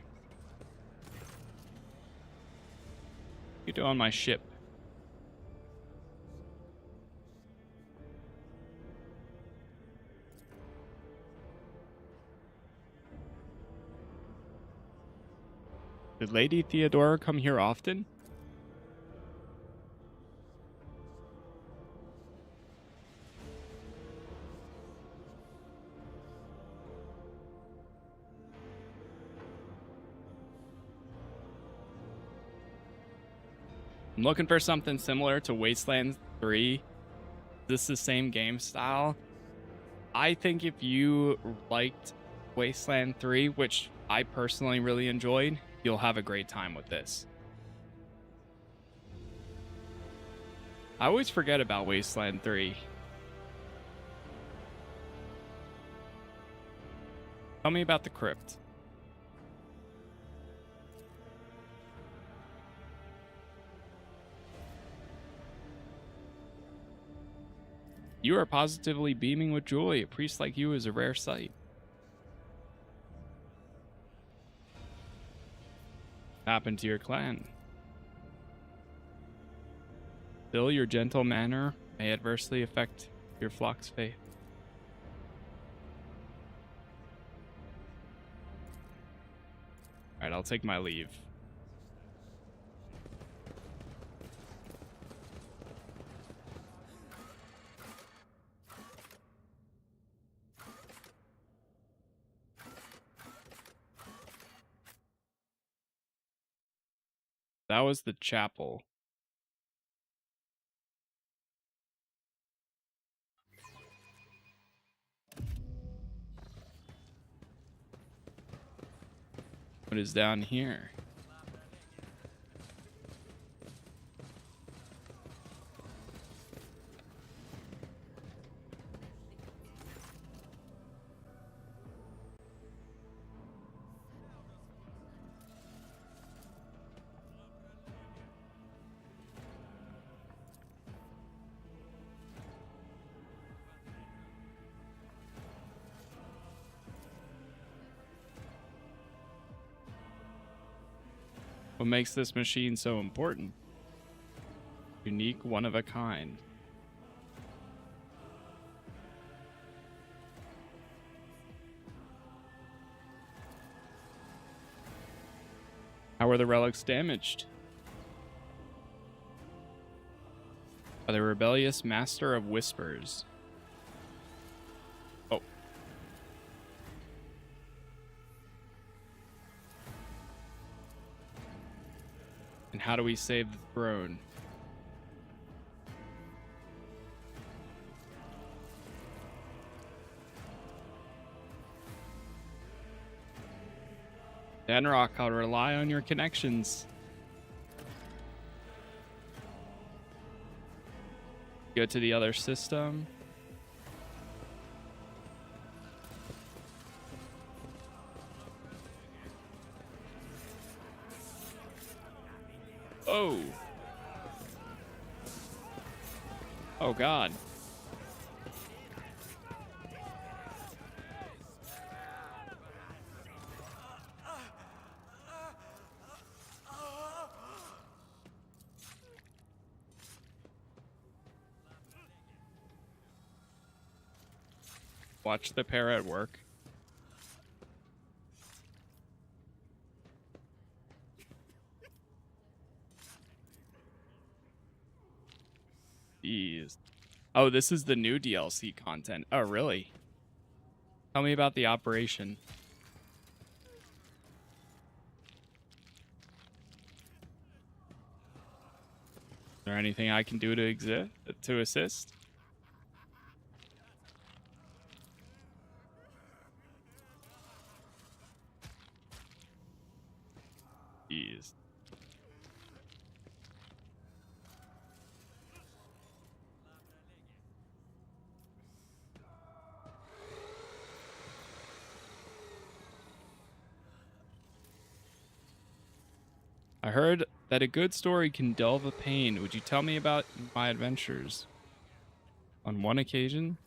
You do on my ship. Did Lady Theodora come here often? I'm looking for something similar to Wasteland 3. This is the same game style. I think if you liked Wasteland 3, which I personally really enjoyed, you'll have a great time with this. I always forget about Wasteland 3. Tell me about the crypt. You are positively beaming with joy. A priest like you is a rare sight. What happened to your clan? Still, your gentle manner may adversely affect your flock's faith. Alright, I'll take my leave. That was the chapel. What is down here? What makes this machine so important? Unique, one of a kind. How are the relics damaged? By the rebellious master of whispers. Oh. And how do we save the throne? Danrock, I'll rely on your connections. Go to the other system. Oh God. Watch the pair at work. Jeez. Oh, this is the new DLC content. Oh, really? Tell me about the operation. Is there anything I can do to assist? Jeez. I heard that a good story can dull the pain. Would you tell me about my adventures? On one occasion?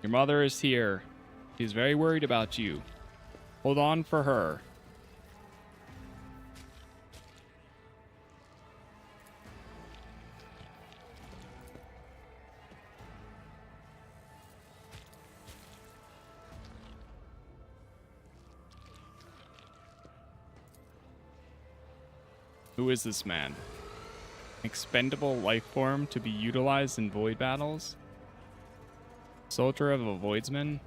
Your mother is here. She's very worried about you. Hold on for her. Who is this man? Expendable life form to be utilized in void battles? Soldier of a voidsman?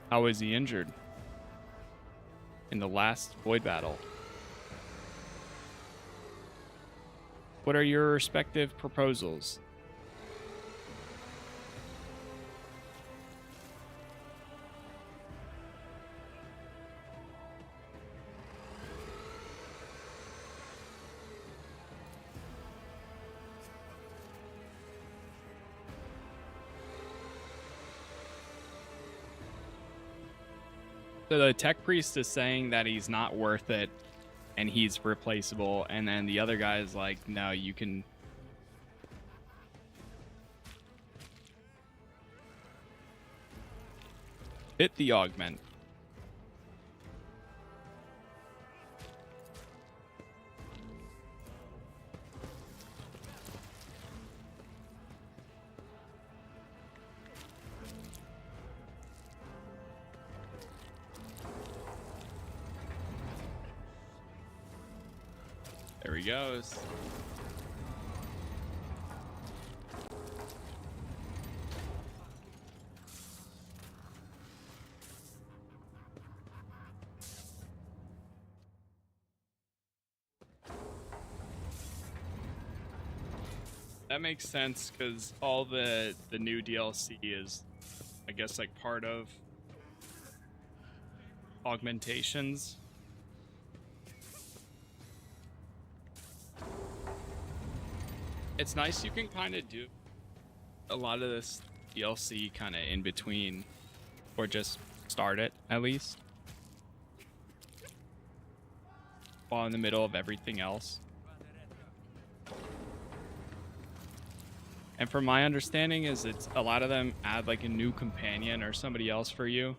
How was he injured? In the last void battle? What are your respective proposals? So the tech priest is saying that he's not worth it and he's replaceable, and then the other guy is like, no, you can... hit the augment. There he goes. That makes sense because all the new DLC is, I guess, like part of augmentations. It's nice you can kind of do a lot of this DLC kind of in between, or just start it at least, while in the middle of everything else. And from my understanding is it's a lot of them add like a new companion or somebody else for you.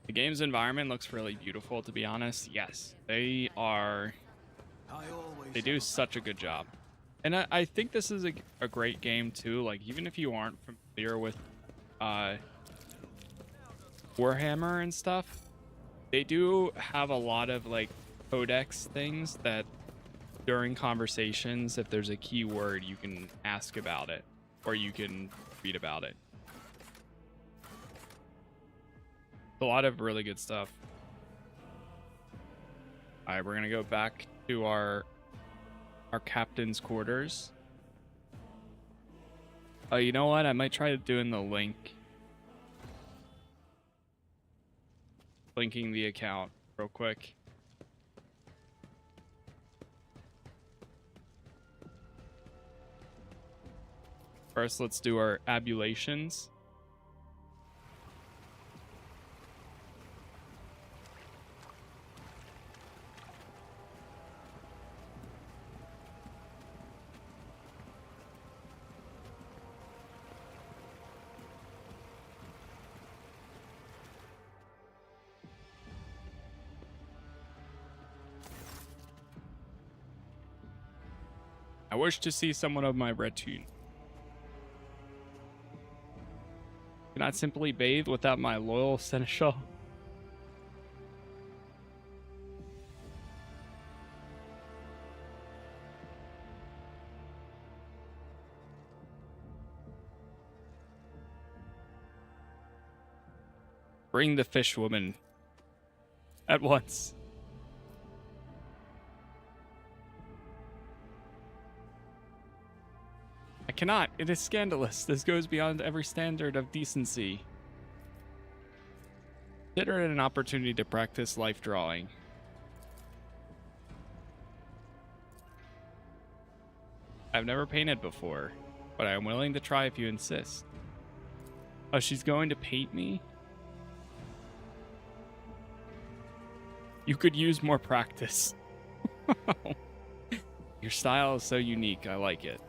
The game's environment looks really beautiful, to be honest. Yes, they do such a good job. And I think this is a great game too. Like, even if you aren't familiar with Warhammer and stuff, they do have a lot of like codex things that during conversations, if there's a keyword, you can ask about it or you can read about it. A lot of really good stuff. All right, we're gonna go back to our captain's quarters. You know what? I might try doing the link linking the account real quick. First, let's do our abulations. I wish to see someone of my retinue. Cannot simply bathe without my loyal seneschal. Bring the fish woman at once. I cannot. It is scandalous. This goes beyond every standard of decency. Consider it an opportunity to practice life drawing. I've never painted before, but I am willing to try if you insist. Oh, she's going to paint me? You could use more practice. Your style is so unique. I like it.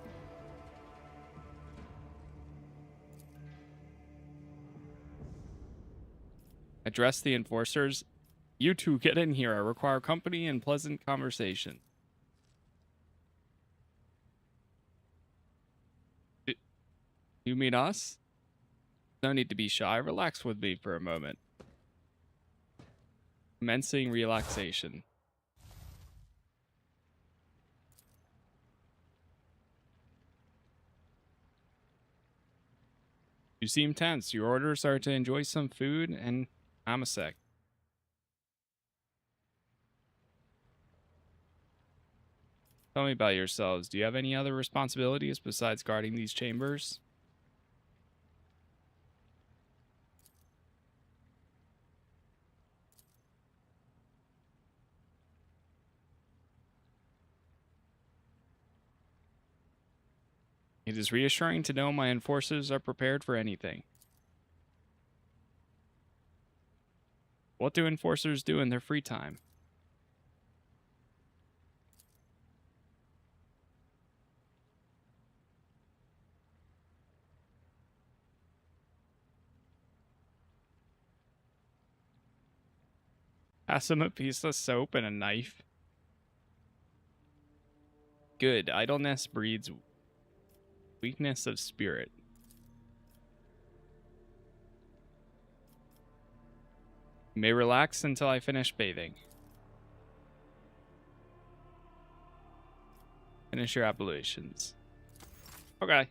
Address the enforcers. You two get in here. I require company and pleasant conversation. You mean us? No need to be shy. Relax with me for a moment. Commencing relaxation. You seem tense. Your orders are to enjoy some food and I'm a sec. Tell me about yourselves. Do you have any other responsibilities besides guarding these chambers? It is reassuring to know my enforcers are prepared for anything. What do enforcers do in their free time? Pass him a piece of soap and a knife. Good. Idleness breeds weakness of spirit. You may relax until I finish bathing. Finish your ablutions. Okay.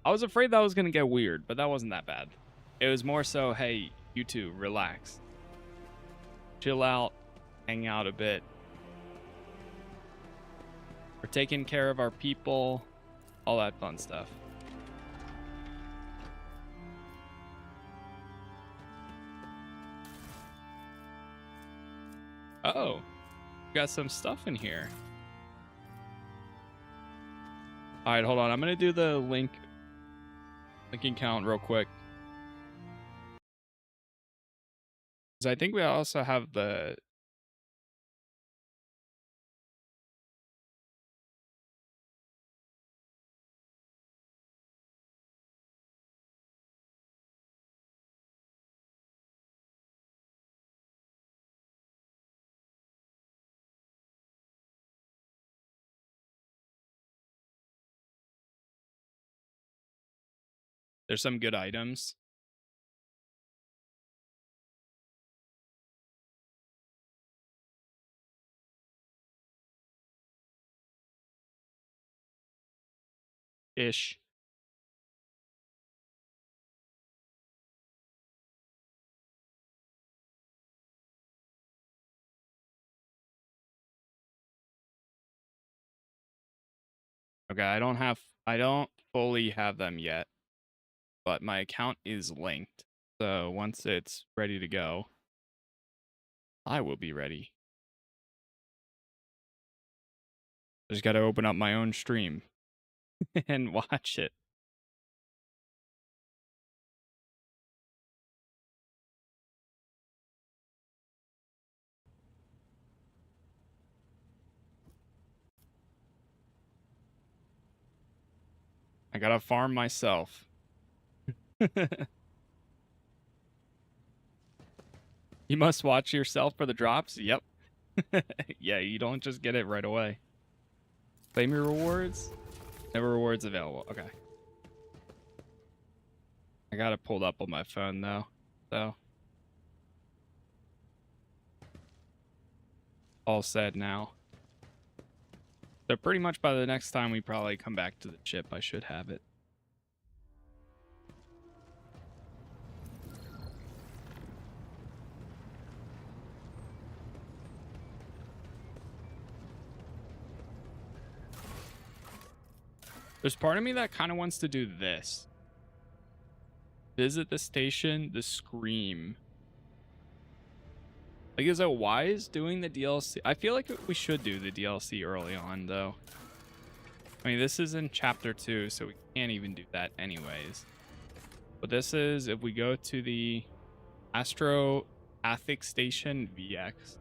I was afraid that was going to get weird, but that wasn't that bad. It was more so, hey, you two, relax. Chill out, hang out a bit. We're taking care of our people, all that fun stuff. Oh, got some stuff in here. All right, hold on. I'm going to do the linking count real quick. Because I think we also have the... There's some good items. Ish. Okay, I don't fully have them yet, but my account is linked. So once it's ready to go, I will be ready. Just got to open up my own stream and watch it. I gotta farm myself. You must watch yourself for the drops? Yep. Yeah, you don't just get it right away. Claim your rewards? No rewards available. Okay. I got it pulled up on my phone though. So. All set now. So pretty much by the next time we probably come back to the ship, I should have it. There's part of me that kind of wants to do this. Visit the station, the Scream. Like, is it wise doing the DLC? I feel like we should do the DLC early on, though. I mean, this is in Chapter 2, so we can't even do that anyways. But this is, if we go to the Astro Athic Station VX.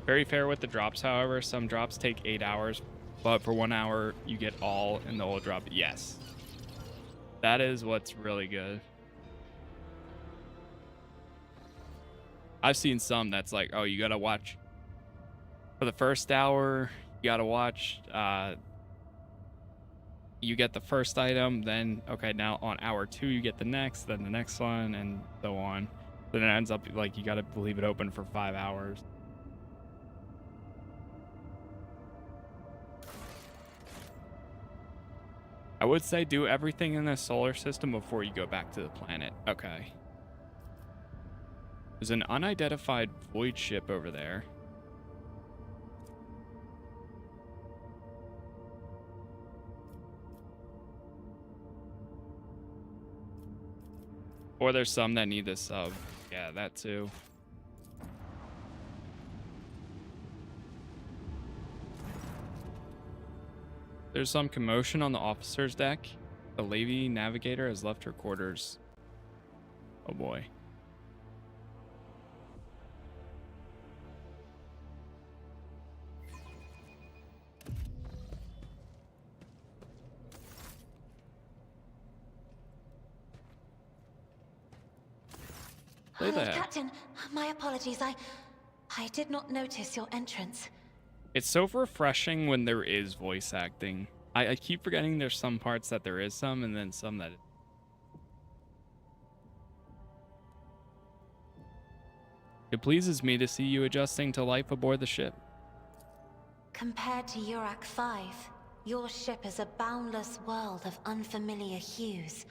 Very fair with the drops, however. Some drops take 8 hours, but for 1 hour, you get all in the old drop. Yes. That is what's really good. I've seen some that's like, oh, you gotta watch for the first hour, you gotta watch, you get the first item, then, okay, now on hour 2, you get the next, then the next one, and so on. Then it ends up like you gotta leave it open for 5 hours. I would say do everything in the solar system before you go back to the planet. Okay. There's an unidentified void ship over there. Or there's some that need this sub. Yeah, that too. There's some commotion on the officer's deck. The lady navigator has left her quarters. Oh boy. Play Lord that. Captain, my apologies. I did not notice your entrance. It's so refreshing when there is voice acting. I keep forgetting there's some parts that there is some, and then some that... It pleases me to see you adjusting to life aboard the ship. Compared to Urak 5, your ship is a boundless world of unfamiliar hues.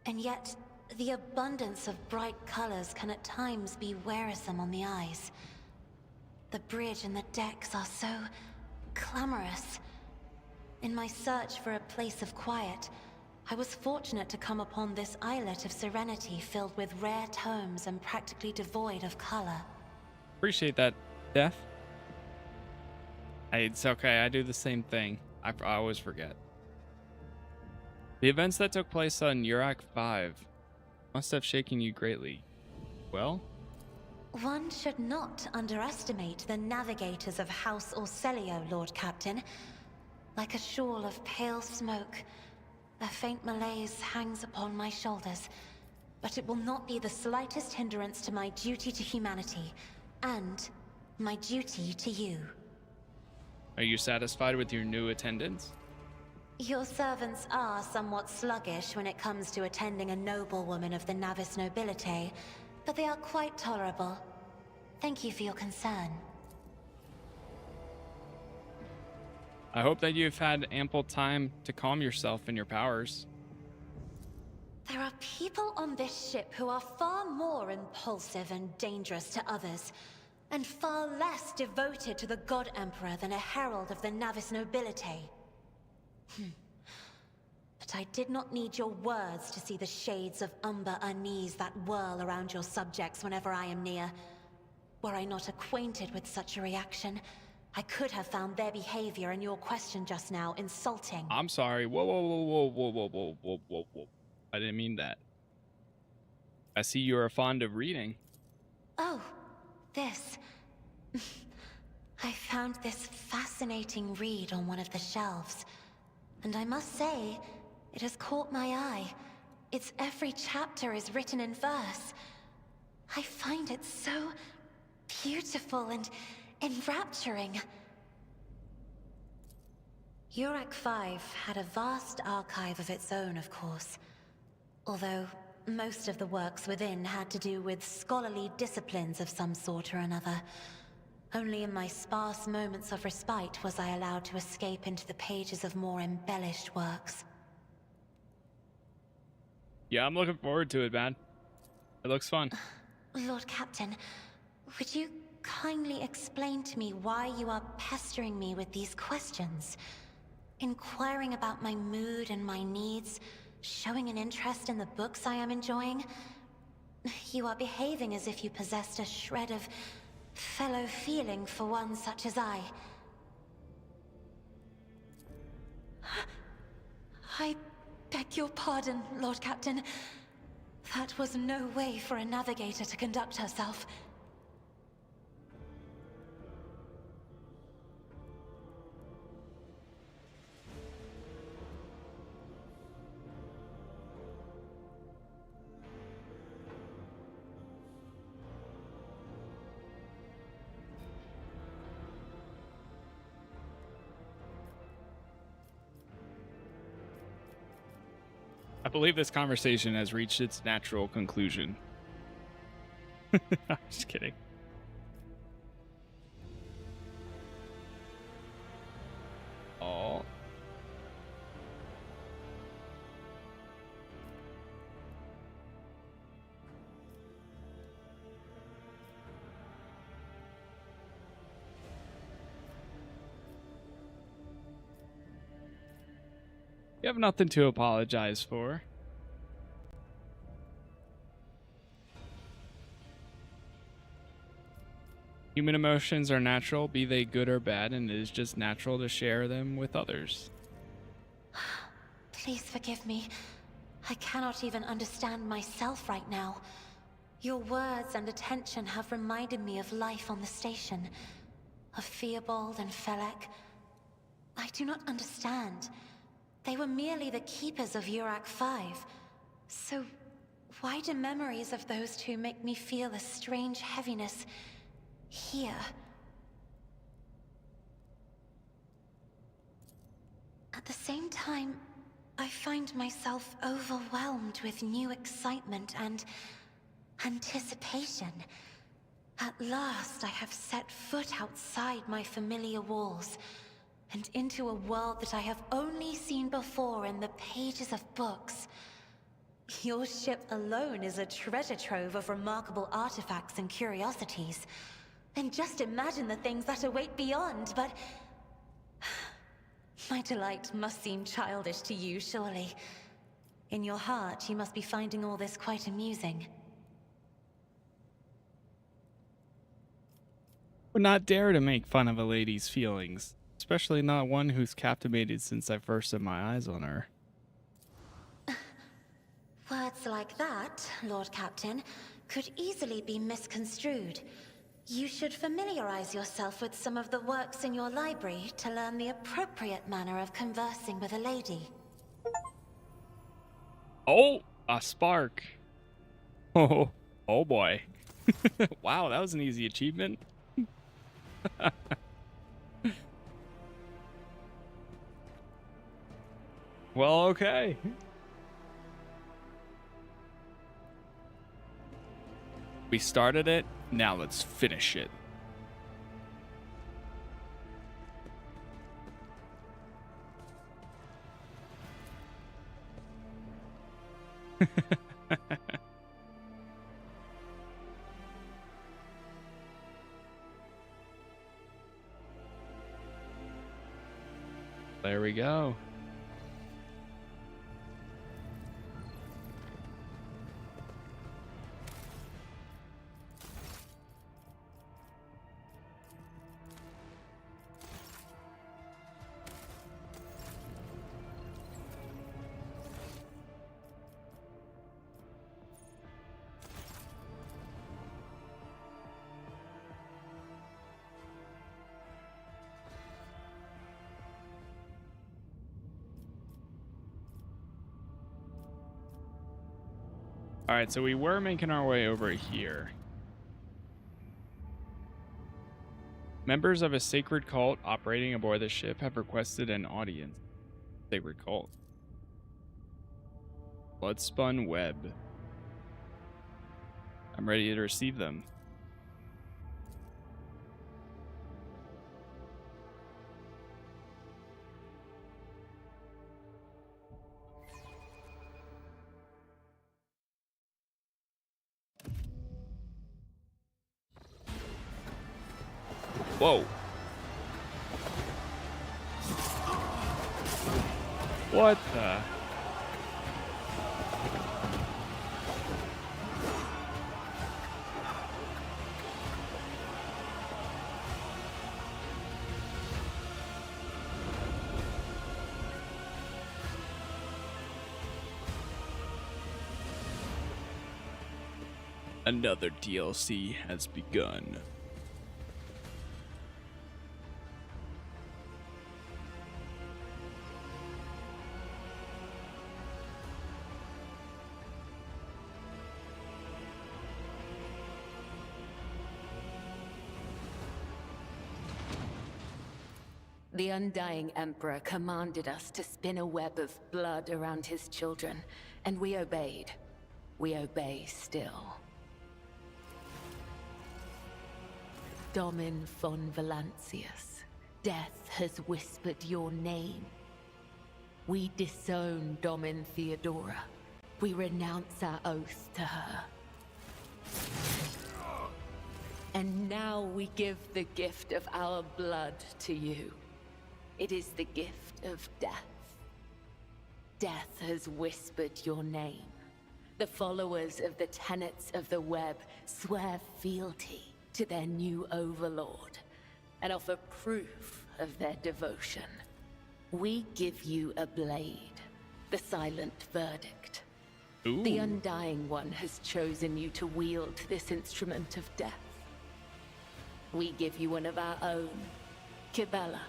And yet, the abundance of bright colors can at times be wearisome on the eyes. The bridge and the decks are so clamorous. In my search for a place of quiet, I was fortunate to come upon this islet of serenity filled with rare tomes and practically devoid of color. Appreciate that, Death. It's okay, I do the same thing. I always forget. The events that took place on Urak 5 must have shaken you greatly. Well? One should not underestimate the navigators of House Orselio, Lord Captain. Like a shawl of pale smoke, a faint malaise hangs upon my shoulders, but it will not be the slightest hindrance to my duty to humanity, and my duty to you. Are you satisfied with your new attendance? Your servants are somewhat sluggish when it comes to attending a noblewoman of the Navis nobility, but they are quite tolerable. Thank you for your concern. I hope that you've had ample time to calm yourself and your powers. There are people on this ship who are far more impulsive and dangerous to others, and far less devoted to the God Emperor than a herald of the Navis nobility. But But I did not need your words to see the shades of umber unease that whirl around your subjects whenever I am near. Were I not acquainted with such a reaction, I could have found their behavior and your question just now insulting. I'm sorry. Whoa, whoa, whoa, whoa, whoa, whoa, whoa, whoa, whoa, whoa. I didn't mean that. I see you are fond of reading. Oh, this. I found this fascinating read on one of the shelves. And I must say, it has caught my eye. Its every chapter is written in verse. I find it so beautiful and enrapturing. Urak 5 had a vast archive of its own, of course. Although most of the works within had to do with scholarly disciplines of some sort or another. Only in my sparse moments of respite was I allowed to escape into the pages of more embellished works. Yeah, I'm looking forward to it, man. It looks fun. Lord Captain, would you kindly explain to me why you are pestering me with these questions? Inquiring about my mood and my needs, showing an interest in the books I am enjoying? You are behaving as if you possessed a shred of fellow feeling for one such as I. I beg your pardon, Lord Captain. That was no way for a navigator to conduct herself. I believe this conversation has reached its natural conclusion. I'm just kidding. Oh. You have nothing to apologize for. Human emotions are natural, be they good or bad, and it is just natural to share them with others. Please forgive me. I cannot even understand myself right now. Your words and attention have reminded me of life on the station, of Theobald and Felek. I do not understand. They were merely the keepers of Urak 5. So, why do memories of those two make me feel a strange heaviness here? At the same time, I find myself overwhelmed with new excitement and anticipation. At last, I have set foot outside my familiar walls, and into a world that I have only seen before in the pages of books. Your ship alone is a treasure trove of remarkable artifacts and curiosities. And just imagine the things that await beyond, but... my delight must seem childish to you, surely. In your heart, you must be finding all this quite amusing. Would not dare to make fun of a lady's feelings. Especially not one who's captivated since I first set my eyes on her. Words like that, Lord Captain, could easily be misconstrued. You should familiarize yourself with some of the works in your library to learn the appropriate manner of conversing with a lady. Oh, a spark. Oh boy. Wow, that was an easy achievement. Well, okay. We started it, now let's finish it. There we go. All right, so we were making our way over here. Members of a sacred cult operating aboard the ship have requested an audience. Sacred cult. Bloodspun web. I'm ready to receive them. Whoa. What the? Another DLC has begun. The Undying Emperor commanded us to spin a web of blood around his children, and we obeyed. We obey still. Domin von Valancius, death has whispered your name. We disown Domin Theodora. We renounce our oath to her. And now we give the gift of our blood to you. It is the gift of death. Death has whispered your name. The followers of the tenets of the web swear fealty to their new overlord and offer proof of their devotion. We give you a blade, the silent verdict. Ooh. The Undying One has chosen you to wield this instrument of death. We give you one of our own, Kibella.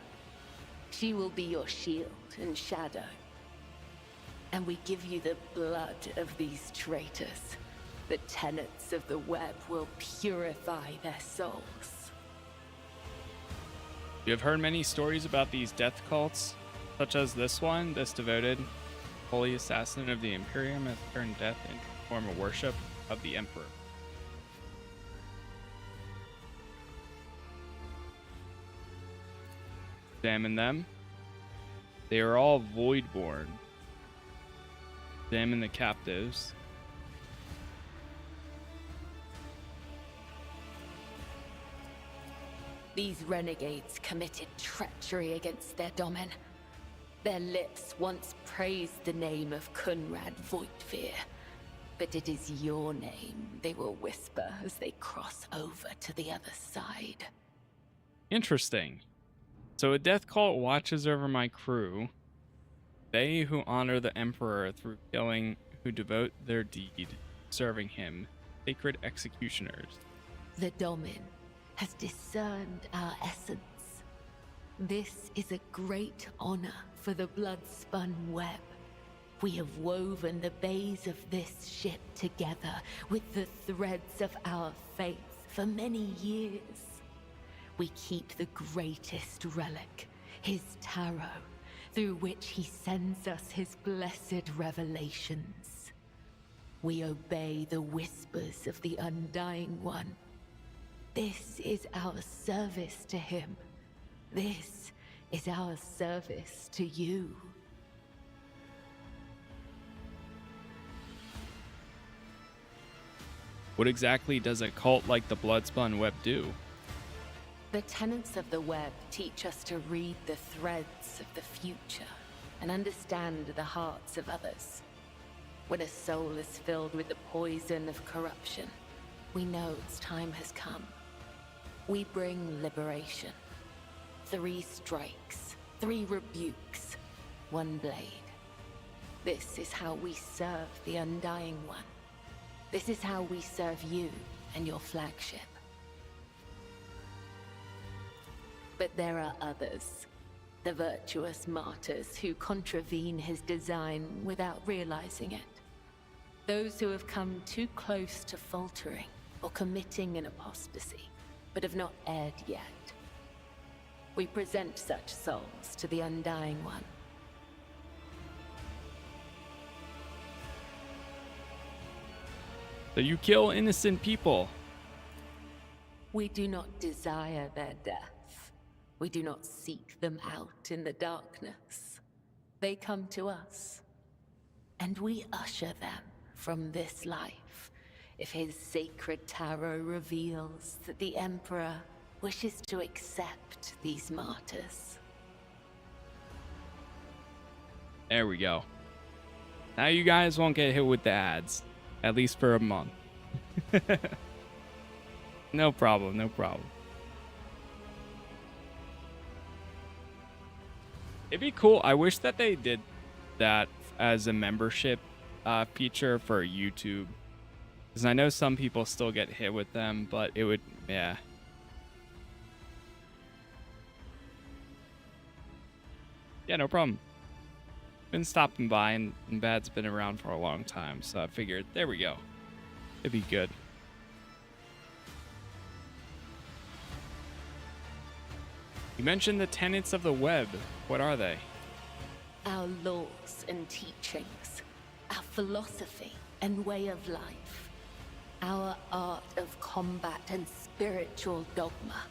She will be your shield and shadow. And we give you the blood of these traitors. The tenets of the web will purify their souls. You have heard many stories about these death cults, such as this one. This devoted, holy assassin of the Imperium has turned death into a form of worship of the Emperor. Examine them. They are all voidborn. Examine the captives. These renegades committed treachery against their domin. Their lips once praised the name of Kunrad Voigtveer, but it is your name they will whisper as they cross over to the other side. Interesting. So a death cult watches over my crew. They who honor the Emperor through killing, who devote their deed, serving him, sacred executioners. The Domin has discerned our essence. This is a great honor for the blood-spun web. We have woven the bays of this ship together with the threads of our faith for many years. We keep the greatest relic, his tarot, through which he sends us his blessed revelations. We obey the whispers of the Undying One. This is our service to him. This is our service to you. What exactly does a cult like the Bloodspun Web do? The tenets of the web teach us to read the threads of the future and understand the hearts of others. When a soul is filled with the poison of corruption, we know its time has come. We bring liberation. 3 strikes, 3 rebukes, 1 blade. This is how we serve the Undying One. This is how we serve you and your flagship. But there are others, the virtuous martyrs who contravene his design without realizing it. Those who have come too close to faltering or committing an apostasy, but have not erred yet. We present such souls to the Undying One. So you kill innocent people. We do not desire their death. We do not seek them out in the darkness. They come to us, and we usher them from this life if his sacred tarot reveals that the Emperor wishes to accept these martyrs. There we go. Now you guys won't get hit with the ads, at least for a month. No problem, no problem. It'd be cool. I wish that they did that as a membership feature for YouTube. Because I know some people still get hit with them, but it would, yeah. Yeah, no problem. Been stopping by, and Bad's been around for a long time, so I figured, there we go. It'd be good. You mentioned the tenets of the web. What are they? Our laws and teachings, our philosophy and way of life, our art of combat and spiritual dogma.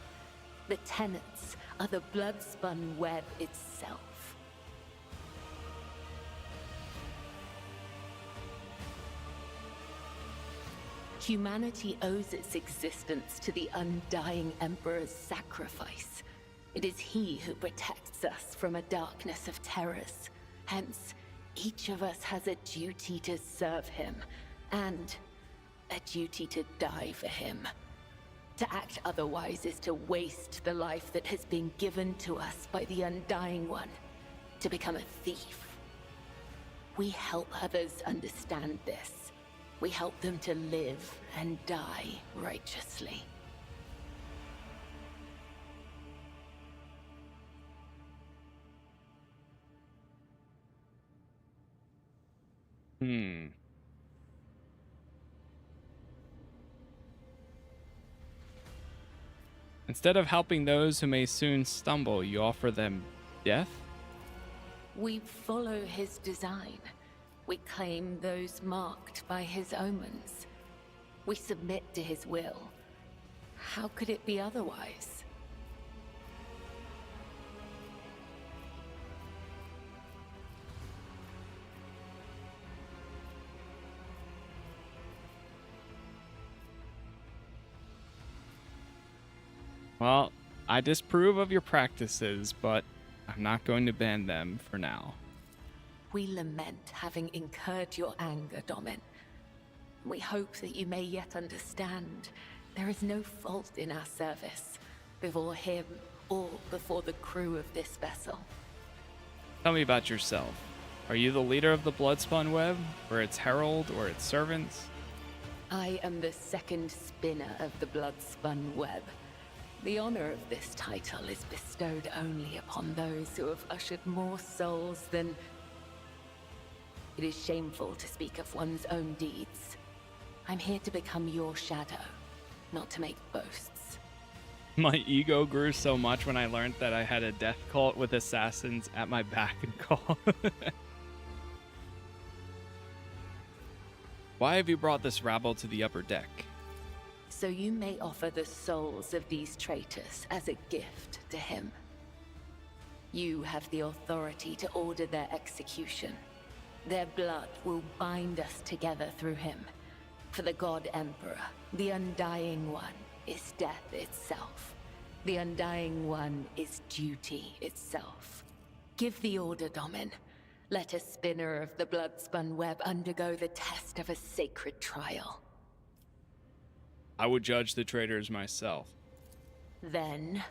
The tenets are the blood-spun web itself. Humanity owes its existence to the Undying Emperor's sacrifice. It is he who protects us from a darkness of terrors. Hence, each of us has a duty to serve him, and a duty to die for him. To act otherwise is to waste the life that has been given to us by the Undying One, to become a thief. We help others understand this. We help them to live and die righteously. Instead of helping those who may soon stumble, you offer them death? We follow his design. We claim those marked by his omens. We submit to his will. How could it be otherwise? Well, I disapprove of your practices, but I'm not going to ban them for now. We lament having incurred your anger, Domin. We hope that you may yet understand there is no fault in our service, before him or before the crew of this vessel. Tell me about yourself. Are you the leader of the Bloodspun Web, or its herald, or its servants? I am the second spinner of the Bloodspun Web. The honor of this title is bestowed only upon those who have ushered more souls than... It is shameful to speak of one's own deeds. I'm here to become your shadow, not to make boasts. My ego grew so much when I learned that I had a death cult with assassins at my beck and call. Why have you brought this rabble to the upper deck? So you may offer the souls of these traitors as a gift to him. You have the authority to order their execution. Their blood will bind us together through him. For the God Emperor, the Undying One is death itself. The Undying One is duty itself. Give the order, Domin. Let a spinner of the blood-spun web undergo the test of a sacred trial. I would judge the traitors myself. Then,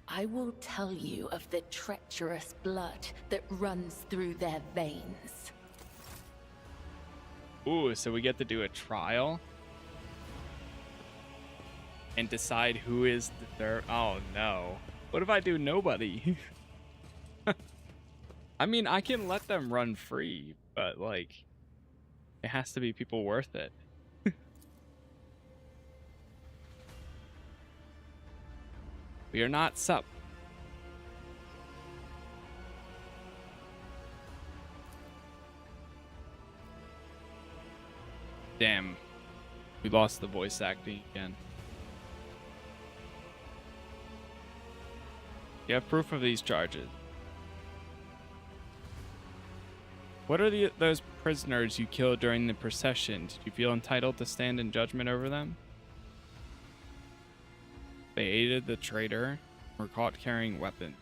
I will tell you of the treacherous blood that runs through their veins. Ooh, so we get to do a trial? And decide who is the third? Oh no. What if I do nobody? I mean, I can let them run free, but like... It has to be people worth it. We are not sup. Damn. We lost the voice acting again. You have proof of these charges. What are those prisoners you killed during the procession? Did you feel entitled to stand in judgment over them? They aided the traitor, were caught carrying weapons.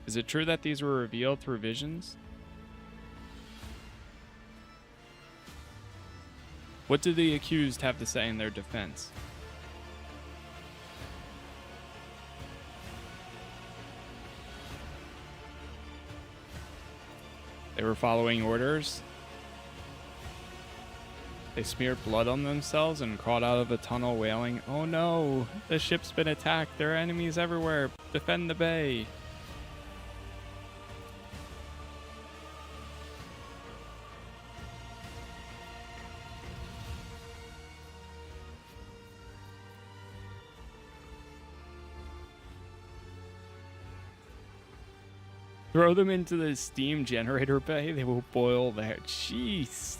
Is it true that these were revealed through visions? What do the accused have to say in their defense? They were following orders. They smeared blood on themselves and crawled out of the tunnel wailing, "Oh no, the ship's been attacked. There are enemies everywhere. Defend the bay." Throw them into the steam generator bay. They will boil there. Jeez.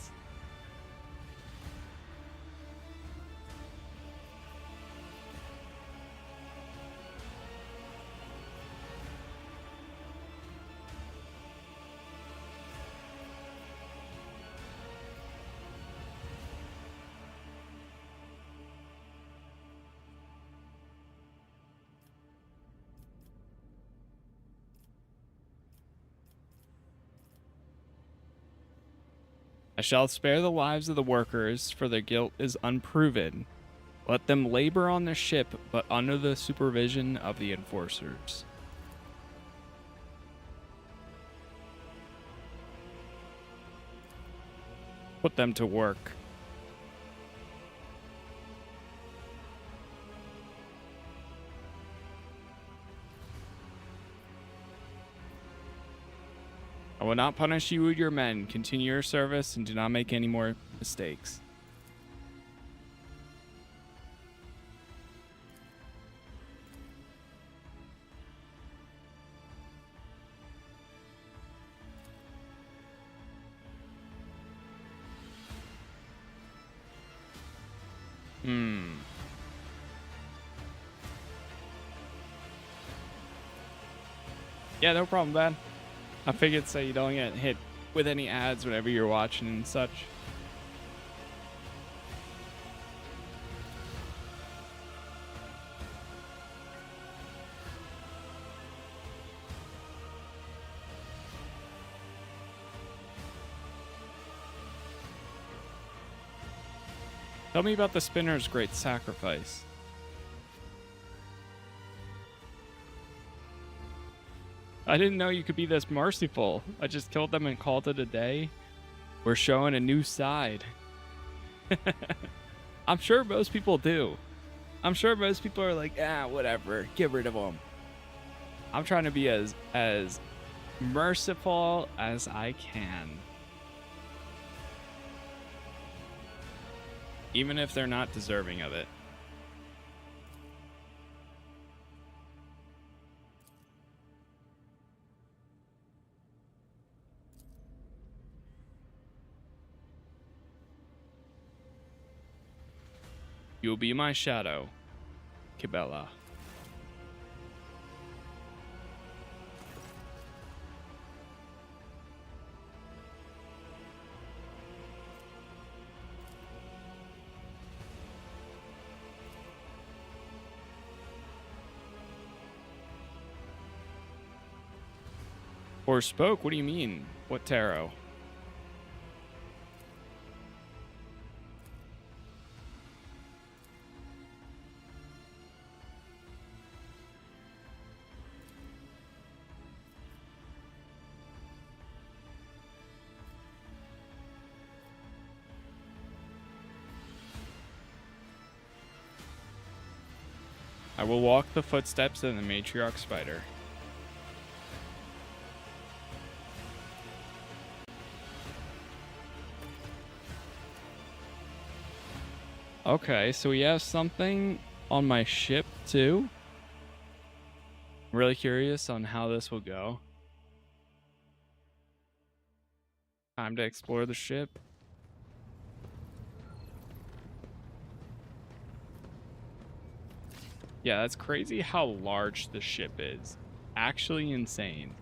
I shall spare the lives of the workers, for their guilt is unproven. Let them labor on the ship, but under the supervision of the enforcers. Put them to work. I will not punish you or your men. Continue your service and do not make any more mistakes. Yeah, no problem, man. I figured so you don't get hit with any ads whenever you're watching and such. Tell me about the spinner's great sacrifice. I didn't know you could be this merciful. I just killed them and called it a day. We're showing a new side. I'm sure most people do. I'm sure most people are like, whatever, get rid of them. I'm trying to be as merciful as I can. Even if they're not deserving of it. You'll be my shadow, Kibella. Or spoke? What do you mean? What tarot? I will walk the footsteps of the matriarch spider. Okay, so we have something on my ship too. I'm really curious on how this will go. Time to explore the ship. Yeah, that's crazy how large the ship is. Actually insane.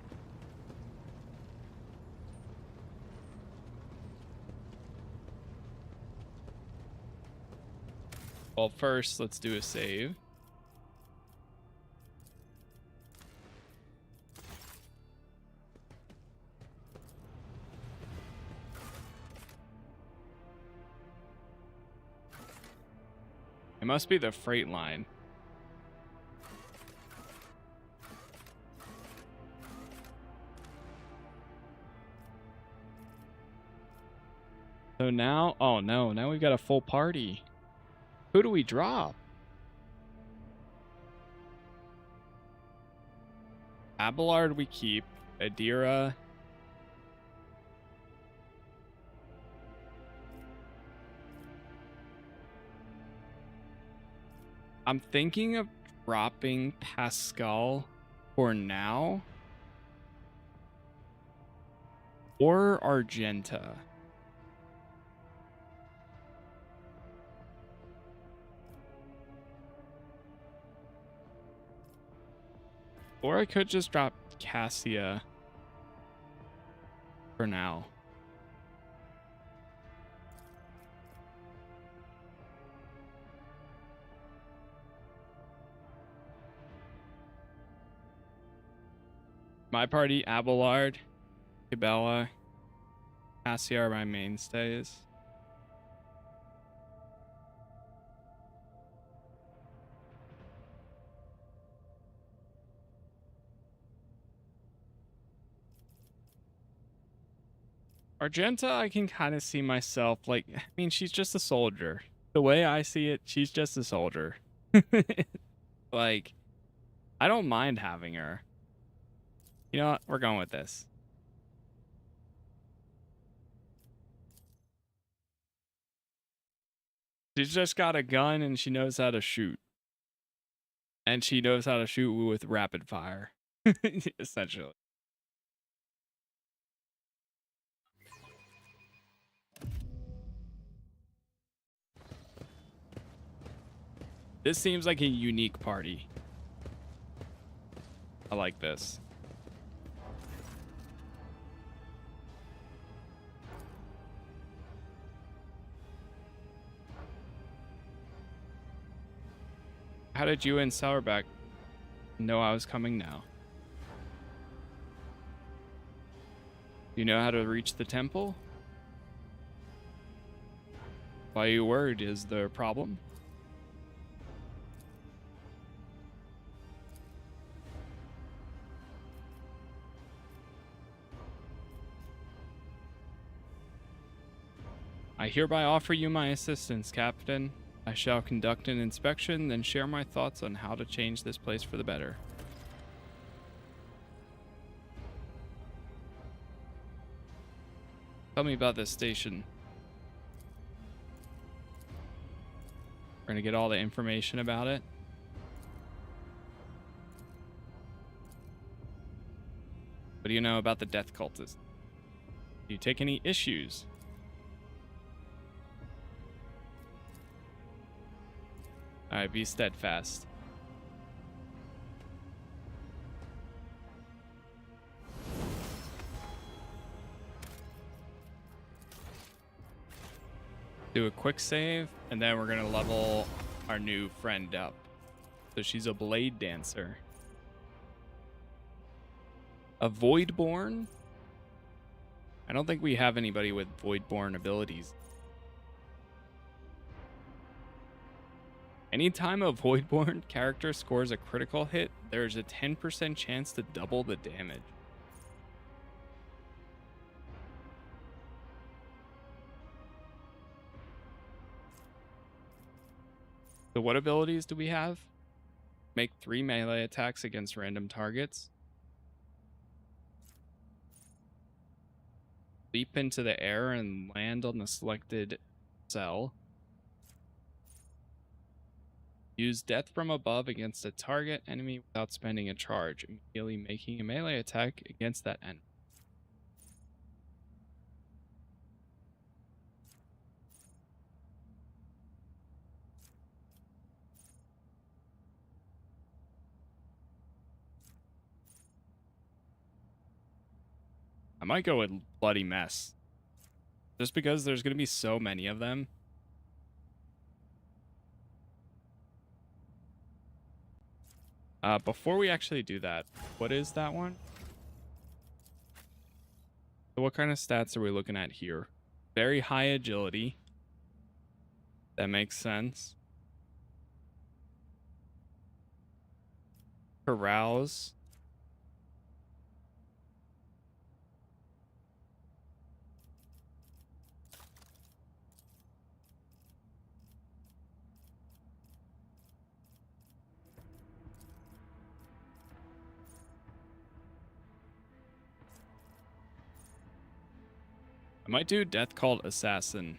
Well, first, let's do a save. It must be the freight line. So now, oh no, now we've got a full party. Who do we drop? Abelard we keep. Adira. I'm thinking of dropping Pascal for now. Or Argenta. Or I could just drop Cassia for now. My party, Abelard, Cabela, Cassia are my mainstays. Argenta, I can kind of see myself, like, I mean, she's just a soldier. The way I see it, she's just a soldier. Like, I don't mind having her. You know what? We're going with this. She's just got a gun and she knows how to shoot. And she knows how to shoot with rapid fire. Essentially. This seems like a unique party. I like this. How did you and Sourback know I was coming now? You know how to reach the temple? Why are you worried? Is there a problem? I hereby offer you my assistance, Captain. I shall conduct an inspection, then share my thoughts on how to change this place for the better. Tell me about this station. We're gonna get all the information about it. What do you know about the death cultists? Do you take any issues? Alright, be steadfast. Do a quick save, and then we're gonna level our new friend up. So she's a blade dancer. A Voidborn? I don't think we have anybody with Voidborn abilities. Anytime a Voidborn character scores a critical hit, there's a 10% chance to double the damage. So what abilities do we have? Make 3 melee attacks against random targets. Leap into the air and land on the selected cell. Use death from above against a target enemy without spending a charge, immediately making a melee attack against that enemy. I might go with Bloody Mess. Just because there's going to be so many of them. Before we actually do that, what is that one? So what kind of stats are we looking at here? Very high agility. That makes sense. Carouse. I might do Death Called Assassin.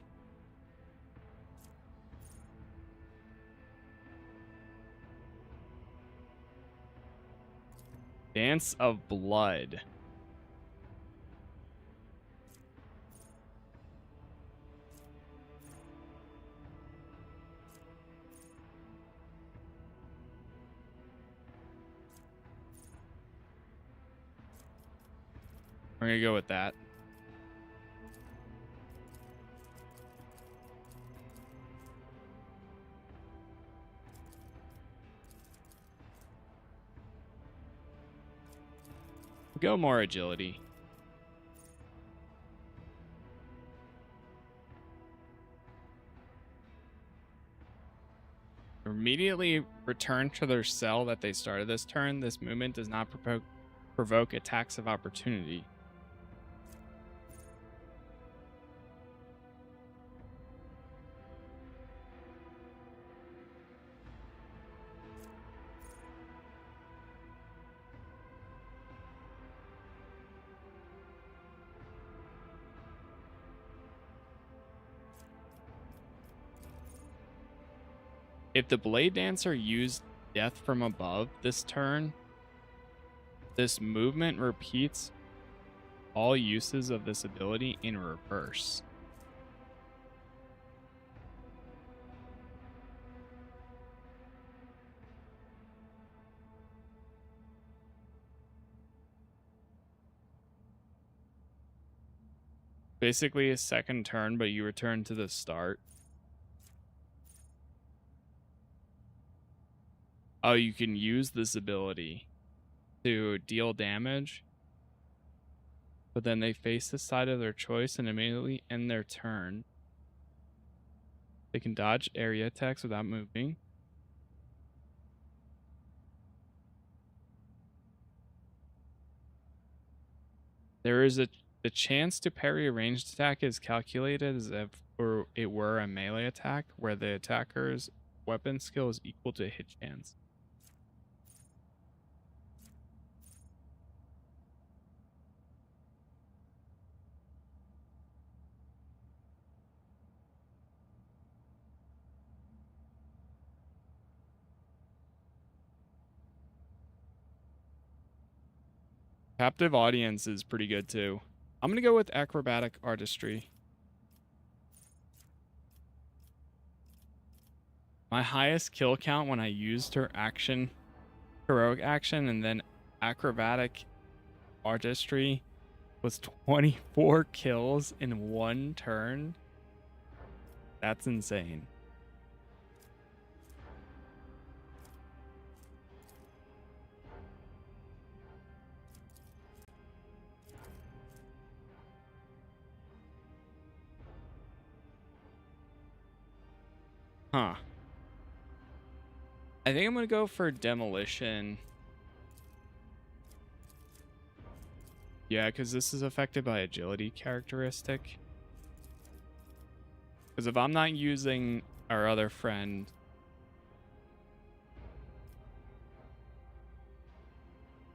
Dance of Blood. We're gonna go with that. Go more agility. Immediately return to their cell that they started this turn. This movement does not provoke attacks of opportunity. If the Blade Dancer used Death from Above this turn, this movement repeats all uses of this ability in reverse. Basically a second turn, but you return to the start. Oh, you can use this ability to deal damage, but then they face the side of their choice and immediately end their turn. They can dodge area attacks without moving. There is the chance to parry a ranged attack is calculated as if it were a melee attack, where the attacker's weapon skill is equal to hit chance. Captive Audience is pretty good too. I'm gonna go with Acrobatic Artistry. My highest kill count when I used her action, heroic action, and then Acrobatic Artistry was 24 kills in one turn. That's insane. Huh. I think I'm going to go for Demolition. Yeah, because this is affected by agility characteristic. Because if I'm not using our other friend,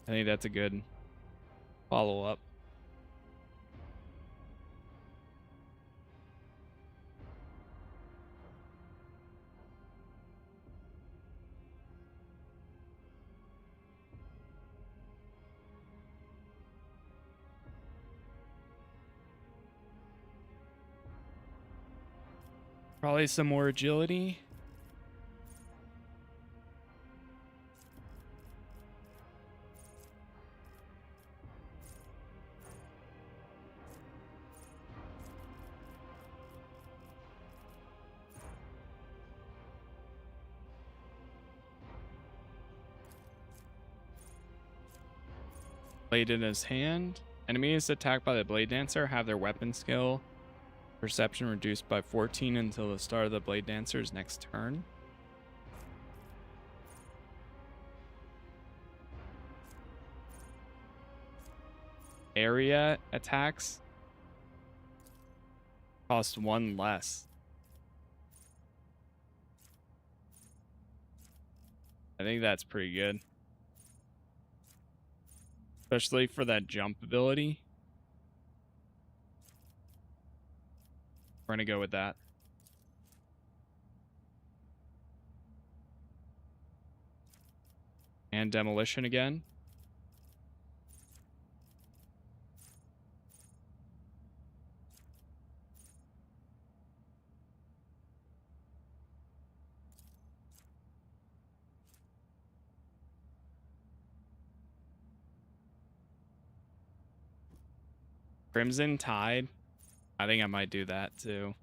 I think that's a good follow-up. Probably some more agility. Blade in his hand. Enemies attacked by the Blade Dancer have their weapon skill perception reduced by 14 until the start of the Blade Dancer's next turn. Area attacks cost 1 less. I think that's pretty good. Especially for that jump ability. We're going to go with that. And demolition again. Crimson Tide. I think I might do that too.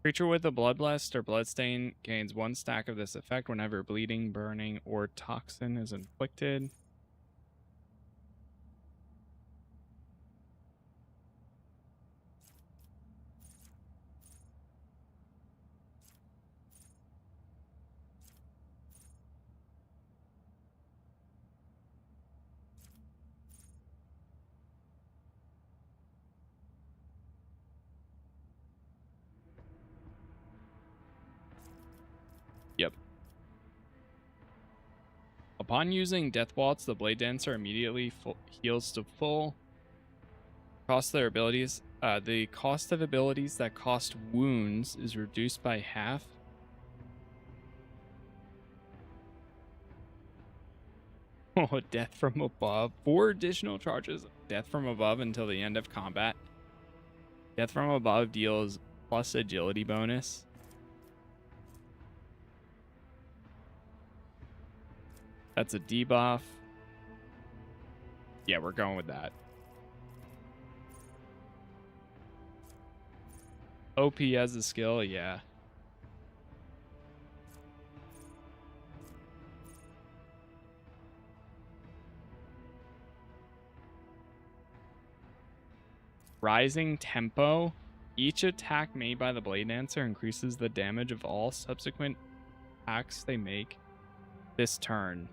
Creature with a Bloodlust or Bloodstain gains 1 stack of this effect whenever bleeding, burning, or toxin is inflicted. Yep. Upon using Death Waltz, the Blade Dancer immediately heals to full. Cost their abilities. The cost of abilities that cost wounds is reduced by half. Oh, Death from Above. 4 additional charges of Death from Above until the end of combat. Death from Above deals plus agility bonus. That's a debuff. Yeah, we're going with that. OP as a skill, yeah. Rising Tempo. Each attack made by the Blade Dancer increases the damage of all subsequent attacks they make this turn.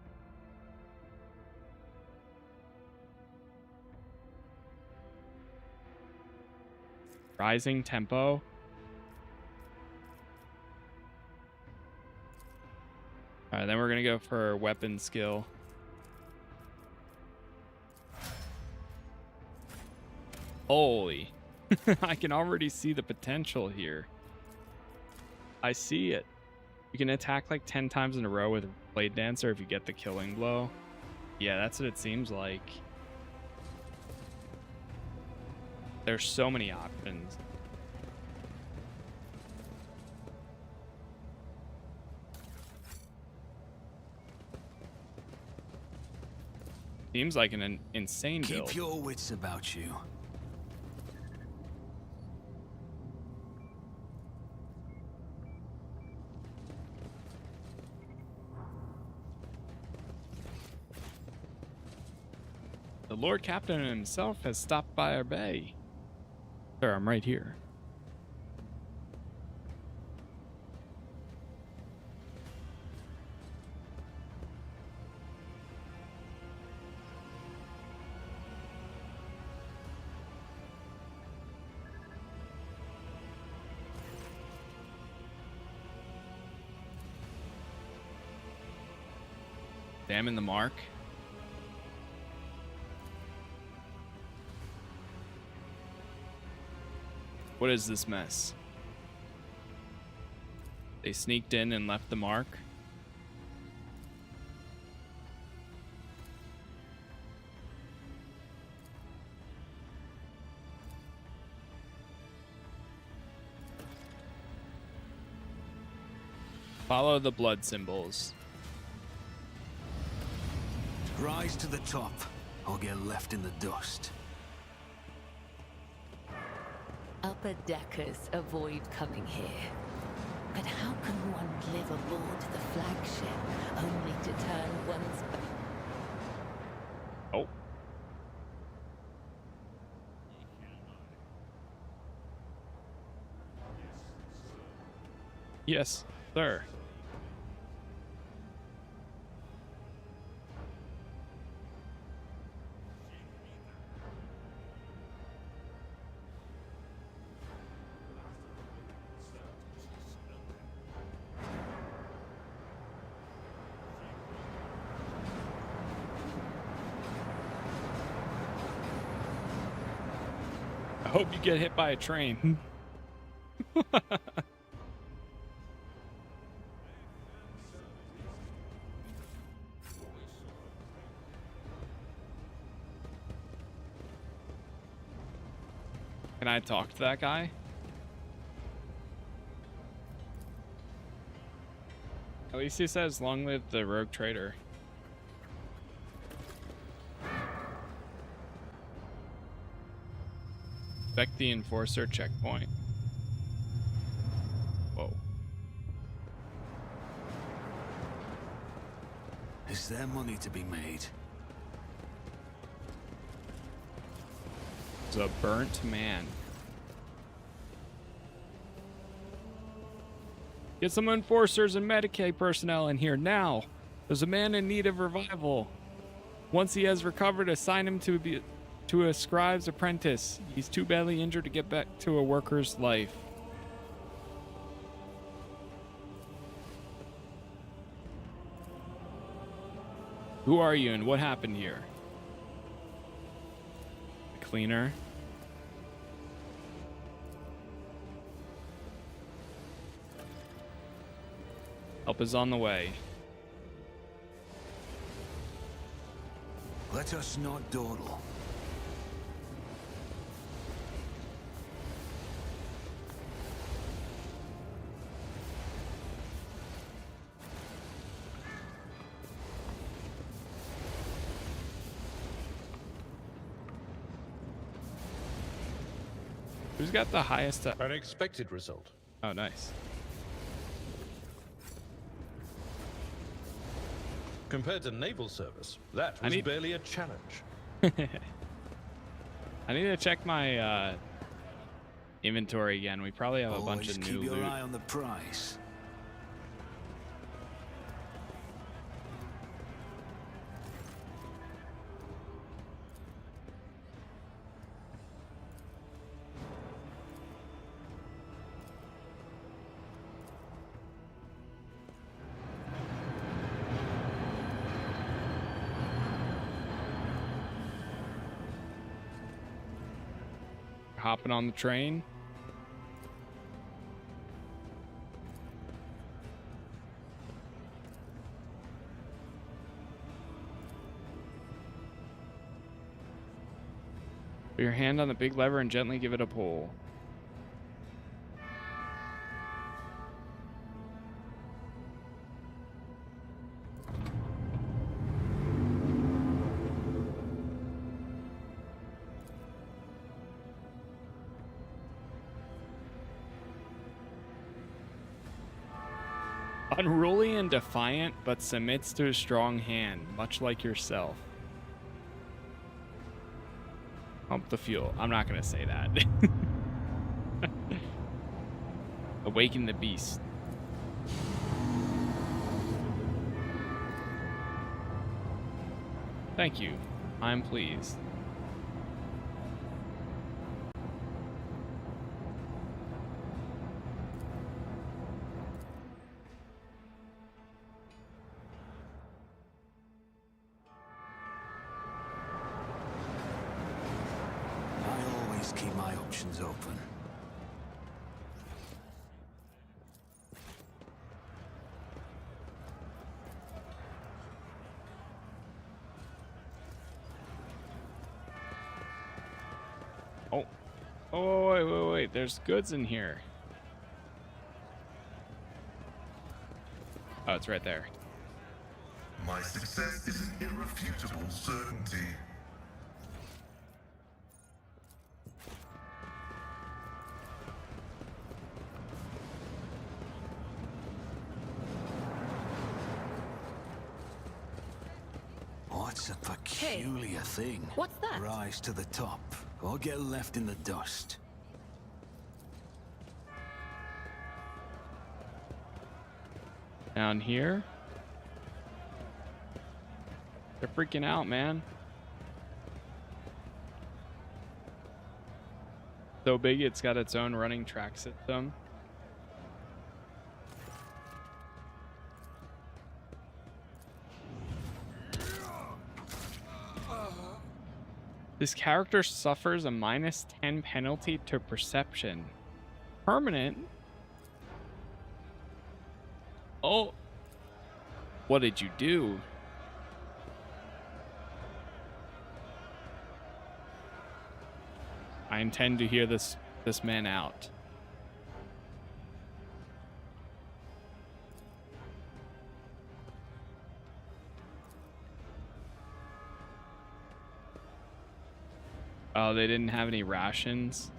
Rising Tempo. Alright, then we're going to go for weapon skill. Holy. I can already see the potential here. I see it. You can attack like 10 times in a row with Blade Dancer if you get the killing blow. Yeah, that's what it seems like. There's so many options. Seems like an insane build. Keep your wits about you. The Lord Captain himself has stopped by our bay. Sir, I'm right here. Examine the mark. What is this mess? They sneaked in and left the mark. Follow the blood symbols. Rise to the top, or get left in the dust. Upper deckers avoid coming here. But how can one live aboard the flagship only to turn one's back? Oh. Yes, sir. I hope you get hit by a train. Can I talk to that guy? At least he says, "Long live the rogue trader." Inspect the enforcer checkpoint. Whoa. Is there money to be made? It's a burnt man. Get some enforcers and Medicaid personnel in here now. There's a man in need of revival. Once he has recovered, assign him to a scribe's apprentice. He's too badly injured to get back to a worker's life. Who are you and what happened here? The cleaner. Help is on the way. Let us not dawdle. Who's got the highest? Unexpected result. Oh, nice. Compared to naval service, that was barely a challenge. I need to check my inventory again. We probably have a bunch of new keep your loot. eye on the price. Hopping on the train. Put your hand on the big lever and gently give it a pull. Unruly and defiant, but submits to a strong hand, much like yourself. Pump the fuel. I'm not gonna say that. Awaken the beast. Thank you. I'm pleased. Keep my options open. Oh, wait. There's goods in here. Oh, it's right there. My success is an irrefutable certainty. What's a peculiar thing? What's that? Rise to the top, or get left in the dust. Down here. They're freaking out, man. So big it's got its own running track system. This character suffers a -10 penalty to perception. Permanent? Oh. What did you do? I intend to hear this man out. Oh, they didn't have any rations.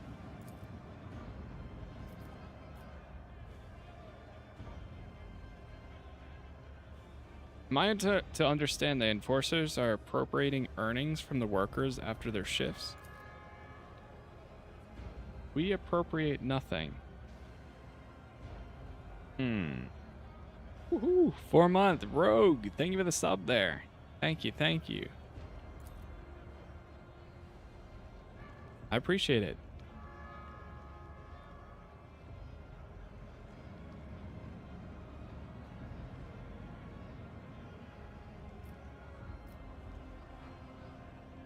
Am I to understand the enforcers are appropriating earnings from the workers after their shifts? We appropriate nothing. Woohoo! 4-month Rogue. Thank you for the sub there. Thank you, thank you. I appreciate it.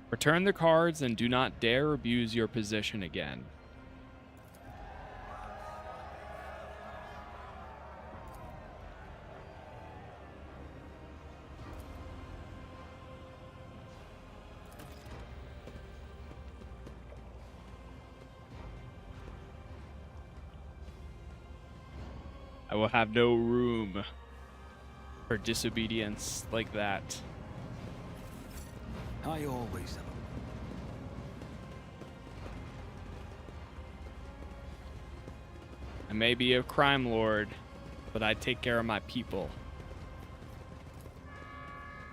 Return the cards and do not dare abuse your position again. I will have no room for disobedience like that. I always have. I may be a crime lord, but I take care of my people.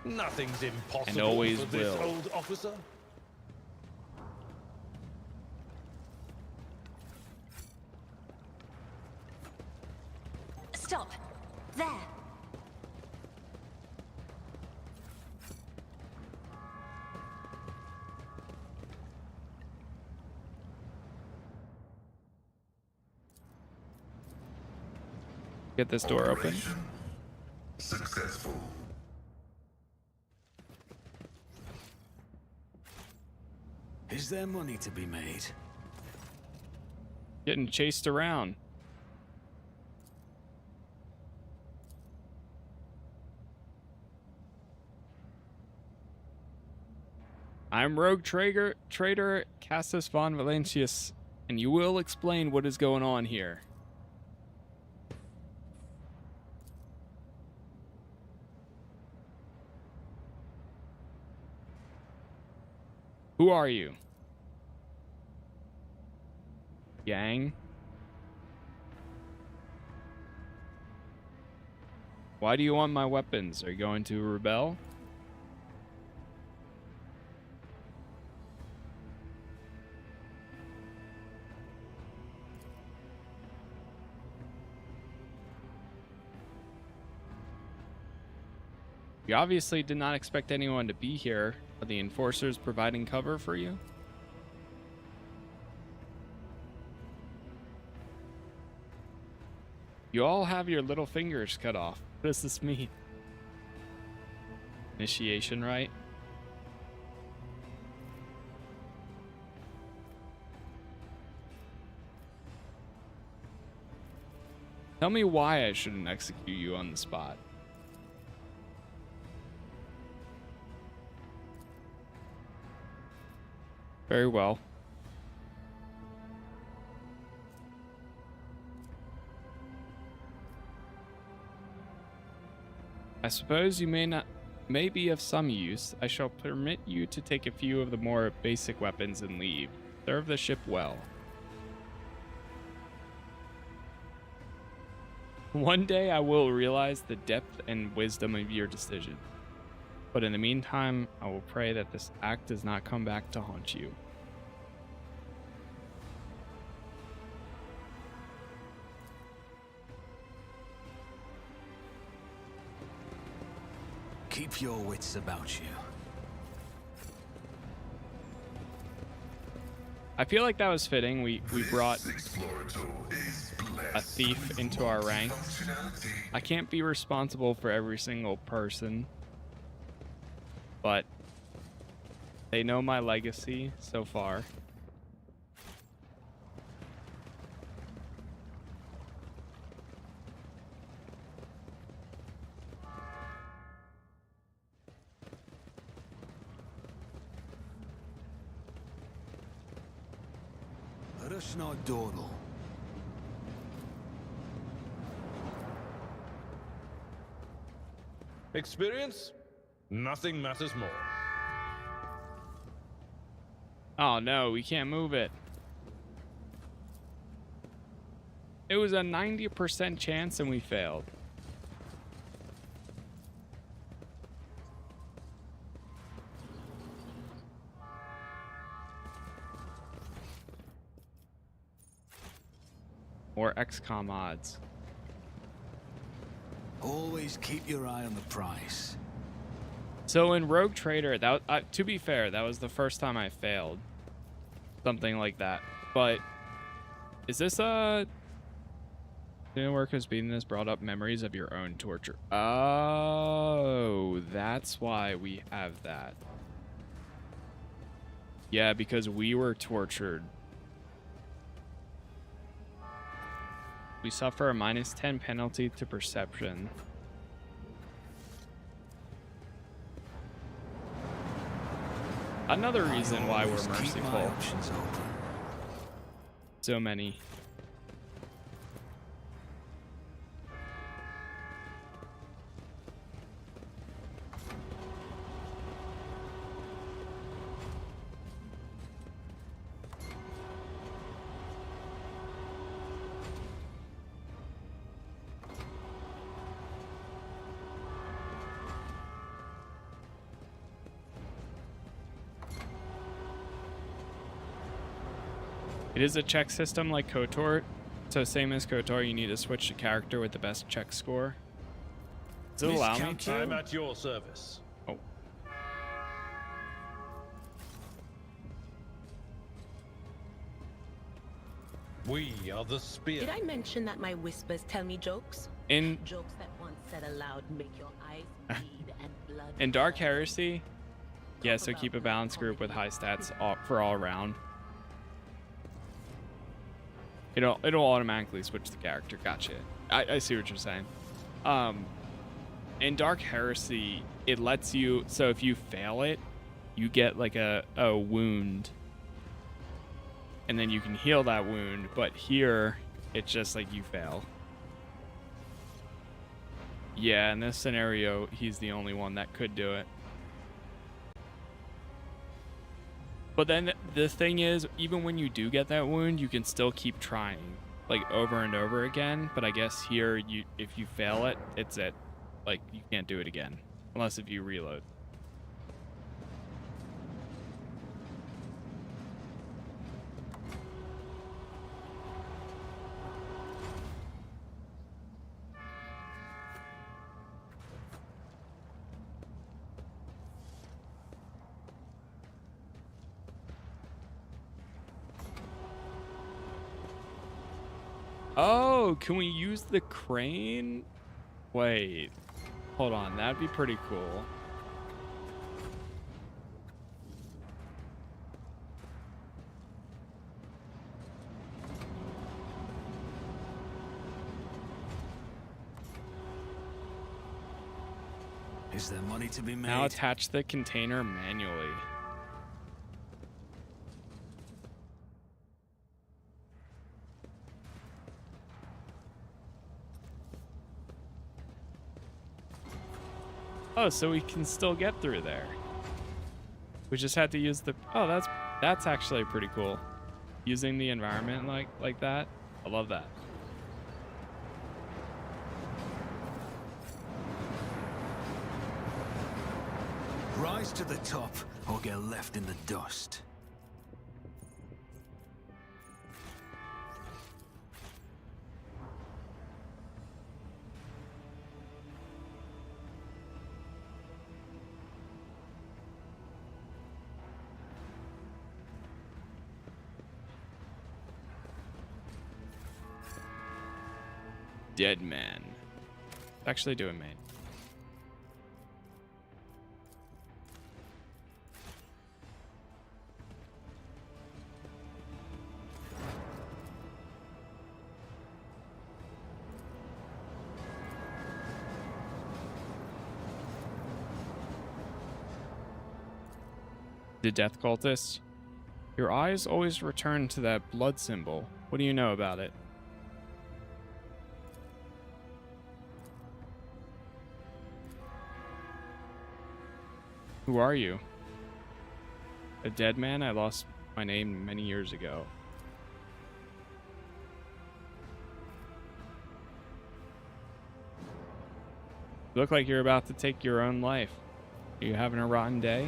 Nothing's impossible And always for this will. old officer. Stop! There! Get this door open. Operation successful. Is there money to be made? Getting chased around. I'm Rogue Trader Casas von Valencius, and you will explain what is going on here. Who are you? Gang? Why do you want my weapons? Are you going to rebel? You obviously did not expect anyone to be here. Are the enforcers providing cover for you? You all have your little fingers cut off. What does this mean? Initiation, right? Tell me why I shouldn't execute you on the spot. Very well. I suppose you may be of some use. I shall permit you to take a few of the more basic weapons and leave. Serve the ship well. One day I will realize the depth and wisdom of your decision. But in the meantime, I will pray that this act does not come back to haunt you. Keep your wits about you. I feel like that was fitting. We brought a thief into our ranks. I can't be responsible for every single person, but they know my legacy so far. Rush not dawdle. Experience? Nothing matters more. Oh no, we can't move it. It was a 90% chance and we failed. Or XCOM odds. Always keep your eye on the prize. So in Rogue Trader, that to be fair, that was the first time I failed. Something like that. But is this a workers beating this brought up memories of your own torture? Oh, that's why we have that. Yeah, because we were tortured. We suffer a -10 penalty to perception. Another reason why we're merciful. So many. It is a check system like KOTOR, so same as KOTOR, you need to switch the character with the best check score. Does it allow me to? I'm at your service. Oh. We are the spear. Did I mention that my whispers tell me jokes? Jokes that once said aloud make your eyes bleed and blood. In Dark Heresy, yeah, so keep a balanced group with high stats for all around. It'll automatically switch the character. Gotcha. I see what you're saying. In Dark Heresy, it lets you, so if you fail it, you get like a wound. And then you can heal that wound, but here, it's just like you fail. Yeah, in this scenario, he's the only one that could do it. But then the thing is, even when you do get that wound, you can still keep trying, like over and over again. But I guess here, if you fail it, it's it. Like, you can't do it again, unless if you reload. Oh, can we use the crane? Wait, hold on. That'd be pretty cool. Is there money to be made? Now attach the container manually. Oh, so we can still get through there. We just had to use the... Oh, that's actually pretty cool. Using the environment like that. I love that. Rise to the top or get left in the dust. Dead man. Actually doing main. The death cultist. Your eyes always return to that blood symbol. What do you know about it? Who are you? A dead man? I lost my name many years ago. You look like you're about to take your own life. Are you having a rotten day?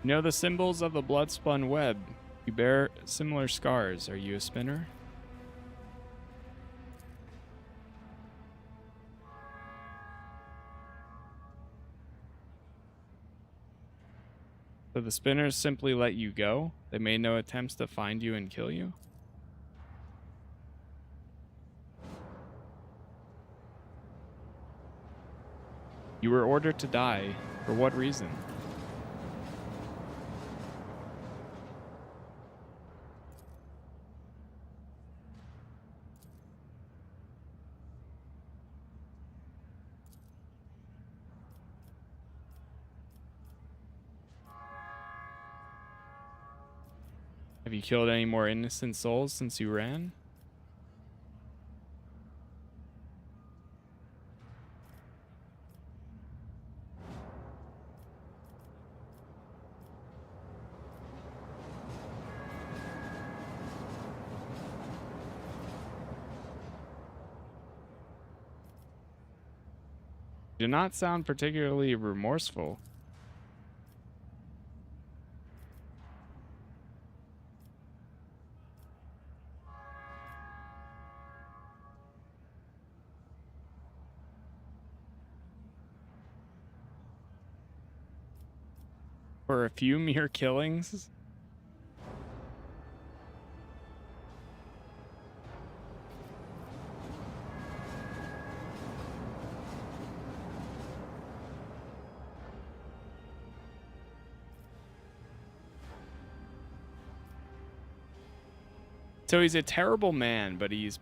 You know the symbols of the blood-spun web. You bear similar scars. Are you a spinner? So the spinners simply let you go? They made no attempts to find you and kill you? You were ordered to die. For what reason? Have you killed any more innocent souls since you ran? You do not sound particularly remorseful. For a few mere killings? So he's a terrible man, but he's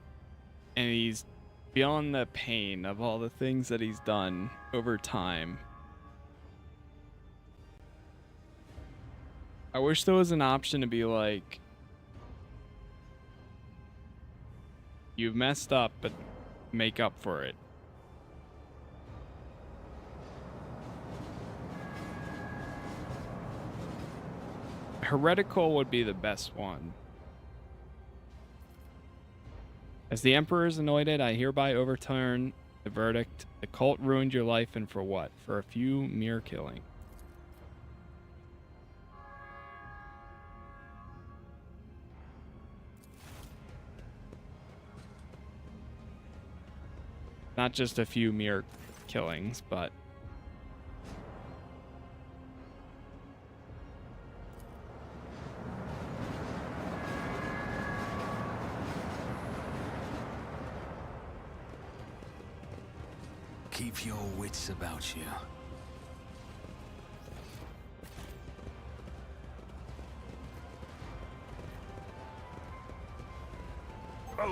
beyond the pain of all the things that he's done over time. I wish there was an option to be like, you've messed up, but make up for it. Heretical would be the best one. As the Emperor is anointed, I hereby overturn the verdict. The cult ruined your life, and for what? For a few mere killing. Not just a few mere killings, but... Keep your wits about you.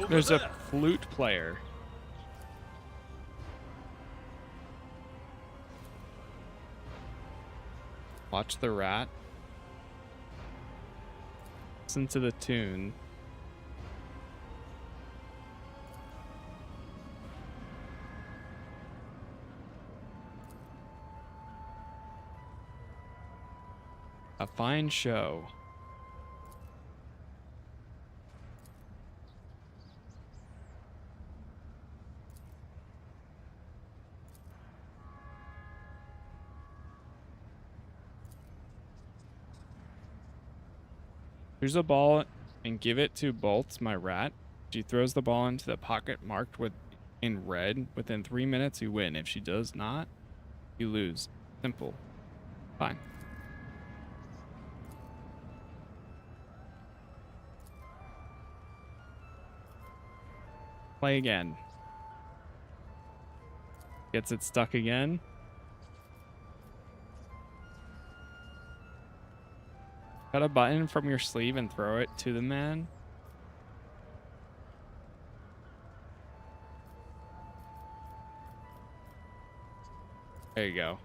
There's a flute player. Watch the rat. Listen to the tune. A fine show. Here's a ball and give it to Bolts, my rat. She throws the ball into the pocket marked with in red. Within 3 minutes, you win. If she does not, you lose. Simple. Fine. Play again. Gets it stuck again. Cut a button from your sleeve and throw it to the man. There you go.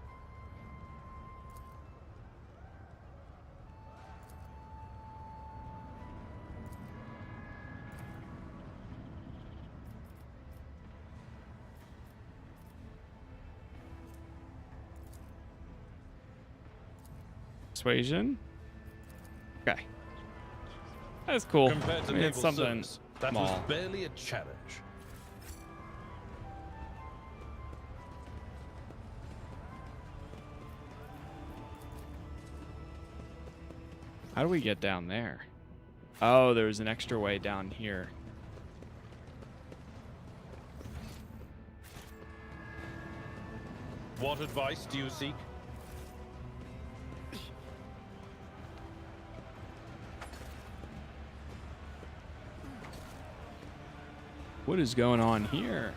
Persuasion. Okay. That's cool. Compared to I mean, it's naval something service, that small. was barely a challenge. How do we get down there? Oh, there's an extra way down here. What advice do you seek? What is going on here?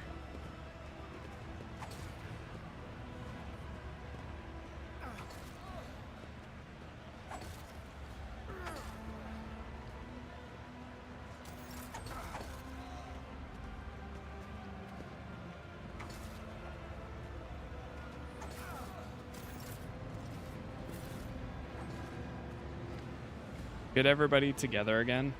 Get everybody together again.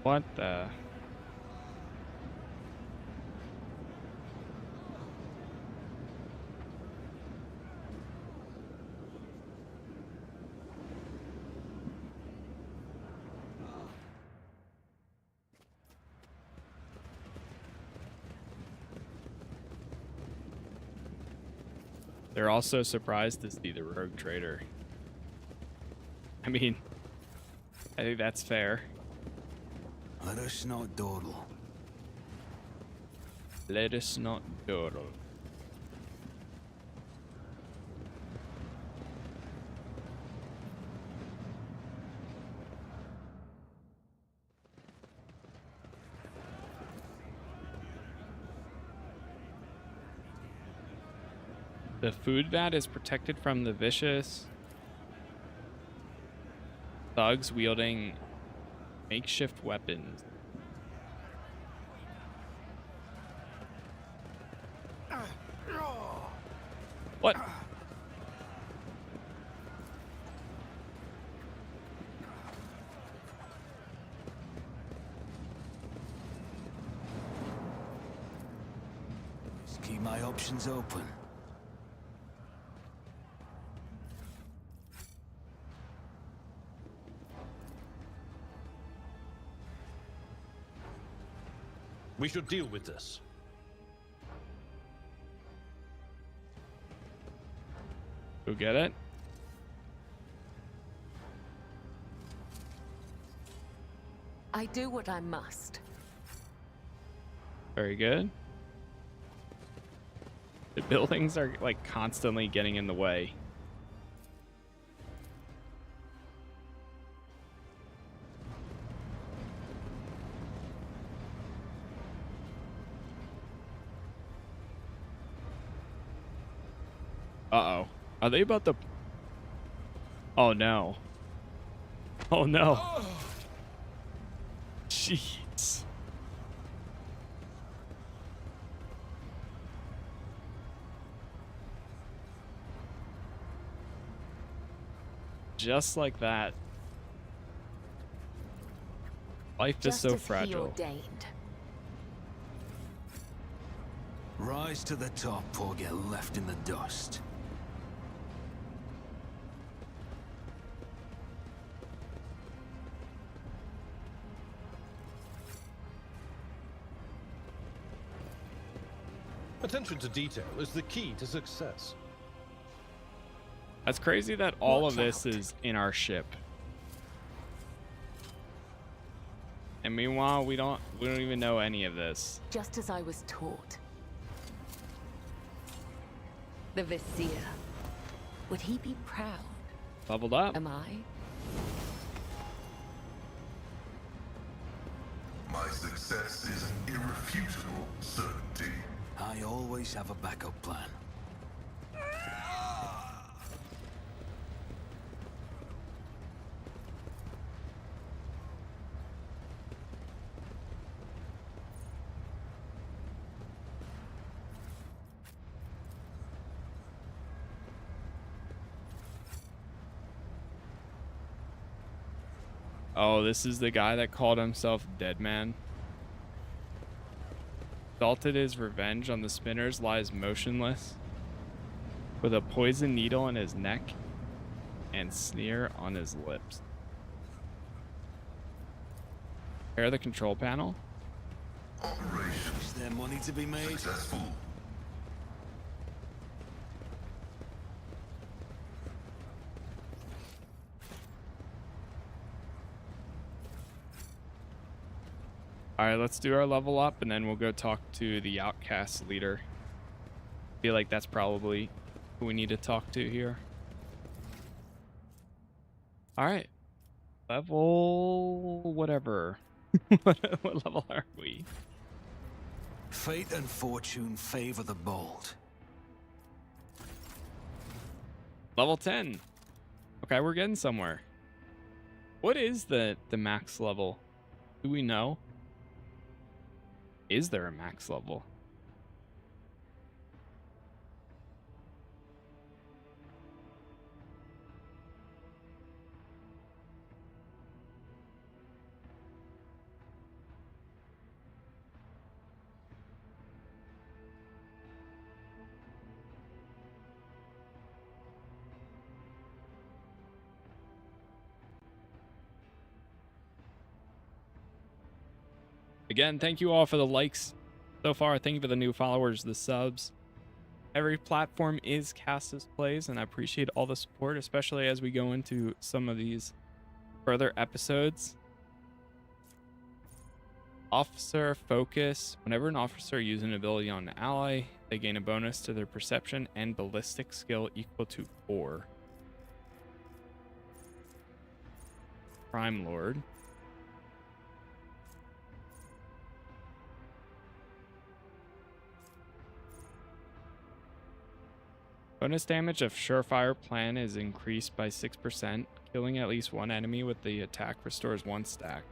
What the? They're also surprised to see the rogue trader. I mean, I think that's fair. Let us not dawdle. Let us not dawdle. The food vat is protected from the vicious thugs wielding makeshift weapons. What? Just keep my options open. We should deal with this. Go get it. I do what I must. Very good. The buildings are like constantly getting in the way. Uh-oh. Are they about to... Oh, no. Oh, no. Jeez. Just like that. Life is so fragile. Rise to the top or get left in the dust. Attention to detail is the key to success. That's crazy that all of this is in our ship. And meanwhile, we don't even know any of this. Just as I was taught. The Vizier. Would he be proud? Leveled up. Am I? My success is an irrefutable certainty. I always have a backup plan. Oh, this is the guy that called himself Dead Man. Salted his revenge on the spinners lies motionless, with a poison needle in his neck and sneer on his lips. Repair the control panel. Operation. Is there money to be made? Successful. All right, let's do our level up, and then we'll go talk to the outcast leader. I feel like that's probably who we need to talk to here. All right, level whatever. What level are we? Fate and fortune favor the bold. Level 10. Okay, we're getting somewhere. What is the max level? Do we know? Is there a max level? Again, thank you all for the likes so far. Thank you for the new followers, the subs. Every platform is Casas Plays, and I appreciate all the support, especially as we go into some of these further episodes. Officer focus. Whenever an officer uses an ability on an ally, they gain a bonus to their perception and ballistic skill equal to 4. Crime Lord. Bonus damage of Surefire Plan is increased by 6%. Killing at least one enemy with the attack restores 1 stack.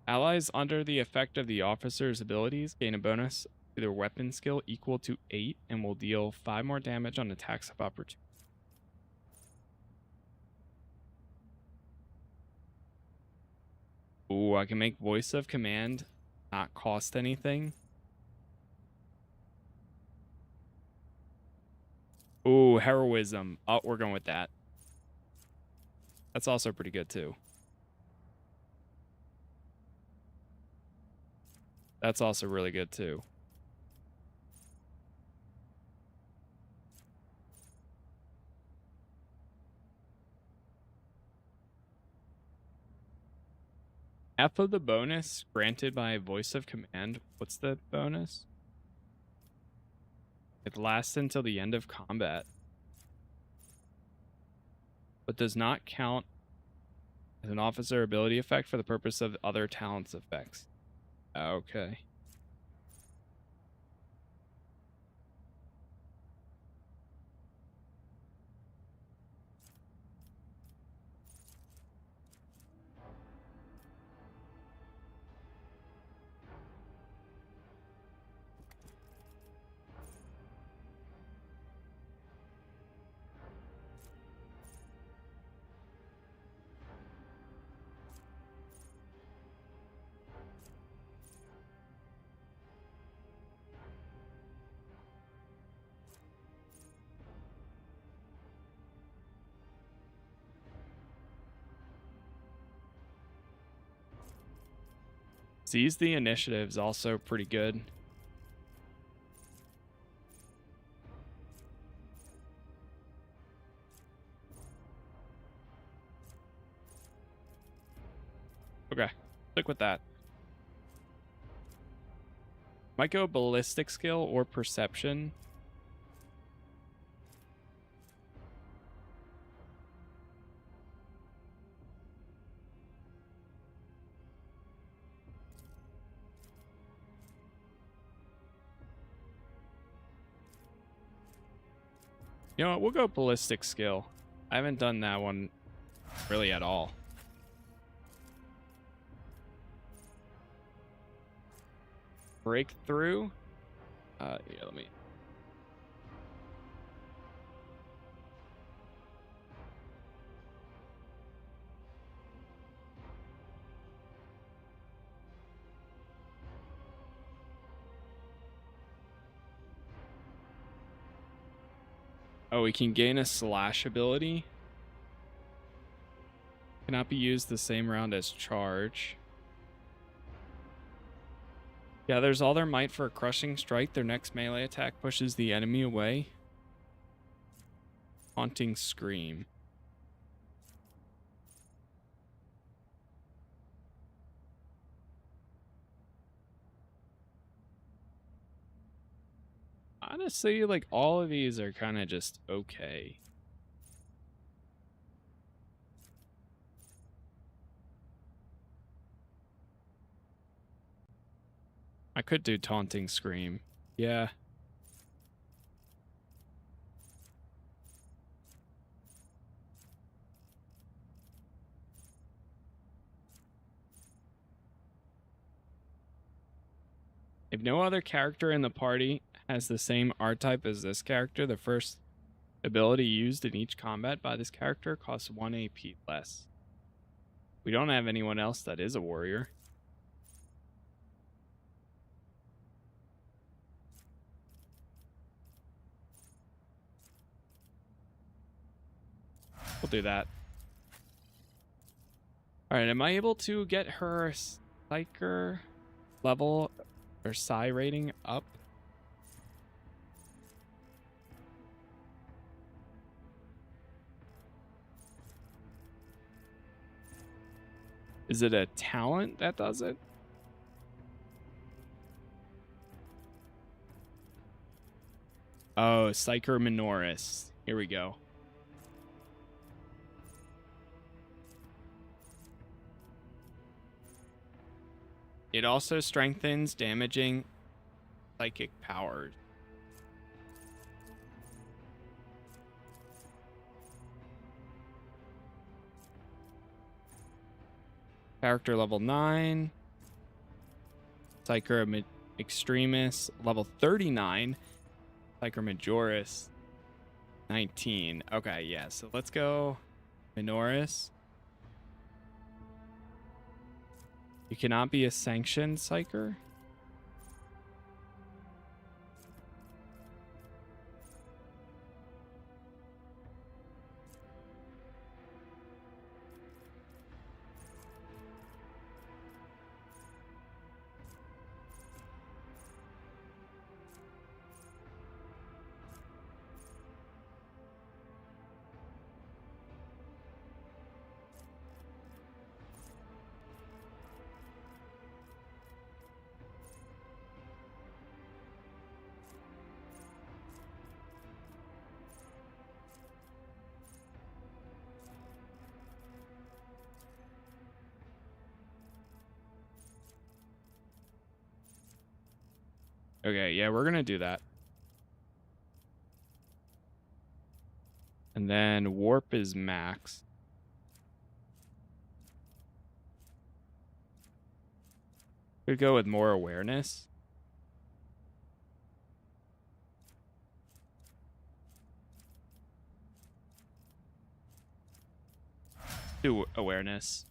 Allies under the effect of the officer's abilities gain a bonus to their weapon skill equal to 8 and will deal 5 more damage on attacks of opportunity. Ooh, I can make voice of command not cost anything. Ooh, heroism. Oh, we're going with that. That's also pretty good too. That's also really good too. F of the bonus granted by voice of command. What's the bonus? It lasts until the end of combat, but does not count as an officer ability effect for the purpose of other talents effects. Okay. Seize the initiative is also pretty good. Okay, stick with that. Might go ballistic skill or perception. You know what? We'll go ballistic skill. I haven't done that one really at all. Breakthrough. Yeah, let me. Oh, we can gain a slash ability. Cannot be used the same round as charge. Yeah, there's all their might for a crushing strike. Their next melee attack pushes the enemy away. Haunting scream. Honestly, like, all of these are kind of just okay. I could do taunting scream. Yeah. If no other character in the party has the same art type as this character, the first ability used in each combat by this character costs 1 AP less. We don't have anyone else that is a warrior. We'll do that. Alright, am I able to get her Psyker level or Psi rating up? Is it a talent that does it? Oh, Psyker Minoris. Here we go. It also strengthens damaging psychic powers. Character level 9. Psyker Extremis level 39. Psyker Majoris 19. Okay, yeah, so let's go Minoris. You cannot be a sanctioned Psyker. Okay, yeah, we're gonna do that. And then warp is max. Could go with more awareness. Do awareness.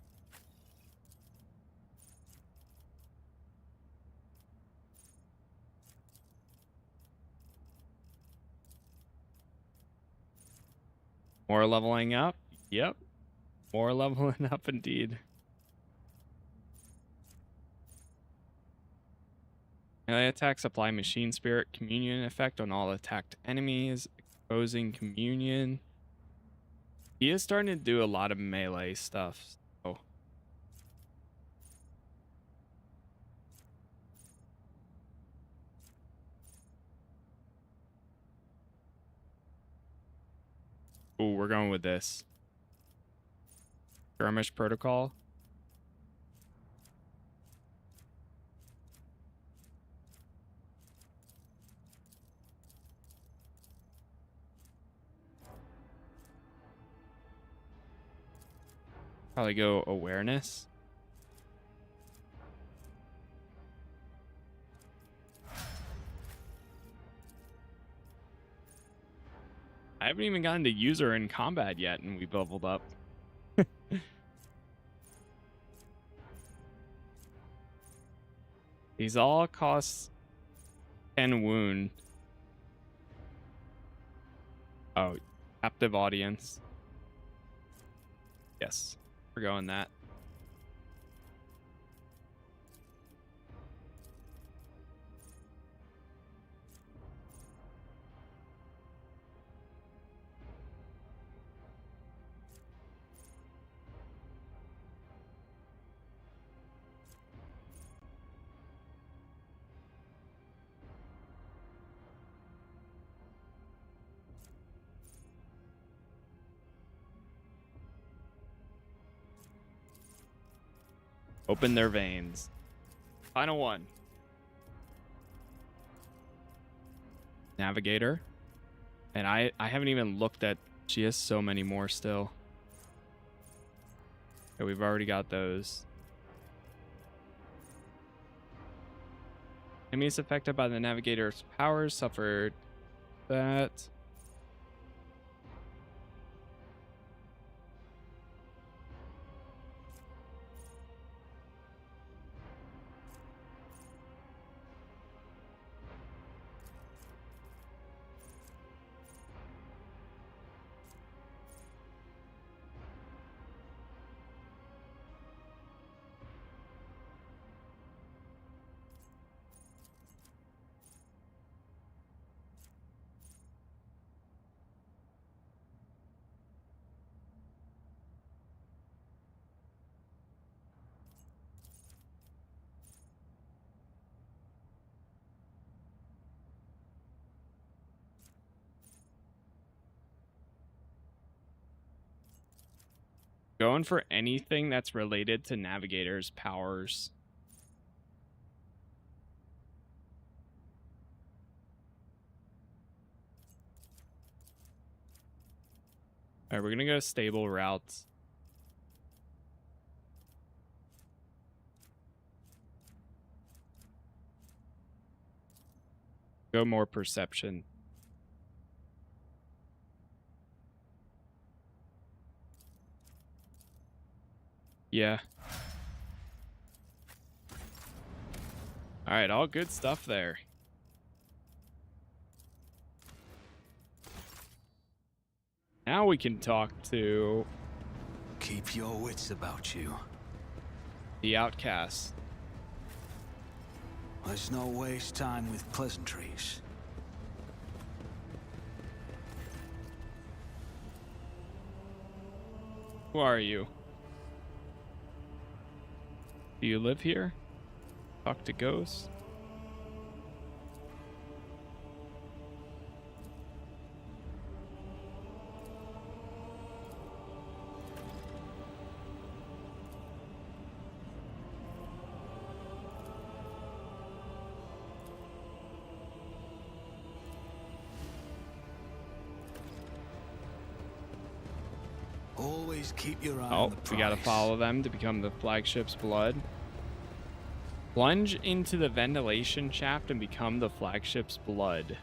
More leveling up. Yep. More leveling up indeed. Melee attacks apply machine spirit communion effect on all attacked enemies, exposing communion. He is starting to do a lot of melee stuff. So. Ooh, we're going with this. Skirmish protocol. Probably go awareness. I haven't even gotten to user in combat yet, and we've leveled up. These all cost 10 wound. Oh, captive audience. Yes, we're going that. Open their veins. Final one. Navigator. And I haven't even looked at... She has so many more still. Okay, we've already got those. Enemies affected by the Navigator's powers suffered that. Going for anything that's related to Navigator's powers. All right, we're gonna go stable routes. Go more perception. Yeah. All right, all good stuff there. Now we can talk to... Keep your wits about you. The outcast. Let's not waste time with pleasantries. Who are you? Do you live here? Talk to ghosts? always keep your eye on Oh, the prize. we gotta follow them to become the flagship's blood. Plunge into the ventilation shaft and become the flagship's blood.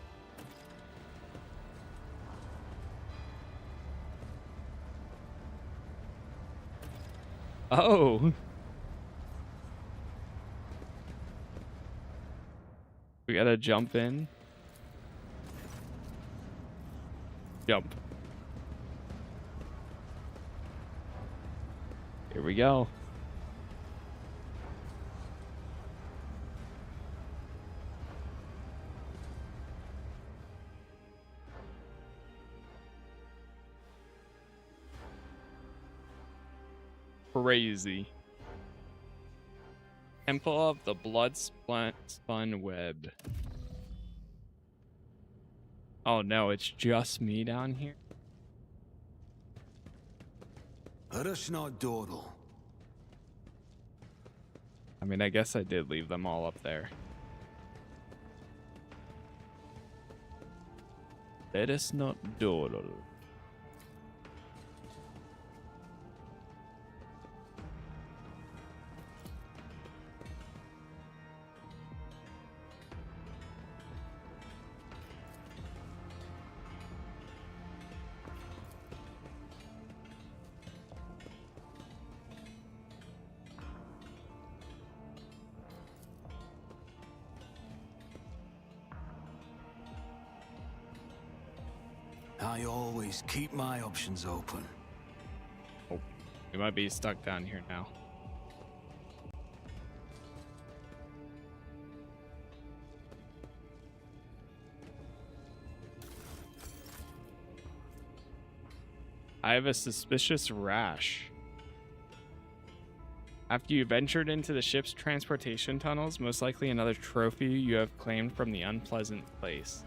Oh. We gotta jump in. Jump. Here we go. Crazy. Temple of the Blood Spun Web. Oh no, it's just me down here. Let us not dawdle. I mean, I guess I did leave them all up there. Let us not dawdle. I always keep my options open. Oh, we might be stuck down here now. I have a suspicious rash. After you ventured into the ship's transportation tunnels, most likely another trophy you have claimed from the unpleasant place.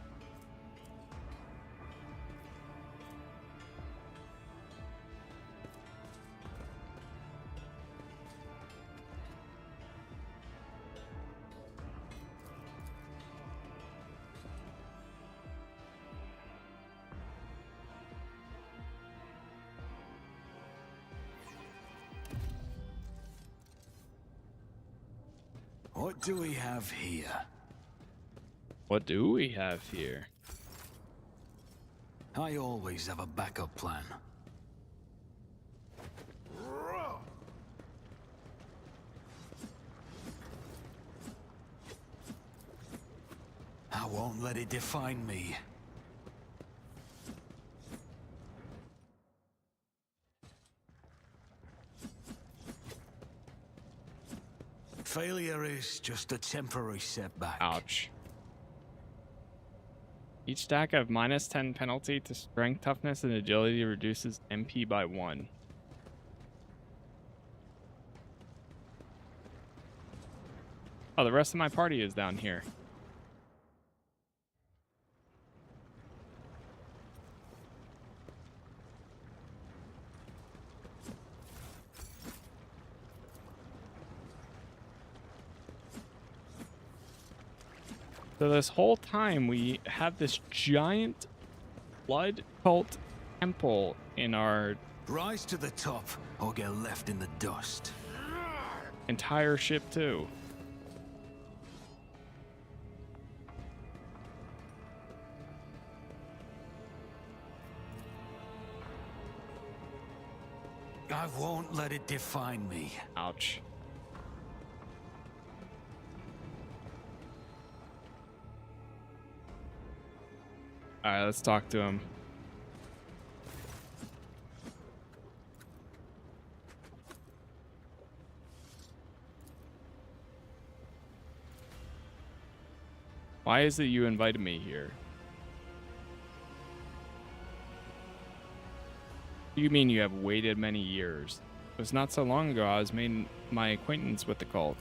What do we have here? What do we have here? I always have a backup plan. I won't let it define me. Failure is just a temporary setback. Ouch. Each stack of -10 penalty to strength, toughness, and agility reduces MP by 1. Oh, the rest of my party is down here. So this whole time we have this giant blood cult temple in our Rise to the top or get left in the dust. entire ship too. I won't let it define me. Ouch. All right, let's talk to him. Why is it you invited me here? You mean you have waited many years? It was not so long ago I was made my acquaintance with the cult.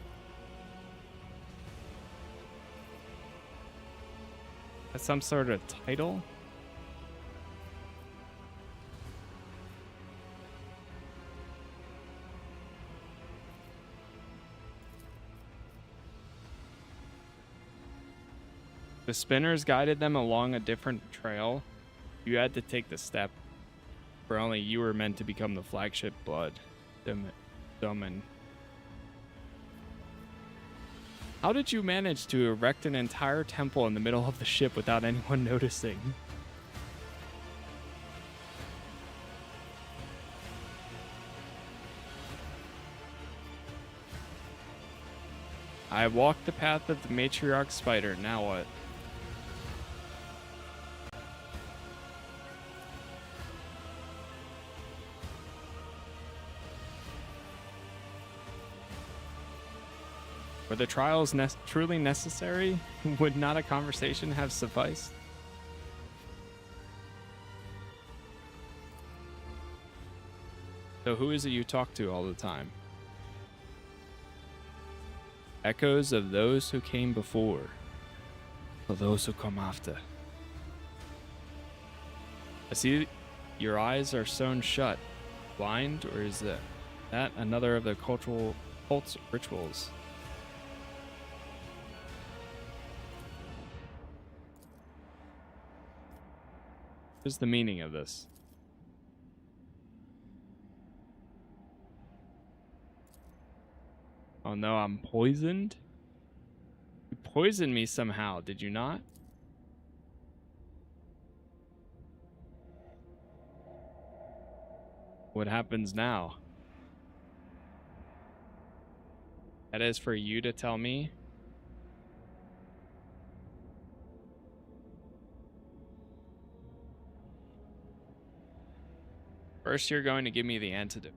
That's some sort of title? The spinners guided them along a different trail. You had to take the step. For only you were meant to become the flagship blood. Domin. How did you manage to erect an entire temple in the middle of the ship without anyone noticing? I walked the path of the matriarch spider. Now what? Were the trials truly necessary? Would not a conversation have sufficed? So who is it you talk to all the time? Echoes of those who came before, or those who come after. I see your eyes are sewn shut. Blind, or is that another of the cult's rituals? What is the meaning of this? Oh no, I'm poisoned? You poisoned me somehow, did you not? What happens now? That is for you to tell me? First, you're going to give me the antidote.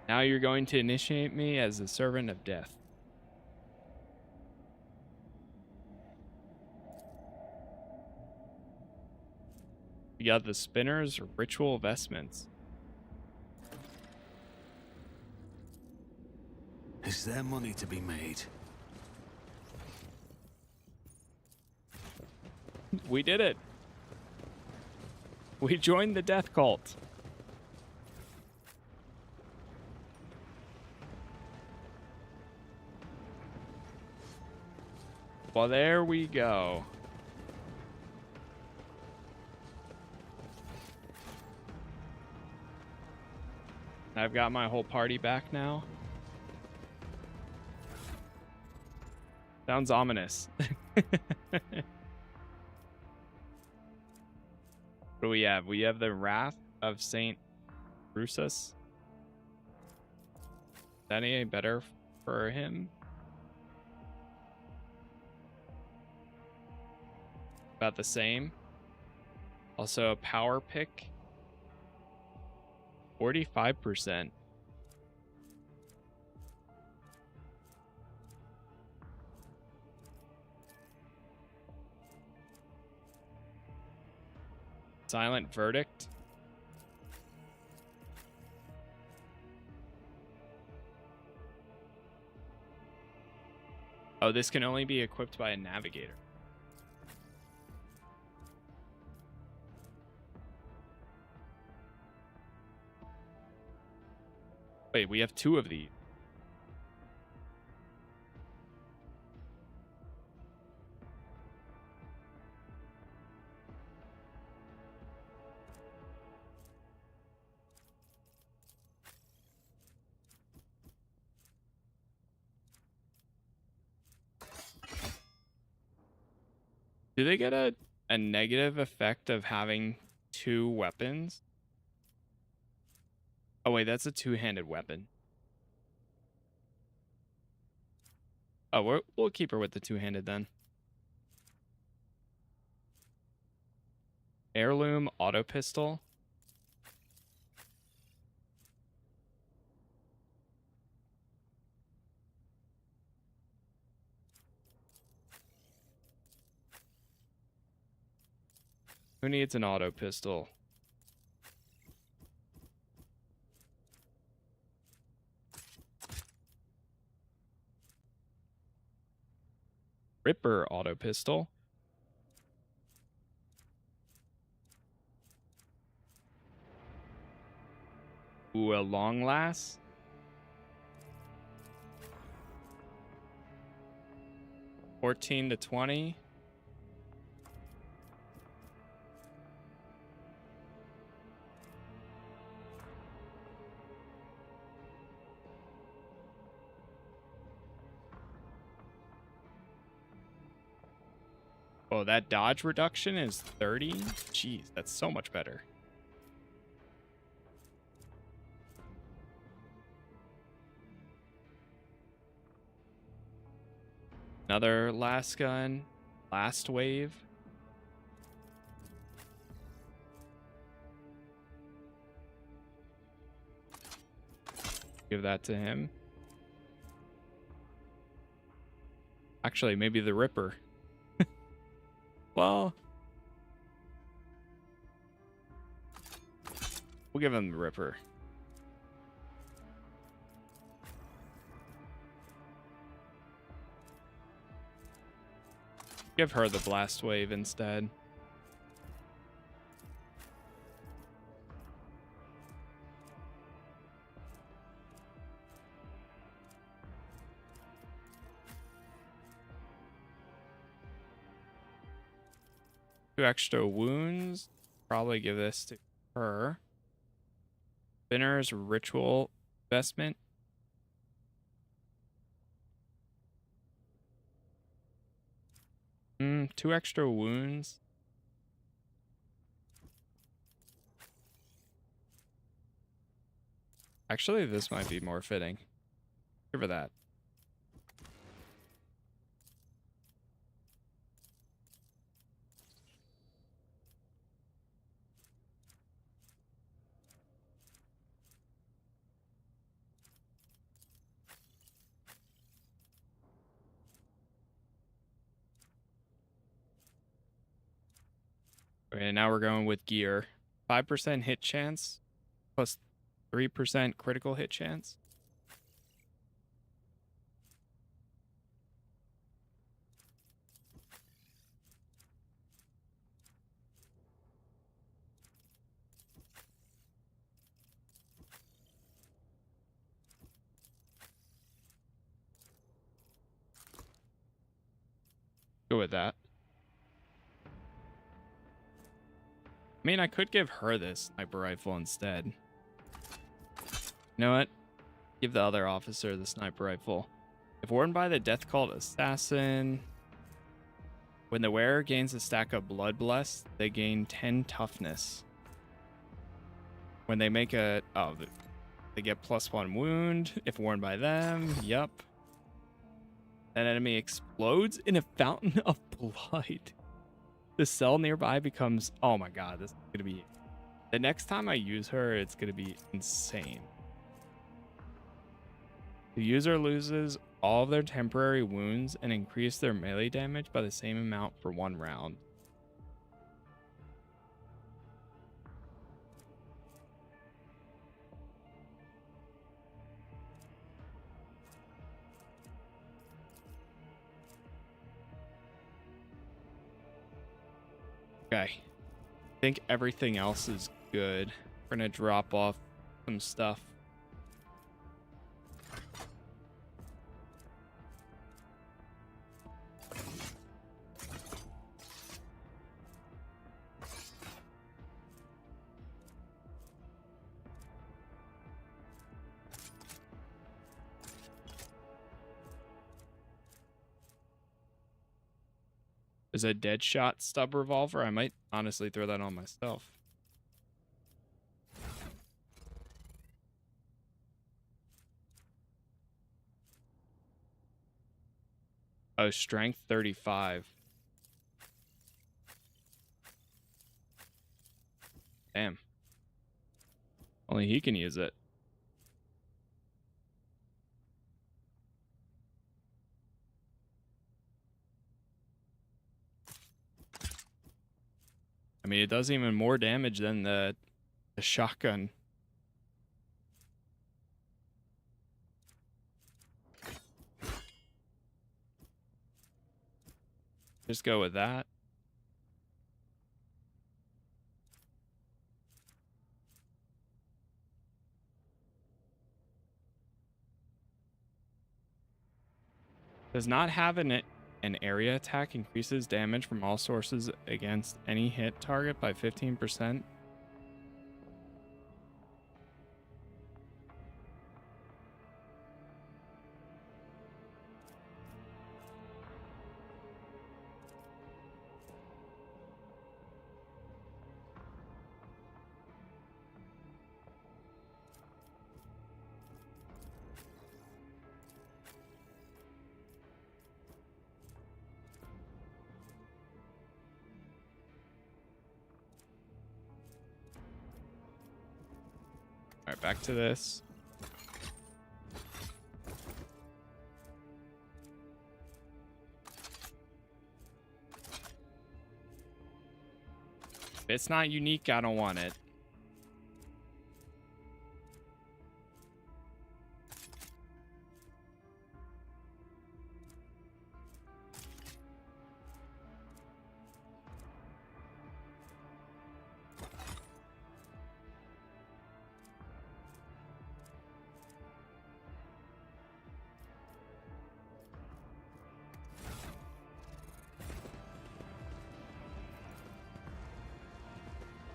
Now you're going to initiate me as a servant of death. You got the spinner's ritual vestments. Is there money to be made? We did it. We joined the death cult. Well, there we go. I've got my whole party back now. Sounds ominous. What do we have? We have the Wrath of Saint Drusus. Is that any better for him? About the same. Also a power pick. 45%. Silent Verdict. Oh, this can only be equipped by a navigator. Wait, we have two of these. Do they get a negative effect of having two weapons? Oh wait, that's a two-handed weapon. Oh, we'll keep her with the two-handed then. Heirloom auto pistol. Who needs an auto pistol? Ripper auto pistol. Ooh, a long last. 14 to 20. Oh, that dodge reduction is 30? Jeez, that's so much better. Another last gun. Last wave. Give that to him. Actually, maybe the Ripper. Well, we'll give him the Ripper. Give her the blast wave instead. Two extra wounds. Probably give this to her. Spinner's ritual investment. Two extra wounds. Actually, this might be more fitting. Give her that. Okay, now we're going with gear. 5% hit chance plus 3% critical hit chance. Go with that. I mean, I could give her this sniper rifle instead. You know what? Give the other officer the sniper rifle. If worn by the Death Cult Assassin, when the wearer gains a stack of Blood Blessed, they gain 10 toughness. When they make a... Oh, they get +1 wound if worn by them. Yup. An enemy explodes in a fountain of blood. The cell nearby becomes... Oh my god, this is going to be... The next time I use her, it's going to be insane. The user loses all of their temporary wounds and increase their melee damage by the same amount for 1 round. Okay. I think everything else is good. We're going to drop off some stuff. Is a dead shot stub revolver? I might honestly throw that on myself. Oh, strength 35. Damn. Only he can use it. I mean, it does even more damage than the shotgun. Just go with that. Does not have an An area attack increases damage from all sources against any hit target by 15%. All right, back to this. If it's not unique, I don't want it.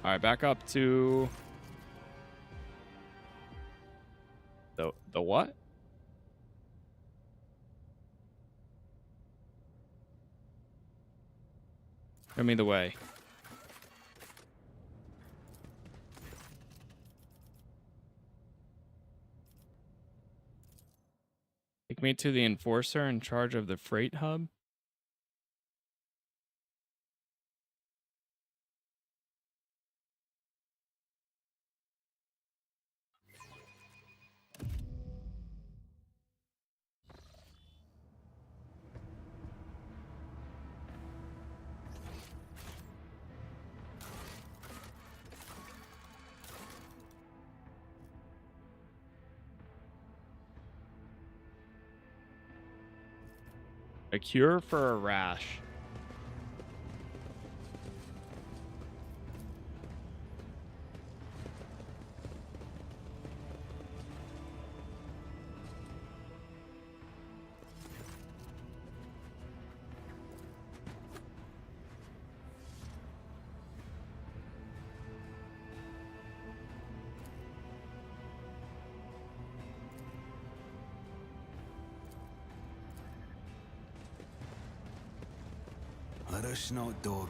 All right, back up to the what? Show me the way. Take me to the enforcer in charge of the freight hub. A cure for a rash. Let us not dawdle.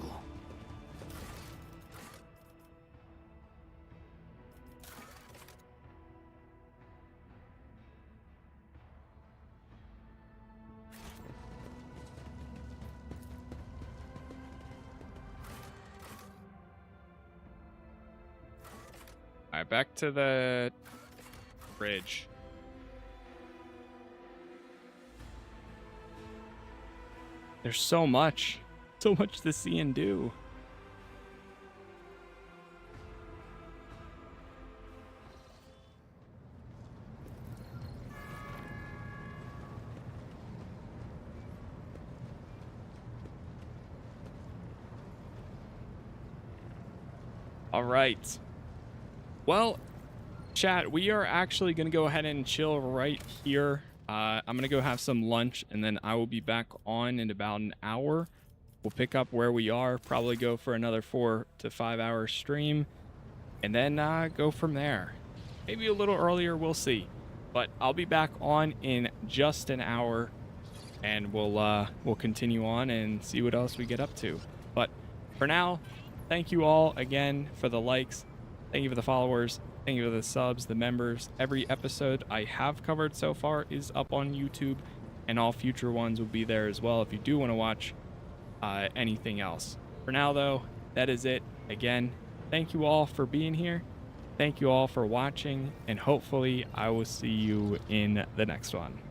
All right, back to the bridge. There's so much to see and do. All right. Well, chat, we are actually going to go ahead and chill right here. I'm going to go have some lunch, and then I will be back on in about an hour. We'll pick up where we are, probably go for another 4 to 5 hour stream, and then go from there. Maybe a little earlier, we'll see. But I'll be back on in just an hour, and we'll continue on and see what else we get up to. But for now, thank you all again for the likes. Thank you for the followers. Thank you for the subs, the members. Every episode I have covered so far is up on YouTube, and all future ones will be there as well if you do want to watch anything else. For now, though, that is it. Again, thank you all for being here. Thank you all for watching, and hopefully I will see you in the next one.